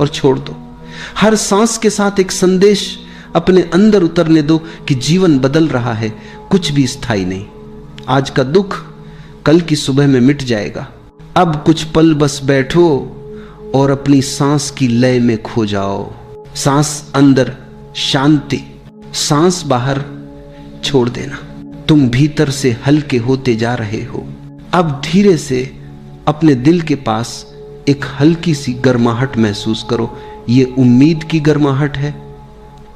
और छोड़ दो। हर सांस के साथ एक संदेश अपने अंदर उतरने दो कि जीवन बदल रहा है, कुछ भी स्थायी नहीं। आज का दुख कल की सुबह में मिट जाएगा। अब कुछ पल बस बैठो और अपनी सांस की लय में खो जाओ। सांस अंदर शांति, सांस बाहर छोड़ देना। तुम भीतर से हल्के होते जा रहे हो। अब धीरे से अपने दिल के पास एक हल्की सी गर्माहट महसूस करो। ये उम्मीद की गर्माहट है,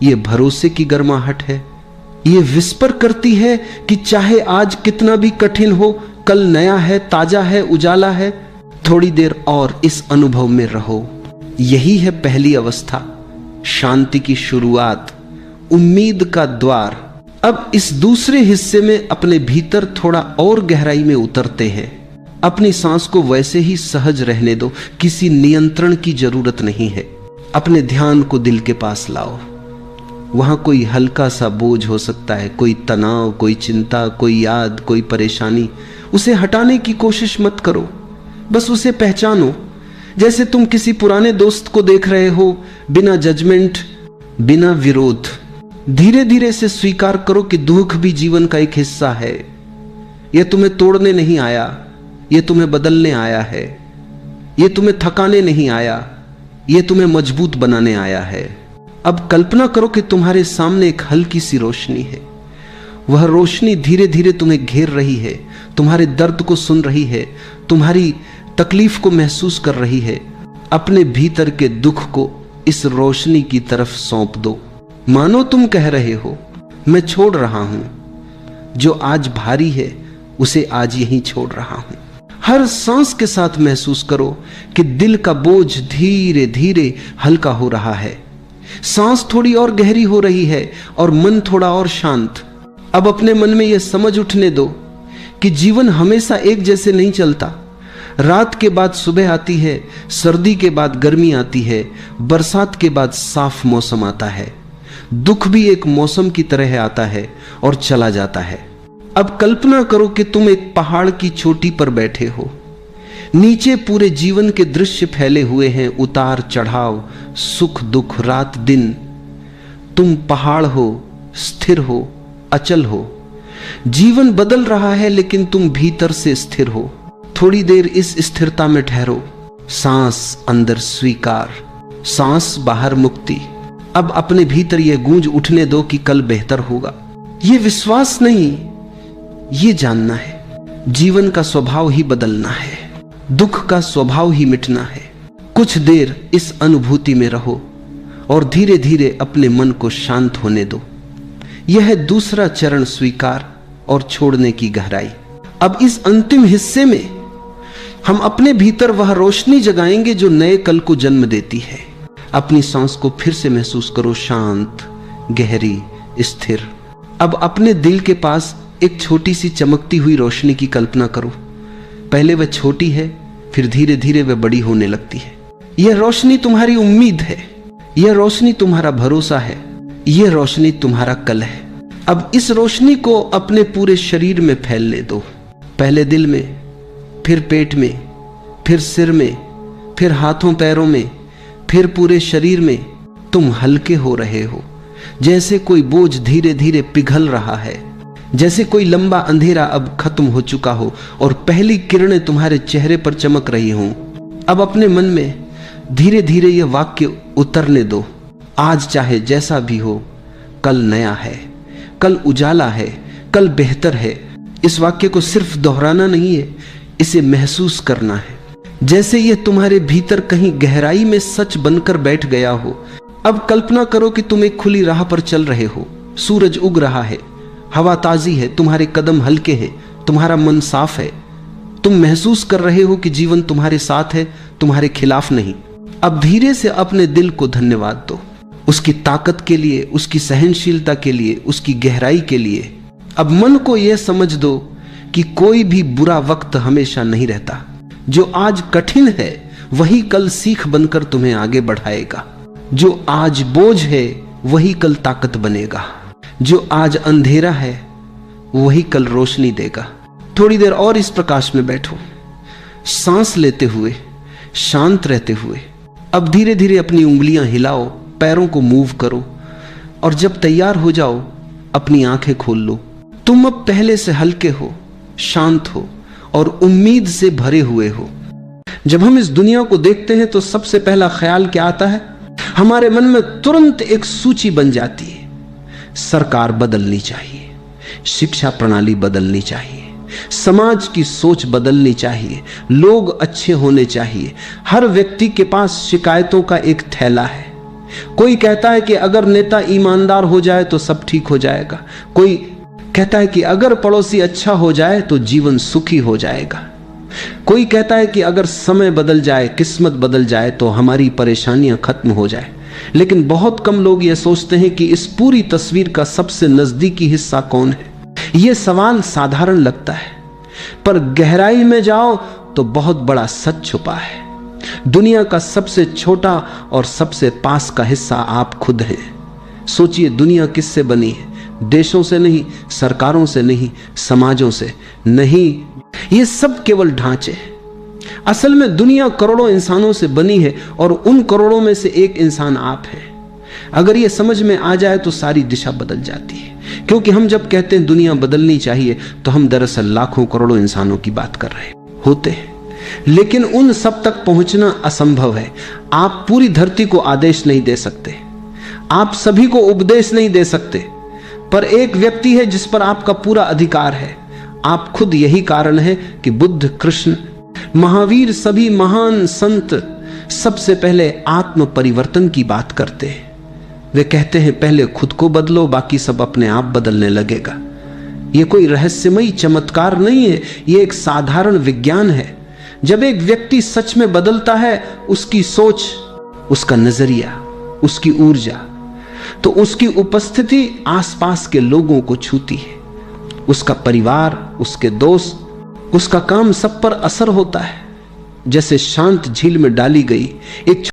ये भरोसे की गर्माहट है। ये विस्पर करती है कि चाहे आज कितना भी कठिन हो, कल नया है, ताजा है, उजाला है। थोड़ी देर और इस अनुभव में रहो। यही है पहली अवस्था, शांति की शुरुआत, उम्मीद का द्वार। अब इस दूसरे हिस्से में अपने भीतर थोड़ा और गहराई में उतरते हैं। अपनी सांस को वैसे ही सहज रहने दो, किसी नियंत्रण की जरूरत नहीं है। अपने ध्यान को दिल के पास लाओ। वहां कोई हल्का सा बोझ हो सकता है, कोई तनाव, कोई चिंता, कोई याद, कोई परेशानी। उसे हटाने की कोशिश मत करो, बस उसे पहचानो। जैसे तुम किसी पुराने दोस्त को देख रहे हो, बिना जजमेंट, बिना विरोध। धीरे धीरे से स्वीकार करो कि दुख भी जीवन का एक हिस्सा है। यह तुम्हें तोड़ने नहीं आया, यह तुम्हें बदलने आया है। यह तुम्हें थकाने नहीं आया, यह तुम्हें मजबूत बनाने आया है। अब कल्पना करो कि तुम्हारे सामने एक हल्की सी रोशनी है। वह रोशनी धीरे धीरे तुम्हें घेर रही है, तुम्हारे दर्द को सुन रही है, तुम्हारी तकलीफ को महसूस कर रही है। अपने भीतर के दुख को इस रोशनी की तरफ सौंप दो। मानो तुम कह रहे हो, मैं छोड़ रहा हूं, जो आज भारी है उसे आज यहीं छोड़ रहा हूं। हर सांस के साथ महसूस करो कि दिल का बोझ धीरे धीरे हल्का हो रहा है। सांस थोड़ी और गहरी हो रही है और मन थोड़ा और शांत। अब अपने मन में यह समझ उठने दो कि जीवन हमेशा एक जैसे नहीं चलता। रात के बाद सुबह आती है, सर्दी के बाद गर्मी आती है, बरसात के बाद साफ मौसम आता है। दुख भी एक मौसम की तरह आता है और चला जाता है। अब कल्पना करो कि तुम एक पहाड़ की चोटी पर बैठे हो। नीचे पूरे जीवन के दृश्य फैले हुए हैं, उतार चढ़ाव, सुख दुख, रात दिन। तुम पहाड़ हो, स्थिर हो, अचल हो। जीवन बदल रहा है लेकिन तुम भीतर से स्थिर हो। थोड़ी देर इस स्थिरता में ठहरो। सांस अंदर स्वीकार, सांस बाहर मुक्ति। अब अपने भीतर यह गूंज उठने दो कि कल बेहतर होगा। यह विश्वास नहीं, यह जानना है। जीवन का स्वभाव ही बदलना है, दुख का स्वभाव ही मिटना है। कुछ देर इस अनुभूति में रहो और धीरे धीरे अपने मन को शांत होने दो। यह है दूसरा चरण, स्वीकार और छोड़ने की गहराई। अब इस अंतिम हिस्से में हम अपने भीतर वह रोशनी जगाएंगे जो नए कल को जन्म देती है। अपनी सांस को फिर से महसूस करो, शांत, गहरी, स्थिर। अब अपने दिल के पास एक छोटी सी चमकती हुई रोशनी की कल्पना करो। पहले वह छोटी है, फिर धीरे धीरे वह बड़ी होने लगती है। यह रोशनी तुम्हारी उम्मीद है, यह रोशनी तुम्हारा भरोसा है, यह रोशनी तुम्हारा कल है। अब इस रोशनी को अपने पूरे शरीर में फैलने दो। पहले दिल में, फिर पेट में, फिर सिर में, फिर हाथों पैरों में, फिर पूरे शरीर में। तुम हल्के हो रहे हो, जैसे कोई बोझ धीरे धीरे पिघल रहा है, जैसे कोई लंबा अंधेरा अब खत्म हो चुका हो और पहली किरणें तुम्हारे चेहरे पर चमक रही हों। अब अपने मन में धीरे धीरे यह वाक्य उतरने दो, आज चाहे जैसा भी हो, कल नया है, कल उजाला है, कल बेहतर है। इस वाक्य को सिर्फ दोहराना नहीं है, इसे महसूस करना है, जैसे यह तुम्हारे भीतर कहीं गहराई में सच बनकर बैठ गया हो। अब कल्पना करो कि तुम एक खुली राह पर चल रहे हो। सूरज उग रहा है, हवा ताजी है, तुम्हारे कदम हल्के हैं, तुम्हारा मन साफ है। तुम महसूस कर रहे हो कि जीवन तुम्हारे साथ है, तुम्हारे खिलाफ नहीं। अब धीरे से अपने दिल को धन्यवाद दो, उसकी ताकत के लिए, उसकी सहनशीलता के लिए, उसकी गहराई के लिए। अब मन को यह समझ दो कि कोई भी बुरा वक्त हमेशा नहीं रहता। जो आज कठिन है वही कल सीख बनकर तुम्हें आगे बढ़ाएगा। जो आज बोझ है वही कल ताकत बनेगा। जो आज अंधेरा है वही कल रोशनी देगा। थोड़ी देर और इस प्रकाश में बैठो, सांस लेते हुए, शांत रहते हुए। अब धीरे धीरे अपनी उंगलियां हिलाओ, पैरों को मूव करो और जब तैयार हो जाओ अपनी आंखें खोल लो। तुम अब पहले से हल्के हो, शांत हो और उम्मीद से भरे हुए हो। जब हम इस दुनिया को देखते हैं तो सबसे पहला ख्याल क्या आता है? हमारे मन में तुरंत एक सूची बन जाती है। सरकार बदलनी चाहिए, शिक्षा प्रणाली बदलनी चाहिए, समाज की सोच बदलनी चाहिए, लोग अच्छे होने चाहिए। हर व्यक्ति के पास शिकायतों का एक थैला है। कोई कहता है कि अगर नेता ईमानदार हो जाए तो सब ठीक हो जाएगा। कोई कहता है कि अगर पड़ोसी अच्छा हो जाए तो जीवन सुखी हो जाएगा। कोई कहता है कि अगर समय बदल जाए, किस्मत बदल जाए तो हमारी परेशानियां खत्म हो जाए। लेकिन बहुत कम लोग यह सोचते हैं कि इस पूरी तस्वीर का सबसे नजदीकी हिस्सा कौन है। यह सवाल साधारण लगता है, पर गहराई में जाओ तो बहुत बड़ा सच छुपा है। दुनिया का सबसे छोटा और सबसे पास का हिस्सा आप खुद हैं। सोचिए, दुनिया किससे बनी है? देशों से नहीं, सरकारों से नहीं, समाजों से नहीं, ये सब केवल ढांचे हैं। असल में दुनिया करोड़ों इंसानों से बनी है और उन करोड़ों में से एक इंसान आप हैं। अगर ये समझ में आ जाए तो सारी दिशा बदल जाती है। क्योंकि हम जब कहते हैं दुनिया बदलनी चाहिए तो हम दरअसल लाखों करोड़ों इंसानों की बात कर रहे होते हैं, लेकिन उन सब तक पहुंचना असंभव है। आप पूरी धरती को आदेश नहीं दे सकते, आप सभी को उपदेश नहीं दे सकते, पर एक व्यक्ति है जिस पर आपका पूरा अधिकार है, आप खुद। यही कारण है कि बुद्ध, कृष्ण, महावीर, सभी महान संत सबसे पहले आत्म परिवर्तन की बात करते हैं। वे कहते हैं पहले खुद को बदलो, बाकी सब अपने आप बदलने लगेगा। यह कोई रहस्यमयी चमत्कार नहीं है, यह एक साधारण विज्ञान है। जब एक व्यक्ति सच में बदलता है, उसकी सोच, उसका नजरिया, उसकी ऊर्जा, तो उसकी उपस्थिति आसपास के लोगों को छूती है। उसका परिवार, उसके दोस्त, उसका काम, सब पर असर होता है। जैसे शांत झील में डाली गई एक